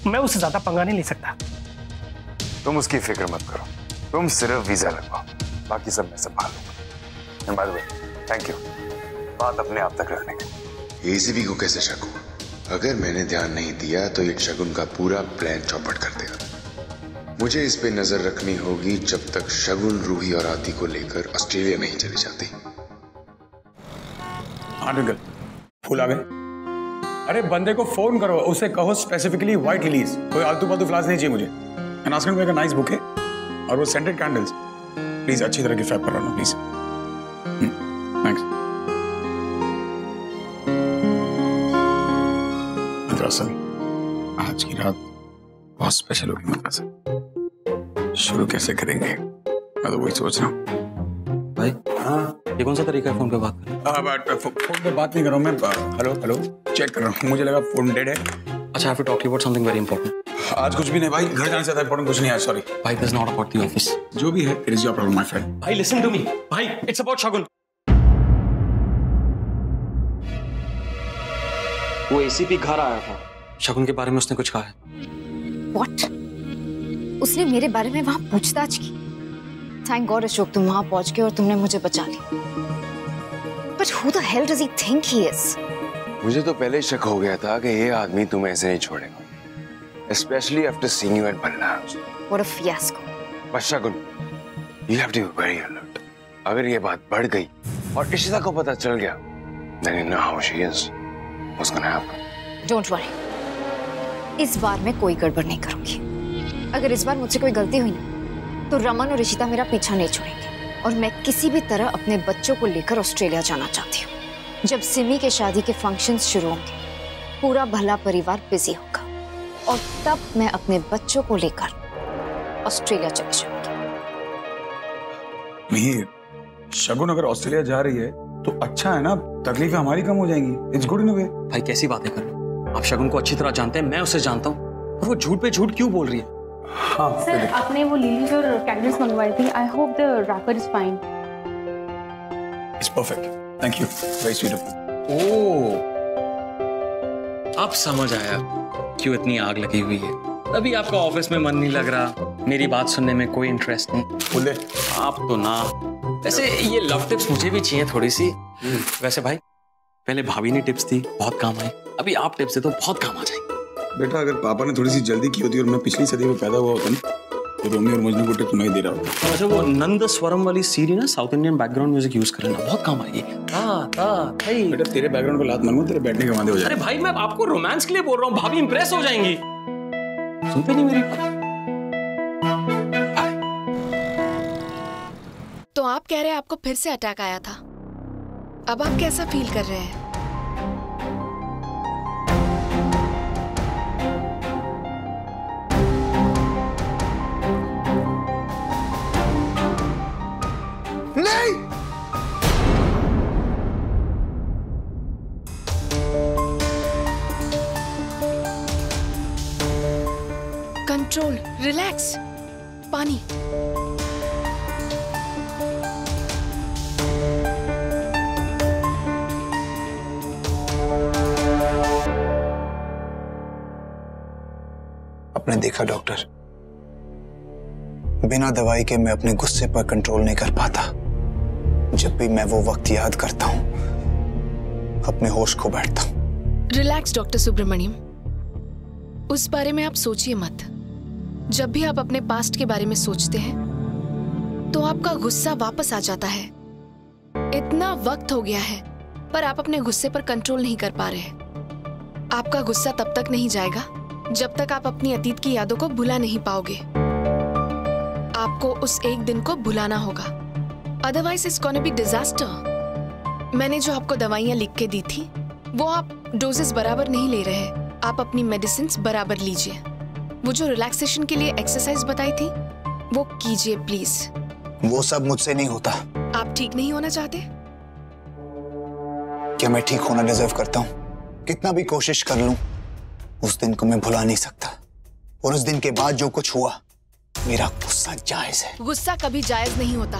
F: मैं उससे ज्यादा पंगा नहीं ले सकता।
G: तुम उसकी फिक्र मत करो, तुम सिर्फ वीजा लगवाओ, बाकी सब मैं संभाल लूंगा। By the way, thank you बात अपने आप तक रखने के।
N: एसीपी को कैसे शक हुआ? अगर मैंने ध्यान नहीं दिया तो ये शगुन का पूरा प्लान चौपट कर देगा। मुझे इस पे नजर रखनी होगी जब तक शगुन, रूही और आदि को लेकर ऑस्ट्रेलिया नहीं चली जाती।
G: हाँ ट्विंकल, फूल आ गए। अरे बंदे को फोन करो, उसे कहो स्पेसिफिकली व्हाइट लिलीज, कोई आलतू फालतू फ्लावर्स नहीं चाहिए मुझे। And ask him to make a nice bouquet और वो सेंटेड कैंडल्स प्लीज अच्छी तरह की फैब करवाना प्लीज। थैंक्स। दरअसल आज की रात बहुत स्पेशल होगी मेरे पास। शुरू कैसे करेंगे मैं तो वही सोच रहा हूँ।
B: भाई हाँ, ये कौन सा तरीका है फोन पे बात करने?
G: फोन पे बात नहीं कर रहा हूँ मैं, हेलो हेलो चेक कर रहा हूँ। मुझे लगा फोन डेड है।
B: अच्छा, I have to talk to you about something very important.
G: आज कुछ भी नहीं भाई, घर जाने से ज्यादा इंपॉर्टेंट कुछ नहीं है। सॉरी
B: भाई, this is not about the office.
G: जो भी है, it is your problem my friend.
F: भाई लिसन टू मी, भाई इट्स अबाउट शगुन।
B: वो एसीपी घर आया था, शगुन के बारे में उसने कुछ कहा है।
I: What? उसने मेरे बारे में वहां पूछताछ की। थैंक गॉड अशोक तुम वहां पहुंच गए और तुमने मुझे बचा लिया। But who the hell does he think he is?
N: मुझे तो पहले शक हो गया था कि ये आदमी तुम्हें ऐसे नहीं छोड़ेगा, especially after seeing you at Balla House.
I: What a fiasco.
N: But Shagun, you have to be very alert. अगर ये बात बढ़ गई और इशिता को पता चल गया, then you know how she is. What's gonna happen?
I: Don't worry. इस बार मैं कोई गड़बड़ नहीं करूंगी। अगर इस बार मुझसे कोई गलती हुई ना, तो रमन और ऋषिता मेरा पीछा नहीं छोड़ेंगे और मैं किसी भी तरह अपने बच्चों को लेकर ऑस्ट्रेलिया जाना चाहती हूँ। जब सिमी के शादी के फंक्शंस शुरू होंगे, पूरा भला परिवार बिजी होगा और तब मैं अपने बच्चों को लेकर ऑस्ट्रेलिया चले जाऊंगी।
G: नहीं, शगुन अगर ऑस्ट्रेलिया जा रही है तो अच्छा है ना, तकलीफें हमारी कम हो जाएंगी। इट्स गुड इन अ वे।
B: भाई कैसी बातें कर रहे हो आप? शगुन को अच्छी तरह जानते हैं, मैं उसे जानता हूँ, और वो झूठ पे झूठ क्यों बोल रही है?
G: हाँ
L: सर, आपने वो लिलीज और कैंडल्स मंगवाई थी। I hope the wrapper is fine.
G: It's perfect, thank you, very sweet of you.
B: Oh, अब समझ आया क्यों इतनी आग लगी हुई है। अभी आपका ऑफिस में मन नहीं लग रहा, मेरी बात सुनने में कोई इंटरेस्ट नहीं।
G: बोल दे
B: आप तो ना। वैसे ये लव टिप्स मुझे भी चाहिए थोड़ी सी। वैसे भाई, पहले भाभी ने टिप्स दी, बहुत काम आई, अभी आप टिप्स दे तो बहुत काम आ जाएगी।
G: बेटा अगर पापा ने थोड़ी सी जल्दी की होती और मैं पिछली सदी में पैदा हुआ होता ना, तो रोमियो और मजनू को टिप्स नहीं दे रहा होता।
B: अच्छा, वो नंद स्वरम वाली सीडी ना, south Indian background music use करना, बहुत काम आएगी।
G: बेटा तेरे बैकग्राउंड को लात मारूंगा, तेरे बैठने के वादे हो जाएंगे।
B: अरे भाई, मैं आपको रोमांस के लिए बोल रहा हूँ, भाभी इंप्रेस हो जाएंगी। सुनते नहीं मेरी बात।
W: तो आप कह रहे हैं आपको फिर से अटैक आया था, अब आप कैसा फील कर रहे हैं?
S: नहीं,
W: कंट्रोल, रिलैक्स, पानी।
S: आपने देखा डॉक्टर, बिना दवाई के मैं अपने गुस्से पर कंट्रोल नहीं कर पाता। जब भी मैं वो वक्त याद करता हूँ अपने होश खो बैठता हूँ।
W: रिलैक्स डॉक्टर सुब्रमण्यम, उस बारे में आप सोचिए मत। जब भी आप अपने पास्ट के बारे में सोचते हैं तो आपका गुस्सा वापस आ जाता है। इतना वक्त हो गया है पर आप अपने गुस्से पर कंट्रोल नहीं कर पा रहे। आपका गुस्सा तब तक नहीं जाएगा जब तक आप अपनी अतीत की यादों को भुला नहीं पाओगे। आपको उस एक दिन को भुलाना होगा, otherwise it's gonna be disaster. मैंने जो आपको दवाइयां लिख के दी थी वो आप डोजेस बराबर नहीं ले रहे। आप अपनी मेडिसिन्स बराबर लीजिए। वो जो रिलैक्सेशन के लिए एक्सरसाइज बताई थी वो कीजिए प्लीज।
S: वो सब मुझसे नहीं होता।
W: आप ठीक नहीं होना चाहते?
S: क्या मैं ठीक होना डिजर्व करता हूँ? कितना भी कोशिश कर लूं उस दिन को मैं भुला नहीं सकता। और उस दिन के बाद जो कुछ हुआ, मेरा गुस्सा जायज है।
W: गुस्सा कभी जायज नहीं होता।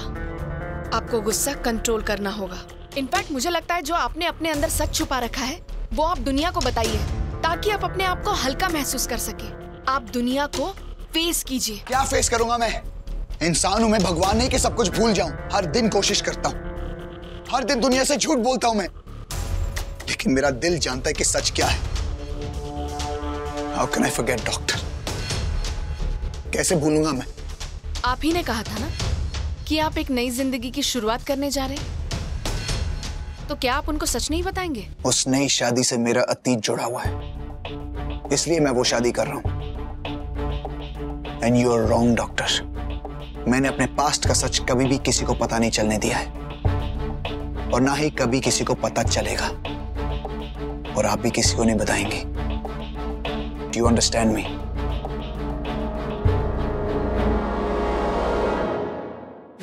W: आपको गुस्सा कंट्रोल करना होगा। इनफैक्ट मुझे लगता है जो आपने अपने अंदर सच छुपा रखा है वो आप दुनिया को बताइए, ताकि आप अपने आप को हल्का महसूस कर सके। आप दुनिया को फेस कीजिए।
S: क्या फेस करूंगा मैं? इंसान हूं मैं, भगवान नहीं कि सब कुछ भूल जाऊं। हर दिन कोशिश करता हूं, हर दिन दुनिया से झूठ बोलता हूं मैं, लेकिन मेरा दिल जानता है कि सच क्या है। How can I forget, doctor? कैसे भूलूंगा मैं?
W: आप ही ने कहा था ना कि आप एक नई जिंदगी की शुरुआत करने जा रहे हैं, तो क्या आप उनको सच नहीं बताएंगे?
S: उस नई शादी से मेरा अतीत जुड़ा हुआ है, इसलिए मैं वो शादी कर रहा हूं। And you are wrong, doctor. मैंने अपने पास्ट का सच कभी भी किसी को पता नहीं चलने दिया है, और ना ही कभी किसी को पता चलेगा, और आप भी किसी को नहीं बताएंगे। Do you understand me?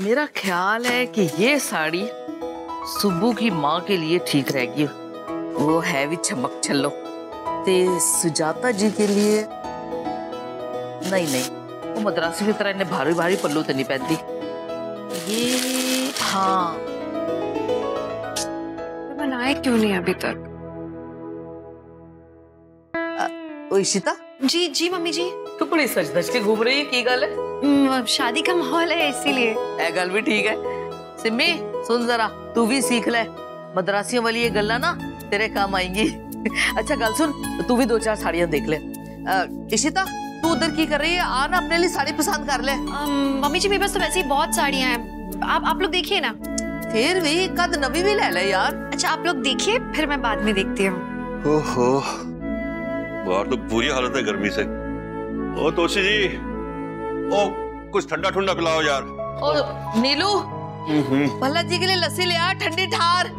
J: मेरा ख्याल है कि ये साड़ी सुब्बू की माँ के लिए ठीक रहेगी। वो है भी चमक छल्लो। ते सुजाता जी के लिए नहीं, वो मद्रासी की तरह इन्हें भारी भारी पल्लू तो नहीं पहनती। ये हाँ,
I: बनाए क्यों नहीं अभी तक?
J: इशिता
I: जी जी मम्मी जी।
J: तू बड़ी सच धज के घूम रही है, की गल है?
I: शादी का माहौल है इसीलिए।
J: ए गल भी ठीक है। सिम्मी सुन जरा, तू भी सीख ले। मद्रासियों वाली ये गल्ला ना तेरे काम आएंगी। अच्छा गल सुन, तू भी 2-4 साड़ियां देख ले। इशिता तू उधर की कर रही है? आ ना अपने लिए साड़ी पसंद कर ले।
I: मम्मी जी मेरे पास तो वैसे ही बहुत साड़ियां हैं, आप लोग देखिए ना।
J: फिर भी कद नवी भी ले ले यार।
I: अच्छा आप लोग देखिए, फिर मैं बाद में देखती हूँ।
T: ओहो, बाहर तो बुरी हालत है गर्मी से। ओ तोशी जी, ओ कुछ ठंडा ठंडा पिलाओ यार।
J: और नीलू भल्ला जी के लिए लस्सी ले आ, ठंडी ठार।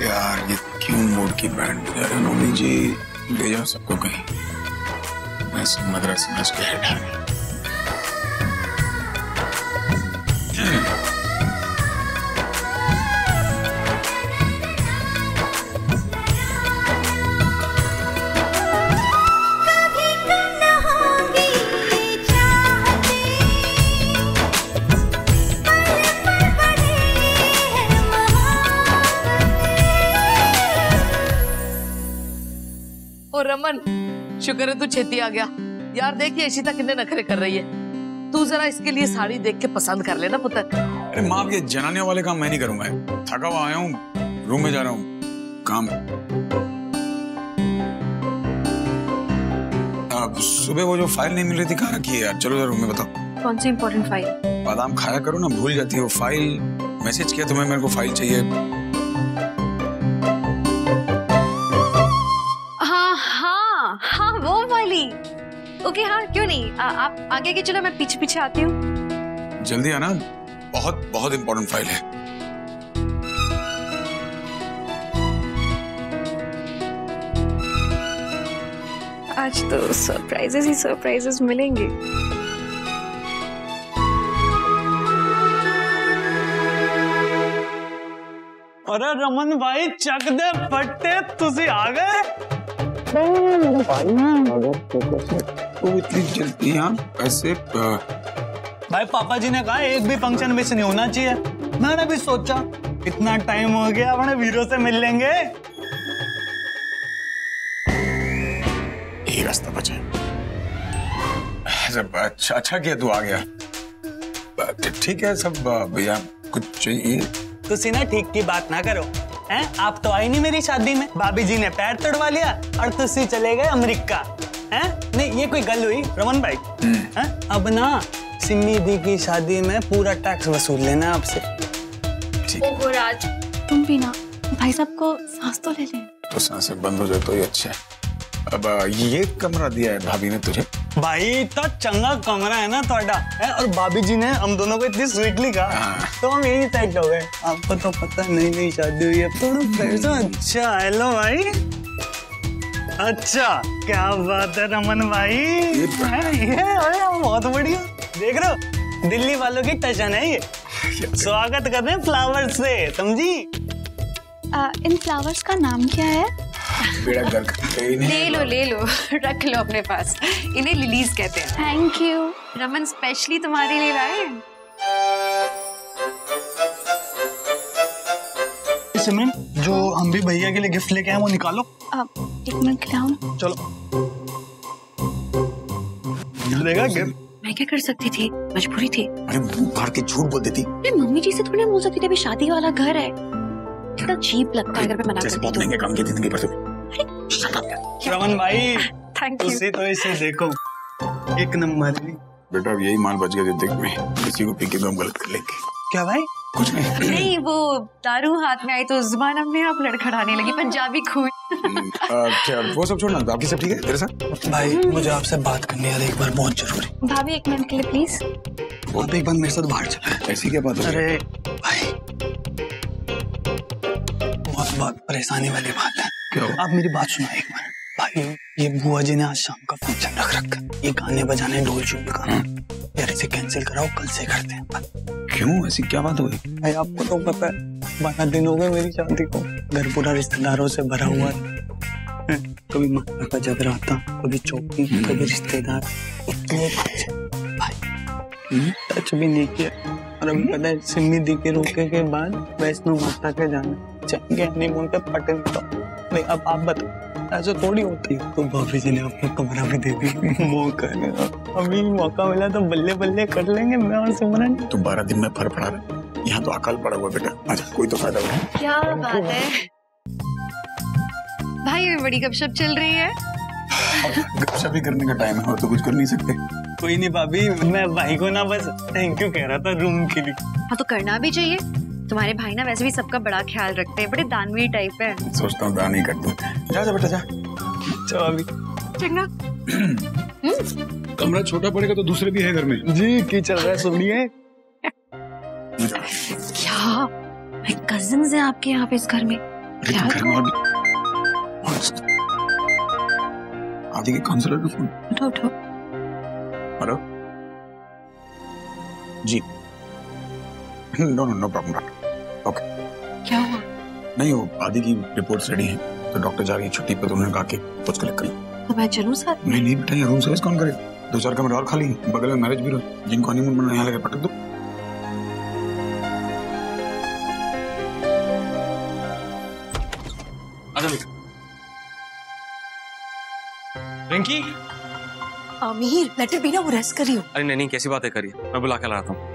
S: यार ये क्यों मूड की बैंड बजा रहे? मम्मी जी ले जाओ सबको कहीं, मैं मद्रासी में उसके हेड आ गया।
J: रमन शुक्र है तू छेती आ गया यार। देखिए इशिता कितने नखरे कर रही है। तू जरा इसके लिए साड़ी देख के पसंद कर लेना पुत्र।
G: अरे माँ, ये जनाने वाले काम मैं नहीं करूंगा। थका हुआ आया हूँ, रूम में जा रहा हूँ, काम। सुबह वो जो फाइल नहीं मिल रही थी कहाँ रखी है यार? चलो जरा रूम में बताओ।
I: कौन सी इंपॉर्टेंट फाइल?
G: बादाम खाया करो ना, भूल जाती है वो फाइल। मैसेज किया तुम्हें, मेरे को फाइल चाहिए।
I: हाँ वो वाली। ओके हाँ क्यों नहीं, आप आगे के चलो, मैं पीछे पीछे आती हूँ।
G: जल्दी आना, बहुत बहुत इंपॉर्टेंट फाइल है।
I: आज तो सरप्राइजेस ही सरप्राइजेस मिलेंगे।
E: अरे रमन भाई चक दे फट्टे, तुसी आ गए?
G: इतनी जल्दी यहाँ ऐसे
E: भाई पापा जी ने कहा एक भी फंक्शन मिस नहीं होना चाहिए। मैंने भी सोचा इतना टाइम हो गया अपने वीरों से मिल लेंगे।
G: यही रास्ता बचा। सब अच्छा किया तू आ गया। ठीक है सब भैया कुछ चाहिए
E: तो सीना ठीक की बात ना करो हैं। आप तो आई नहीं मेरी शादी में, भाभी जी ने पैर तोड़वा लिया और तुसी चले गए अमेरिका हैं। नहीं ये कोई गल हुई रमन भाई हैं? अब ना सिम्मी दी की शादी में पूरा टैक्स वसूल लेना आपसे।
P: ओहो राज तुम भी ना भाई साहब को सांस तो ले लें।
G: तो सांसें बंद हो जाए तो ही अच्छा है। अब ये कमरा दिया है भाभी ने तुझे।
E: भाई इतना चंगा कमरा है ना थोड़ा है, और भाभी जी ने हम दोनों को इतनी स्वीटली कहा तो हम यही सेट हो गए। आपको तो पता नहीं शादी हुई है थोड़ा पैसा। अच्छा हेलो भाई। अच्छा क्या बात है रमन भाई। ये अरे बहुत बढ़िया। देख रहे हो दिल्ली वालों की टशन है ये। स्वागत कर रहे हैं फ्लावर से, समझी।
P: इन फ्लावर्स का नाम क्या है?
A: ले लो रख लो अपने पास। इन्हें लिलीज कहते हैं।
P: Thank you.
A: रमन स्पेशली तुम्हारे लिए लाए।
E: सिमरन जो हम भी भैया के लिए गिफ्ट लेके आए वो निकालो।
P: एक मिनट खिलाऊं?
E: चलो मिलेगा गिफ्ट।
I: मैं क्या कर सकती थी, मजबूरी थी।
G: अरे बाहर के झूठ बोल देती।
I: मम्मी जी से थोड़ी बोल सकती थी, अभी शादी वाला घर है। कितना चीप लगता है अगर मैं मना करती तो।
G: महंगे काम किए जिंदगी पर से।
E: रमन भाई
A: थैंक यू।
E: उसे तो इसे देखो एक नंबर।
G: बेटा अब यही माल बच गया जिंदगी में, किसी को पी के तो हम गलत कर लेंगे।
E: क्या भाई?
G: कुछ नहीं।
A: नहीं वो दारू हाथ में आई तो जुबान अपने आप लड़खड़ाने लगी, पंजाबी खून।
G: क्या वो सब छोड़ना, बाकी सब ठीक है तेरे साथ?
E: भाई मुझे आपसे बात करनी है एक बार, बहुत जरूरी।
P: भाभी एक मिनट के लिए प्लीज।
E: आप एक बार मेरे साथ बाहर चले।
G: ऐसी क्या बात है?
E: अरे भाई बहुत परेशानी वाली बात है।
G: क्या?
E: आप मेरी बात सुनो एक बार। भाई ये बुआ जी ने आज शाम का फंक्शन रख रखा, ये गाने बजाने ढोल शूट का यार, इसे कैंसिल कराओ, कल से करते हैं।
G: क्यों ऐसी क्या बात हुई?
E: भाई आपको तो पता है 12 दिन हो गए मेरी शादी को, घर पूरा रिश्तेदारों से भरा हुआ है। कभी माता का जगराता, कभी चौकी, कभी रिश्तेदार, इतने भाई टच भी नहीं किया। और अभी पता है सिम्मी दी के रोके के बाद वैष्णो माता के जाना जाएंगे हनीमून पे पटन। तो नहीं अब आप बताओ ऐसा थोड़ी होती है। तो भाभी जी ने अपना कमरा भी दे दी। मौका अभी मौका मिला तो बल्ले बल्ले कर लेंगे मैं और सिमरन।
G: तो 12 दिन में फर पड़ा रहा, यहाँ तो अकाल पड़ा हुआ बेटा। अच्छा कोई तो फायदा हुआ।
A: क्या बात है भाई, ये बड़ी गपशप चल रही है।
G: गपशप ही करने का टाइम है, तो कुछ कर नहीं सकते।
E: कोई नहीं भाभी, मैं भाई को ना बस थैंक यू कह रहा था रूम के लिए।
A: हाँ तो करना भी चाहिए, तुम्हारे भाई ना वैसे भी सबका बड़ा ख्याल रखते हैं, बड़े दानवी टाइप है।
G: सोचता हूँ दान ही कर दूं। जा जा बेटा जा।
E: चलो अभी
A: चंगा।
G: कमरा छोटा पड़ेगा तो दूसरे भी है घर में।
E: जी की चल रहा है सुनिए।
I: क्या कजिन्स हैं आपके यहाँ पे इस घर में? क्या
G: घर में आदि के काउंसलर का फोन।
I: उठो।
G: हेलो जी। No problem doctor. ओके।
I: क्या हुआ?
G: नहीं वो आदि की रिपोर्ट्स रेडी हैं, तो डॉक्टर जा रही है छुट्टी पे, तो उन्होंने कहा कि कुछ कलेक्ट कर लो।
I: तो मैं चलूं साथ?
G: नहीं बेटा, ये रूम सर्विस कौन करे? 2-4 कमरे और खाली, बगल में मैरिज ब्यूरो, जिनको हनीमून मनाना यहाँ लगे पटक दो।
B: रिंकी।
I: आमिर लेटर भी ना वो रेस्ट करी हो।
B: अरे नहीं कैसी बातें करिए, मैं बुला के लाता हूँ।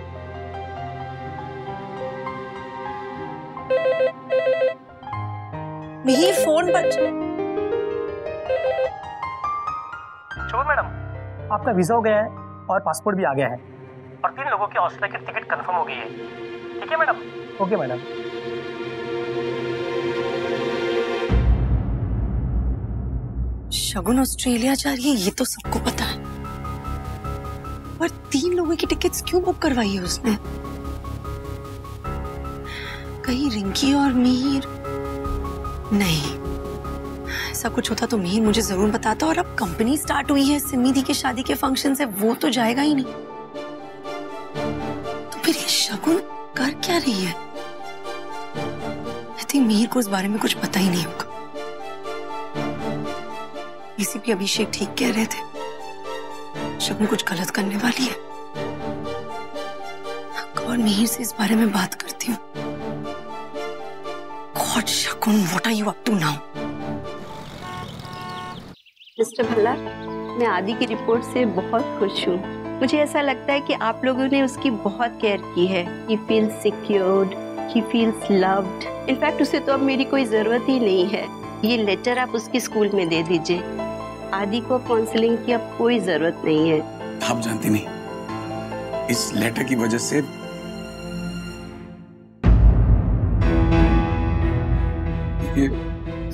I: मिहिर फोन पर।
F: शोर मैडम आपका वीजा हो गया है और पासपोर्ट भी आ गया है, और 3 लोगों की ऑस्ट्रेलिया की टिकट कंफर्म हो गई है। ठीक है madam? Okay madam.
I: Shagun Australia जा रही है ये तो सबको पता है, पर 3 लोगों की टिकट्स क्यों बुक करवाई है उसने? कहीं रिंकी और मिहिर? नहीं, ऐसा कुछ होता तो मिहिर मुझे जरूर बताता। और अब कंपनी स्टार्ट हुई है सिम्मी दी की शादी के फंक्शन से, वो तो जाएगा ही नहीं। तो फिर ये शगुन कर क्या रही है? आई थिंक मिहिर को इस बारे में कुछ पता ही नहीं होगा।
Q: एसीपी अभिषेक ठीक कह रहे थे, शगुन कुछ गलत करने वाली है। और मिहिर से इस बारे में बात करती हूँ। God Shagun, what are you up to now?
C: Mister Bhalla, मैं आदि की रिपोर्ट से बहुत खुश हूँ। मुझे ऐसा लगता है कि आप लोगों ने उसकी बहुत केयर की है। He feels secured, he feels loved. In fact उसे तो अब मेरी कोई जरूरत ही नहीं है। ये लेटर आप उसकी स्कूल में दे दीजिए। आदि को काउंसलिंग की अब कोई जरूरत नहीं है।
G: आप जानती नहीं, इस लेटर की वजह से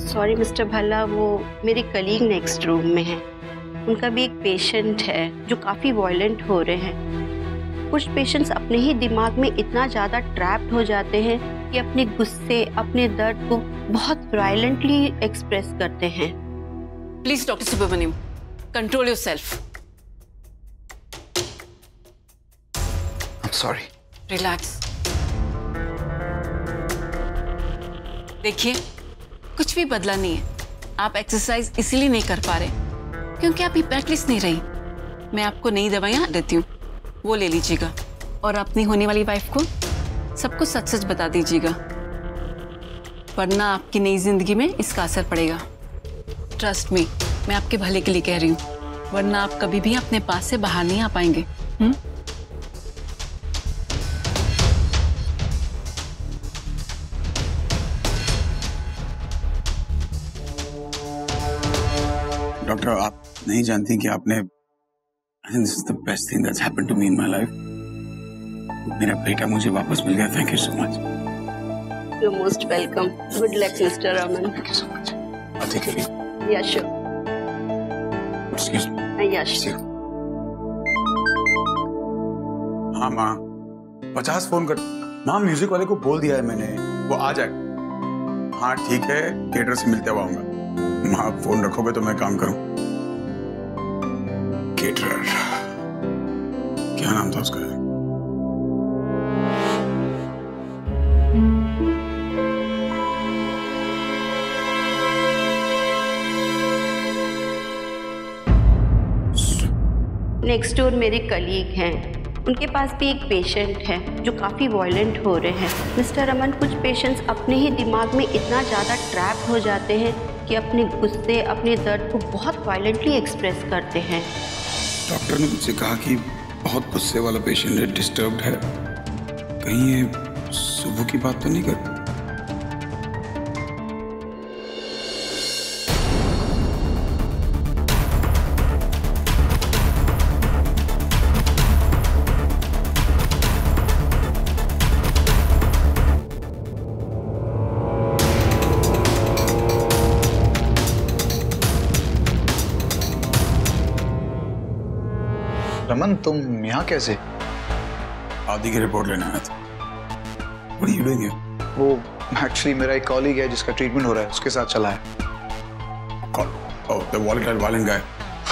C: सॉरी मिस्टर भल्ला, वो मेरे कलीग नेक्स्ट रूम में है। उनका भी एक पेशेंट है जो काफी वायलेंट हो रहे हैं। कुछ पेशेंट्स अपने ही दिमाग में इतना ज्यादा ट्रैप्ड हो जाते हैं कि अपने गुस्से, अपने दर्द को बहुत वायलेंटली एक्सप्रेस करते हैं।
L: Please doctor Subramaniam, control yourself.
G: I'm sorry.
L: Relax. देखिए, कुछ भी बदला नहीं है। आप एक्सरसाइज इसीलिए नहीं कर पा रहे क्योंकि आप हिपैटिस नहीं रही। मैं आपको नई दवाइयाँ देती हूँ, वो ले लीजिएगा और अपनी होने वाली वाइफ को सबको सच सच बता दीजिएगा, वरना आपकी नई जिंदगी में इसका असर पड़ेगा। ट्रस्ट मी, मैं आपके भले के लिए कह रही हूँ, वरना आप कभी भी अपने पास से बाहर नहीं आ पाएंगे।
G: डॉक्टर, आप नहीं जानती कि आपने This is the best thing that's happened to me in my life. मेरा बेटा मुझे वापस मिल गया। Thank you so much.
C: You're most welcome. Good luck, Mr. Raman.
G: Thank you so much. I'll take care of you.
C: Yeah, sure.
G: Excuse me.
C: Yeah, sure.
G: हाँ माँ, 50 फोन कर। माँ, म्यूजिक वाले को बोल दिया है मैंने, वो आ जाए। हाँ ठीक है, थिएटर से मिलते हुए आऊंगा। माँ, फोन रखोगे तो मैं काम करूं। केटरर, क्या नाम था उसका?
C: नेक्स्ट डोर मेरे कलीग हैं, उनके पास भी एक पेशेंट है जो काफ़ी वायलेंट हो रहे हैं। मिस्टर रमन, कुछ पेशेंट्स अपने ही दिमाग में इतना ज़्यादा ट्रैप हो जाते हैं कि अपने गुस्से, अपने दर्द को बहुत वायलेंटली एक्सप्रेस करते हैं।
G: डॉक्टर ने मुझसे कहा कि बहुत गुस्से वाला पेशेंट है, डिस्टर्ब्ड है। कहीं ये सुबह की बात तो नहीं कर?
O: रमन, तुम यहाँ कैसे?
G: आदि की रिपोर्ट लेने आया था। What are you doing here?
O: वो एक्चुअली मेरा एक कॉलीग है जिसका ट्रीटमेंट हो रहा है, उसके साथ चला है।
G: Oh, the volatile violent guy.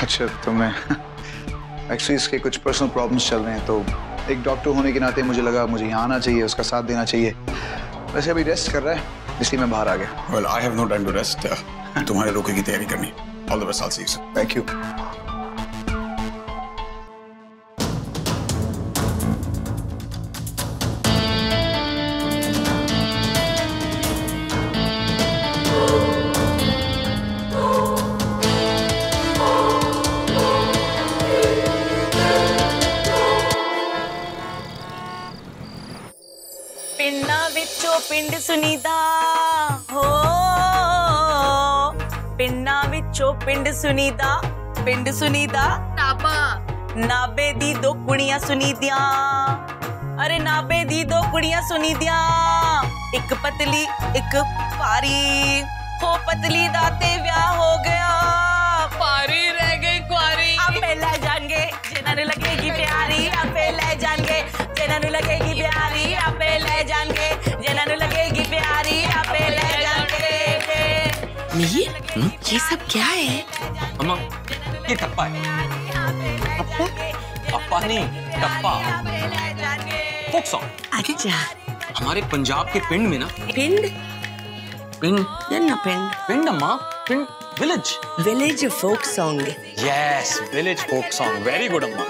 O: अच्छा, तो मैं एक्चुअली इसके कुछ पर्सनल प्रॉब्लम्स चल रहे हैं, तो एक डॉक्टर होने के नाते मुझे लगा मुझे यहाँ आना चाहिए, उसका साथ देना चाहिए। वैसे अभी रेस्ट कर रहा है, इसलिए मैं बाहर आ गया।
G: Well, I have no time to rest. तुम्हारे रोके की तैयारी करनी। All the best. I'll see you soon.
O: Thank you.
R: पिंड सुनीदा हो, पिंडा विचों पिंड सुनीदा, पिंड सुनीदा नाबा, नाबे दी दो कुड़ियां सुनीदियां, अरे नाबे दी दो कुड़ियां सुनीदियां, एक पतली एक पारी, हो पतली दाते ब्याह हो गया, पारी रह गई कुआरी। आपे ले जाएंगे जिन्हां नूं लगेगी प्यारी, आपे ले जाएंगे जिन्हां नूं लगेगी प्यारी, आपे ले जाएंगे जिन्हां नूं लगेगी प्यारी, आपे ले जाएंगे।
K: मिहिर, ये सब क्या है?
B: अम्मा, ये टप्पा है। टप्पा? टप्पा नहीं, टप्पा। Folk song.
K: अच्छा।
B: हमारे पंजाब के पिंड में ना,
K: पिंड?
B: पिंड
K: ना पिंड
B: पिंड अम्मा पिंड village
K: village folk song
B: yes village folk song very good अम्मा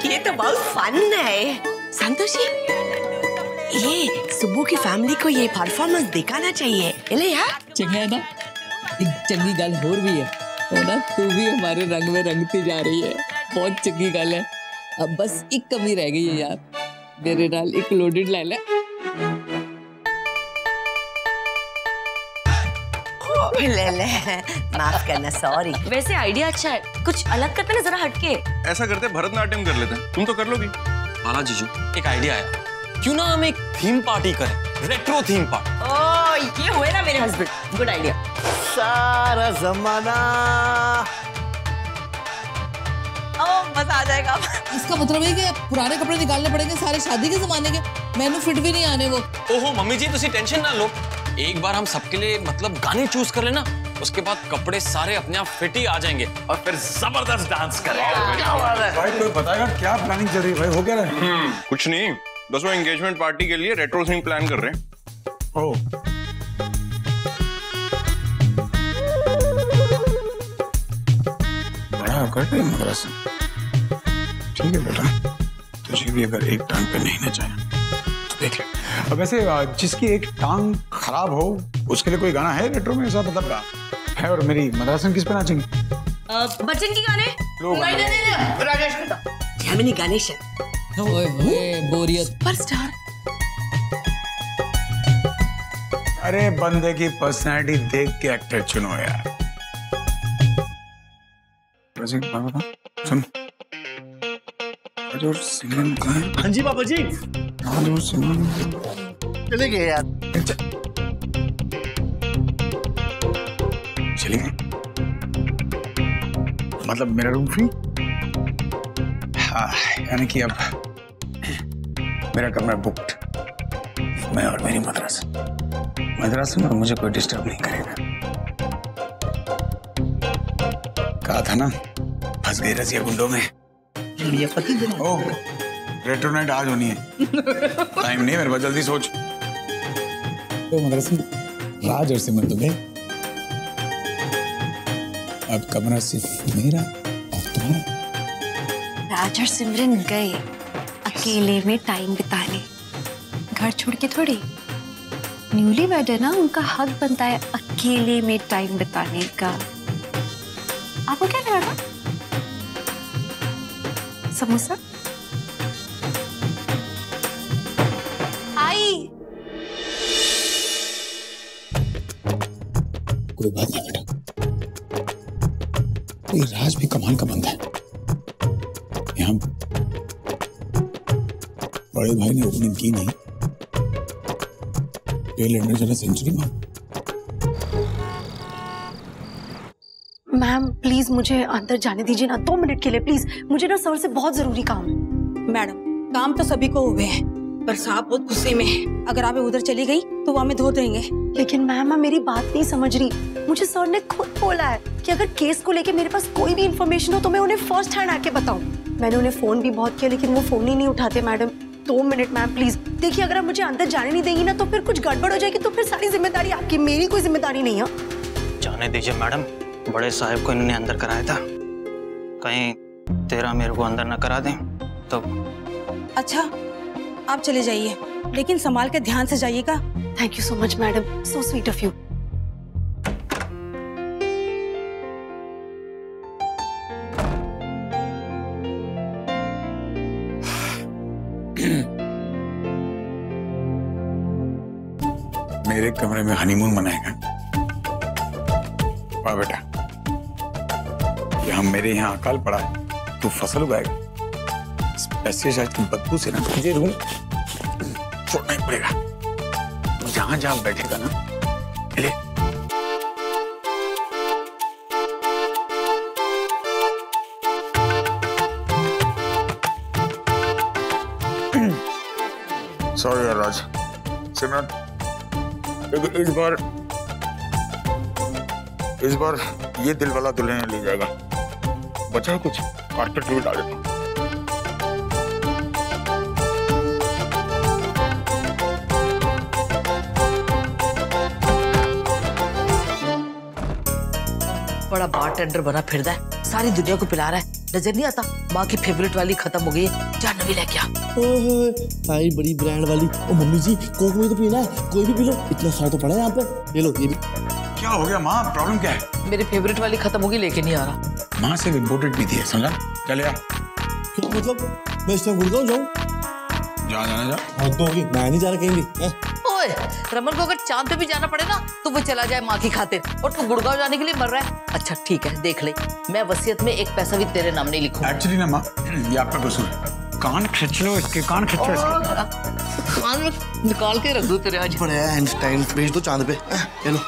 K: ये तो बहुत फन है संतोषी ये सुबह की फैमिली को ये परफॉर्मेंस दिखाना चाहिए इले यार
J: चंगा है ना एक चंगी गल होर भी है ना तू भी हमारे रंग में रंगती जा रही है बहुत चंगी गल है अब बस एक कमी रह गई है यार मेरे नाल एक लोडेड ले ले
K: माफ करना सॉरी
A: वैसे आइडिया अच्छा है कुछ अलग करते ना जरा हटके
B: ऐसा करते भरतनाट्यम कर लेते तुम तो कर लोगी बाला जीजू एक आइडिया आया क्यों ना हम एक थीम पार्टी करें रेट्रो थीम पार्टी
K: ओह ये हुए ना मेरे हस्बैंड गुड आइडिया
S: सारा जमाना
K: मजा आ जाएगा
J: इसका मतलब है कि पुराने कपड़े निकालने पड़ेंगे सारे शादी के जमाने के मैंने फिट भी नहीं आने वो
B: ओहो मम्मी जी तुसी टेंशन ना लो एक बार हम सबके लिए मतलब गाने चूज कर लेना उसके बाद कपड़े सारे अपने आप फिट ही आ जाएंगे और फिर जबरदस्त डांस करेंगे
G: क्या बात है भाई कोई बताएगा क्या प्लानिंग चल रही है भाई हो क्या रहा है
H: कुछ नहीं बस वो एंगेजमेंट पार्टी के लिए रेट्रो थीम प्लान कर रहे हैं
G: ओह बड़ा करते हैं मदरसा ठीक है बेटा तुझे भी अगर एक टांग पे नहीं नचाया तो देख ले अब वैसे जिसकी एक टांग खराब हो उसके लिए कोई गाना है रेट्रो में ऐसा मतलब का है और मेरी मदरसा किस पे नाचेंगे
A: बच्चन की गाने
K: राजेश का जमिनी गणेशन
J: ओए होए बोरियत
K: सुपरस्टार
G: अरे बंदे की पर्सनैलिटी देख के एक्टर चुनो यार वैसे एक बात बता सुन और सिमरन कहाँ है?
F: हाँ जी बाबा जी
G: और सिमरन
S: चले गए यार
G: चले गए मतलब मेरा रूम फ्री हाँ यानी कि अब मेरा कमरा बुक्ड मैं और मेरी मदरसा में मुझे कोई डिस्टर्ब नहीं करेगा कहा था ना फंस गई रजिया गुंडों में ओह रेट्रो नाइट आज होनी है टाइम नहीं मेरे पास जल्दी सोच तो मदरसा राज और सिमरन तो गए अब कमरा सिर्फ मेरा और तुम्हारा
I: राज और सिमरन गए अकेले में टाइम बिताने घर छोड़ के थोड़ी न्यूली वेड है ना उनका हक बनता है अकेले में टाइम बिताने का आपको क्या लगा था समोसा आई
G: कोई बात नहीं बेटा ये राज भी कमाल का बंदा है यहाँ बड़े भाई ने ओपनिंग की नहीं टेल एंडर जरा सेंचुरी मार
I: मैम प्लीज मुझे अंदर जाने दीजिए ना 2 मिनट के लिए प्लीज मुझे ना सर से बहुत जरूरी काम है
Q: मैडम काम तो सभी को हुए हैं पर साहब बहुत गुस्से में है अगर आप उधर चली गई तो वो हमें धो देंगे
I: लेकिन मैम आप मेरी बात नहीं समझ रही मुझे सर ने खुद बोला है कि अगर केस को लेके मेरे पास कोई भी इंफॉर्मेशन हो तो मैं उन्हें फर्स्ट हैंड आके बताऊं मैंने उन्हें फोन भी बहुत किया लेकिन वो फोन ही नहीं उठाते मैडम 2 मिनट मैम प्लीज देखिए अगर आप मुझे अंदर जाने नहीं देंगी ना तो फिर कुछ गड़बड़ हो जाएगी तो फिर सारी जिम्मेदारी आपकी मेरी कोई जिम्मेदारी नहीं है
B: जाने दीजिए मैडम बड़े साहब को इन्होंने अंदर कराया था कहीं तेरा मेरे को अंदर न करा दें तो
Q: अच्छा आप चले जाइए लेकिन संभाल के ध्यान से जाइएगा
I: thank you so much madam so sweet of you
G: मेरे कमरे में हनीमून मनाएगा वाह बेटा यहाँ मेरे यहाँ अकाल पड़ा है तू फसल उगाएगा इस पेस्टिसाइड की बदबू से ना तुझे रूम छोड़ना ही पड़ेगा जहां जहां बैठेगा ना ले सॉरी यार राज सिमरन इस बार ये दिल वाला दुल्हन ले जाएगा बचा है कुछ? काट कर डाल देता हूँ।
J: बड़ा बारटेंडर बना फिरदा है, सारी दुनिया को पिला रहा है। नजर नहीं आता माँ की फेवरेट वाली खत्म हो गई है, जा नवी लेके आ।
M: भाई बड़ी ब्रांड वाली। ओ मम्मी जी, कोक में तो पीना है, कोई भी पी लो, इतना सारा तो पड़ा है यहाँ पे, ले लो ये भी।
G: क्या हो गया माँ, प्रॉब्लम क्या है?
J: मेरी फेवरेट वाली खत्म हो गई, लेके नहीं आ रहा।
G: माँ से इम्पोर्टेड भी थी, समझा? चले आ।
M: क्यों मतलब मैं इस टाइम गुड़गांव जाऊँ?
G: जाना जा।
M: हद तो होगी, मैं नहीं जा रहा कहीं भी।
J: ओए रमन को अगर चांद पे भी जाना पड़े ना तो वो चला जाए माँ की खातिर, और तू गुड़गांव जाने के लिए मर रहा है। अच्छा ठीक है, देख ले, मैं वसीयत में एक पैसा भी तेरे नाम नहीं लिखूंगा।
G: एक्चुअली ना माँ, ये आपका कसूर है। कान खींच लो इसके, कान खींचो इसके।
J: कान में निकाल के रख दो तेरे आज।
M: बड़े आइंस्टाइन, भेज दो चांद पे, ले लो।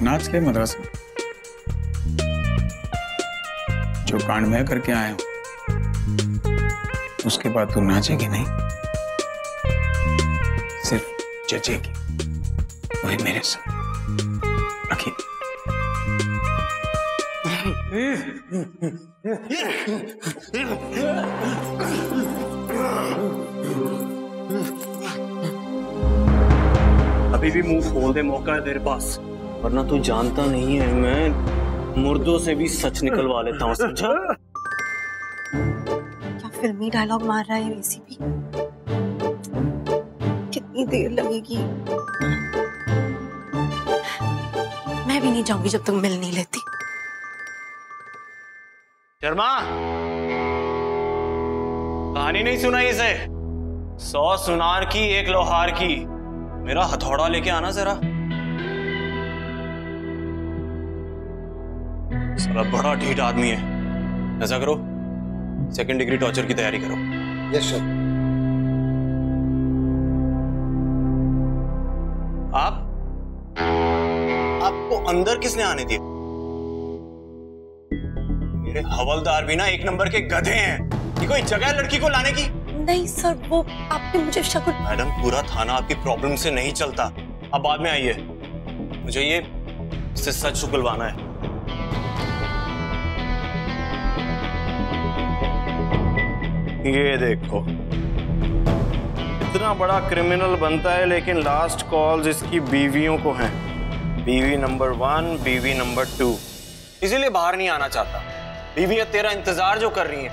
G: नाच के मद्रासे जो कांड मैं करके आया हूं, उसके बाद तू नाचेगी नहीं, सिर्फ जचेगी, वही मेरे साथ। रखिए।
D: अभी भी मुंह खोल दे, मौका है तेरे पास, वरना तू जानता नहीं है मैं मुर्दों से भी सच निकलवा लेता हूँ, समझा?
C: क्या फिल्मी डायलॉग मार रहा है एसीपी? कितनी देर लगेगी? मैं भी नहीं जाऊंगी जब तक मिल नहीं लेती।
D: शर्मा, कहानी नहीं सुनाई इसे? 100 सुनार की, 1 लोहार की। मेरा हथौड़ा लेके आना जरा। साला बड़ा ढीठ आदमी है। ऐसा करो, 2nd डिग्री टॉर्चर की तैयारी करो।
M: Yes sir.
D: आपको अंदर किसने आने दिया? मेरे हवलदार भी ना 1 नंबर के गधे हैं। ये कोई जगह है लड़की को लाने की?
C: नहीं सर, वो आपने मुझे शकुन।
D: मैडम, पूरा थाना आपकी प्रॉब्लम से नहीं चलता। अब बाद में आइए, मुझे ये इससे सच उगलवाना है। ये देखो, इतना बड़ा क्रिमिनल बनता है लेकिन लास्ट कॉल्स इसकी बीवियों को हैं। बीवी नंबर 1, बीवी नंबर 2, इसीलिए बाहर नहीं आना चाहता। बीवी तेरा इंतजार जो कर रही है।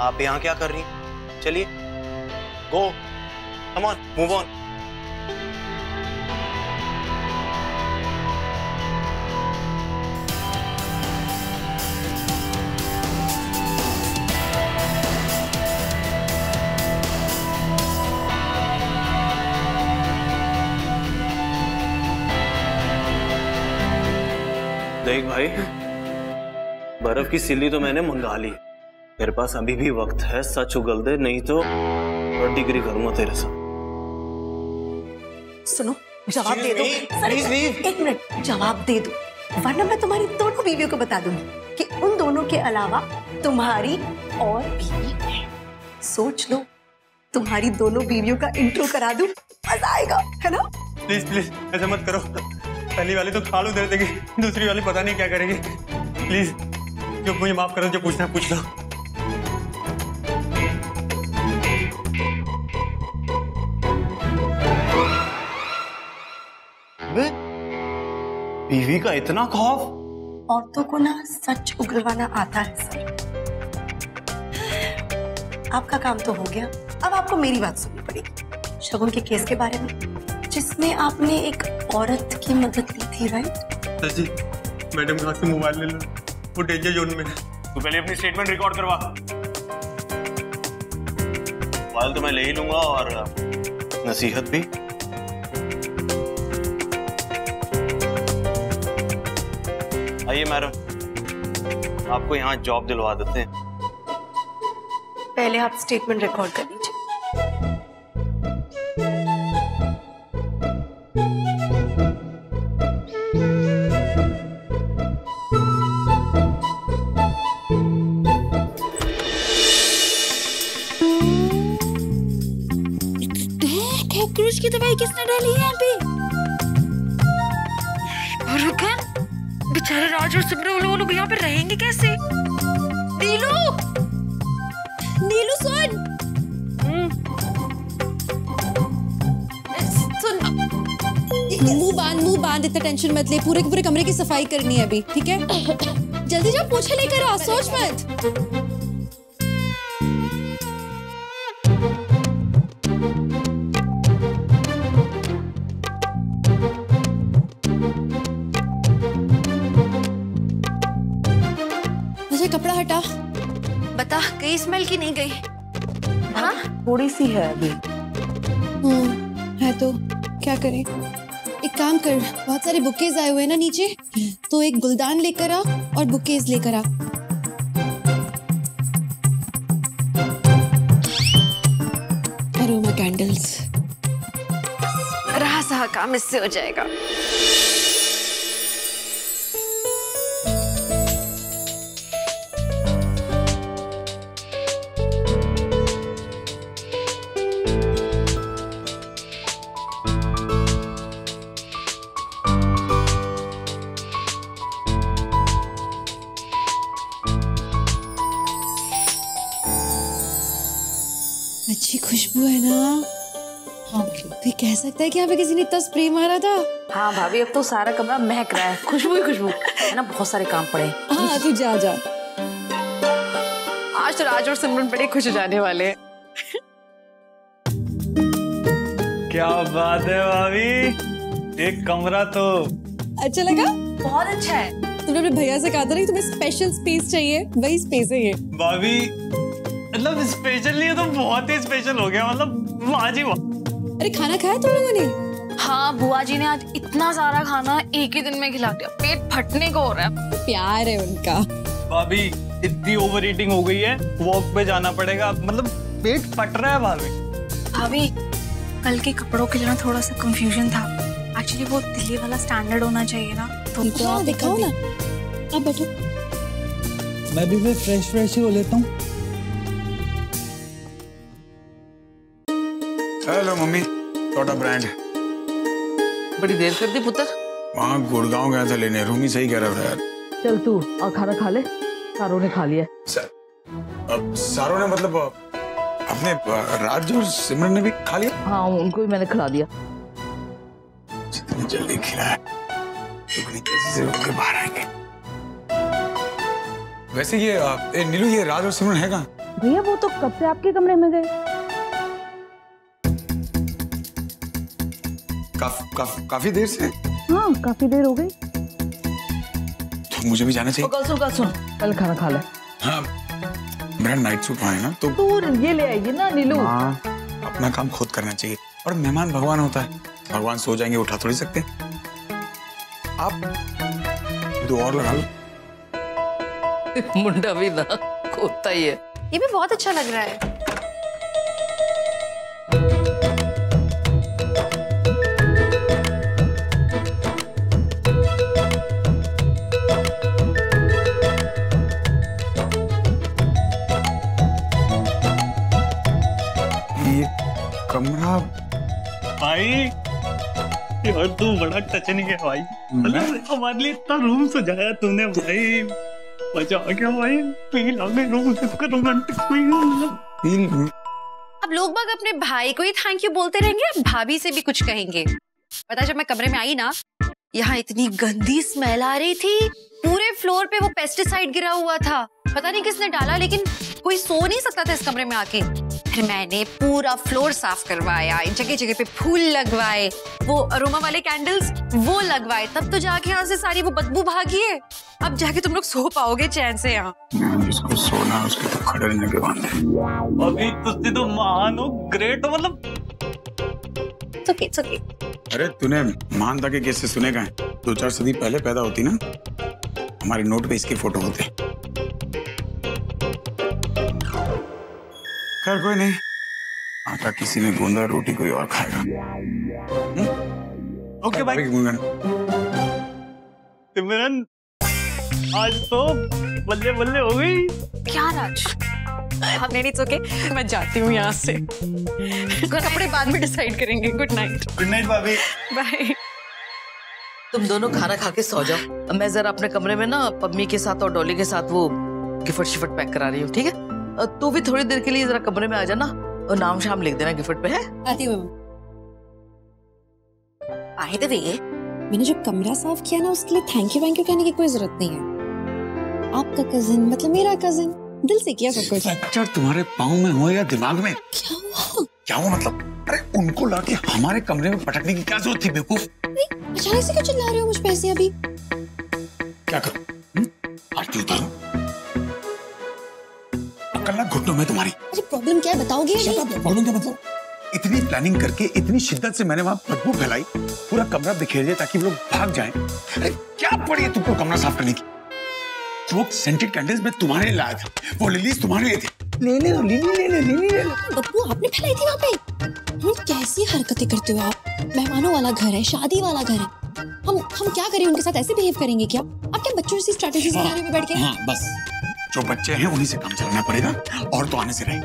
D: आप यहाँ क्या कर रही हैं? चलिए, गो, कम ऑन, मूव ऑन। देख भाई, बर्फ की सिल्ली तो मैंने मंगा ली, मेरे पास अभी भी वक्त है। सच उगल दे, नहीं तो डिग्री करूंगा तेरे साथ।
C: सुनो, जवाब दे दो। एक मिनट, जवाब दे दो, वरना मैं तुम्हारी दोनों बीवियों को बता दूंगी कि उन दोनों के अलावा तुम्हारी और बीवी है। सोच लो, तुम्हारी दोनों बीवियों का इंट्रो करा दूं, मजा आएगा, है ना?
D: प्लीज प्लीज ऐसा मत करो। पहली वाली तो खालू दे देगी, दूसरी वाली पता नहीं क्या करेगी। प्लीज जो मुझे माफ करो, जो पूछना है पूछ लो। बीवी का इतना खौफ?
C: औरतों को ना सच उगलवाना आता है सर। आपका काम तो हो गया, अब आपको मेरी बात सुननी पड़ेगी। शगुन के केस के बारे में, जिसमें आपने एक औरत की मदद ली थी, राइट?
D: जी, मैडम के हाथ से मोबाइल ले लो, वो डेंजर जोन में है। तू पहले अपनी स्टेटमेंट रिकॉर्ड करवा। मोबाइल तो मैं ले ही लूंगा और नसीहत भी। आइए मैडम, आपको यहाँ जॉब दिलवा देते हैं।
C: पहले आप स्टेटमेंट रिकॉर्ड कर लीजिए।
P: कॉकरोच की दवाई किसने डाली है अभी? रुकन, बेचारे राज और सिमरन वो लोग यहाँ पे रहेंगे कैसे? नीलू, नीलू सुन, मुंह बांध, इतना टेंशन मत ले। पूरे के पूरे कमरे की सफाई करनी है अभी, ठीक है? जल्दी जाओ, पोछा लेकर आ, सोच मत। मुझे कपड़ा हटा। बता, गई स्मेल की नहीं गई? हाँ,
J: थोड़ी सी है अभी।
P: है तो क्या करें? एक काम कर, बहुत सारे बुकेज आए हुए हैं ना नीचे, तो एक गुलदान लेकर आ और बुकेज लेकर आ। Aroma candles. रहा सहा काम इससे हो जाएगा। अच्छी खुशबू है ना? हाँ, कोई कह सकता है कि यहाँ पे किसी ने इतना स्प्रे मारा था?
J: हाँ भाभी, अब तो सारा कमरा महक रहा है, खुशबू ही खुशबू है ना। बहुत सारे काम पड़े हैं।
P: हाँ, तू जा जा।
A: आज तो राज और सिमरन बड़े खुश हो जाने वाले हैं।
E: क्या बात है भाभी, एक कमरा तो
P: अच्छा लगा?
A: बहुत अच्छा है।
P: तुमने अपने भैया से कहा था ना कि तुम्हें स्पेशल स्पेस चाहिए, वही स्पेस है ये।
E: भाभी मतलब स्पेशल नहीं है तो बहुत ही स्पेशल हो गया, मतलब वाह जी वाह।
P: अरे खाना खाया तुम लोगों ने?
L: हाँ, बुआ जी ने आज इतना सारा खाना एक ही दिन में खिला दिया, पेट फटने को हो रहा है।
P: प्यार है उनका।
E: भाभी इतनी ओवर ईटिंग हो गई है, वॉक पे जाना पड़ेगा, मतलब पेट फट रहा है भाभी।
P: भाभी, कल के कपड़ों के लिए थोड़ा सा कंफ्यूजन था। एक्चुअली वो दिल्ली वाला स्टैंडर्ड होना चाहिए ना, तो आप दिखाओ ना। आप बैठो।
E: मैं भी फ्रेश ही हो लेता हूँ।
G: हेलो मम्मी, छोटा ब्रांड।
J: बड़ी देर कर दी पुत्र।
G: वहाँ गुड़गांव गया था लेने, रूमी सही कह रहा था यार।
J: चल तू और खाना खा ले, सारों ने खा लिया।
G: अब सारों ने मतलब अपने राज और सिमरन ने भी खा लिया?
J: हाँ, उनको भी मैंने खिला दिया।
G: जितनी जल्दी खिलाया उतनी तेजी से उनके बाहर आएंगे। वैसे ये नीलू, ये राज और सिमरन है कहाँ?
J: भैया वो तो कब से आपके कमरे में गए।
G: काफी देर से?
J: हाँ, काफी देर हो गई।
G: तो मुझे भी जाना चाहिए।
J: कल सुन, कल खाना खा ले।
G: हाँ, मेरा नाइट सूट है ना, तो
J: ये ले आएगी ना नीलू।
G: हाँ, अपना काम खुद करना चाहिए। और मेहमान भगवान होता है, भगवान सो जाएंगे उठा थोड़ी सकते। आप 2 और लगा लो।
J: मुंडा भी ना खोता ही है।
A: ये भी बहुत अच्छा लग रहा है।
G: कमरा
E: भाई यार, तू बड़ा टच नहीं है भाई। मतलब हमारे लिए इतना रूम सजाया तूने भाई, मजा आ गया भाई। फील आ गई रूम से, रोमांटिक फील।
A: अब लोग बाग अपने भाई को ही थैंक यू बोलते रहेंगे, भाभी से भी कुछ कहेंगे। पता जब मैं कमरे में आई ना, यहाँ इतनी गंदी स्मेल आ रही थी। पूरे फ्लोर पे वो पेस्टिसाइड गिरा हुआ था, पता नहीं किसने डाला, लेकिन कोई सो नहीं सकता था इस कमरे में आके। फिर मैंने पूरा फ्लोर साफ करवाया, जगह जगह पे फूल लगवाए, वो अरोमा वाले कैंडल्स वो लगवाए, तब तो जाके यहाँ से सारी वो बदबू भागी है। अब जाके तुम लोग सो पाओगे चैन से यहाँ।
G: जिसको सोना उसके तो खड़े रहने के बांधे।
E: अभी तुझसे तो महान हो, ग्रेट हो, मतलब।
A: It's okay.
G: अरे तूने महानता के किस्से सुने कहाँ? 2-4 सदी पहले पैदा होती ना, हमारे नोट पे इसकी फोटो होते। खैर कोई नहीं, आटा किसी ने गूंदा, रोटी कोई और खाएगा।
E: ओके भाई। सिमरन आज तो बल्ले बल्ले हो गई।
A: क्या राज? नहीं नहीं ओके, मैं जाती हूँ यहाँ से। कपड़े बाद में डिसाइड करेंगे। Good night.
G: गुड नाइट भाभी।
A: बाय।
J: तुम दोनों खाना खा के सो जाओ। मैं जरा अपने कमरे में ना पम्मी के साथ और डॉली के साथ वो गिफ्ट शिफ्ट पैक करा रही हूँ, ठीक है? तू भी थोड़ी देर के लिए जरा कमरे में आ जाना और नाम शाम लिख देना गिफ्ट पे, है?
P: आती हूँ।
K: आए थे भैया,
P: मैंने जो कमरा साफ किया ना उसके लिए थैंक यू कहने की कोई जरूरत नहीं है। आपका कजिन मतलब मेरा कजिन, दिल से किया सब कुछ।
G: फ्रैक्चर तुम्हारे पाँव में हो या दिमाग में?
P: क्या हुआ?
G: क्या हुआ मतलब? अरे उनको लाके हमारे कमरे में पटकने की क्या जरूरत थी बेवकूफ?
P: अचानक से क्यों चिल्ला रहे हो मुझ पे ऐसे अभी?
G: क्या करूं? आरती उतारूं? अकल ना घुटनों में तुम्हारी।
P: अरे प्रॉब्लम क्या है बताओगे?
G: प्रॉब्लम क्या मतलब? इतनी प्लानिंग करके इतनी शिद्दत से मैंने वहां बदबू फैलाई, पूरा कमरा बिखेर दिया ताकि वो लोग भाग जाएं। अरे क्या पड़ी है तुमको कमरा साफ करने की? वो सेंटेड कैंडल्स में तुम्हारे लिए लाया था, वो लिलीज तुम्हारे लिए थे। ले लो।
P: बब्बू आपने फैलाई थी वहाँ पे। कैसी हरकतें करते हो आप? मेहमानों वाला घर है, शादी वाला घर है। हम क्या करें उनके साथ? ऐसे बिहेव करेंगे क्या? आप क्या बच्चों जैसी स्ट्रैटेजीज बना रहे हो बैठ के?
G: हाँ बस जो बच्चे हैं उन्हीं से काम चलाना पड़ेगा, और तो आने से रहे।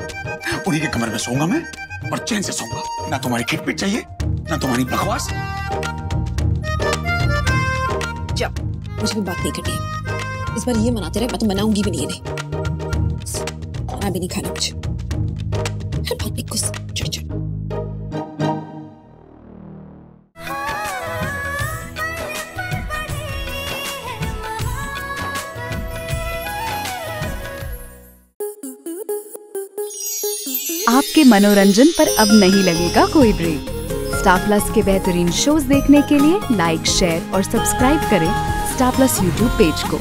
G: उन्हीं के कमरे में सोऊंगा मैं और चैन से सोऊंगा। ना तुम्हारी खिटपिट चाहिए ना तुम्हारी बकवास।
P: जा, मुझे भी बात नहीं करनी है। इस बार ये मनाते रहे, मैं तो मनाऊंगी भी नहीं इन्हें। खाना भी नहीं खाना मुझे, हर बात में गुस्सा चिड़चिड़।
N: आपके मनोरंजन पर अब नहीं लगेगा कोई ब्रेक। स्टार प्लस के बेहतरीन शोज देखने के लिए लाइक, शेयर और सब्सक्राइब करें स्टार प्लस यूट्यूब पेज को।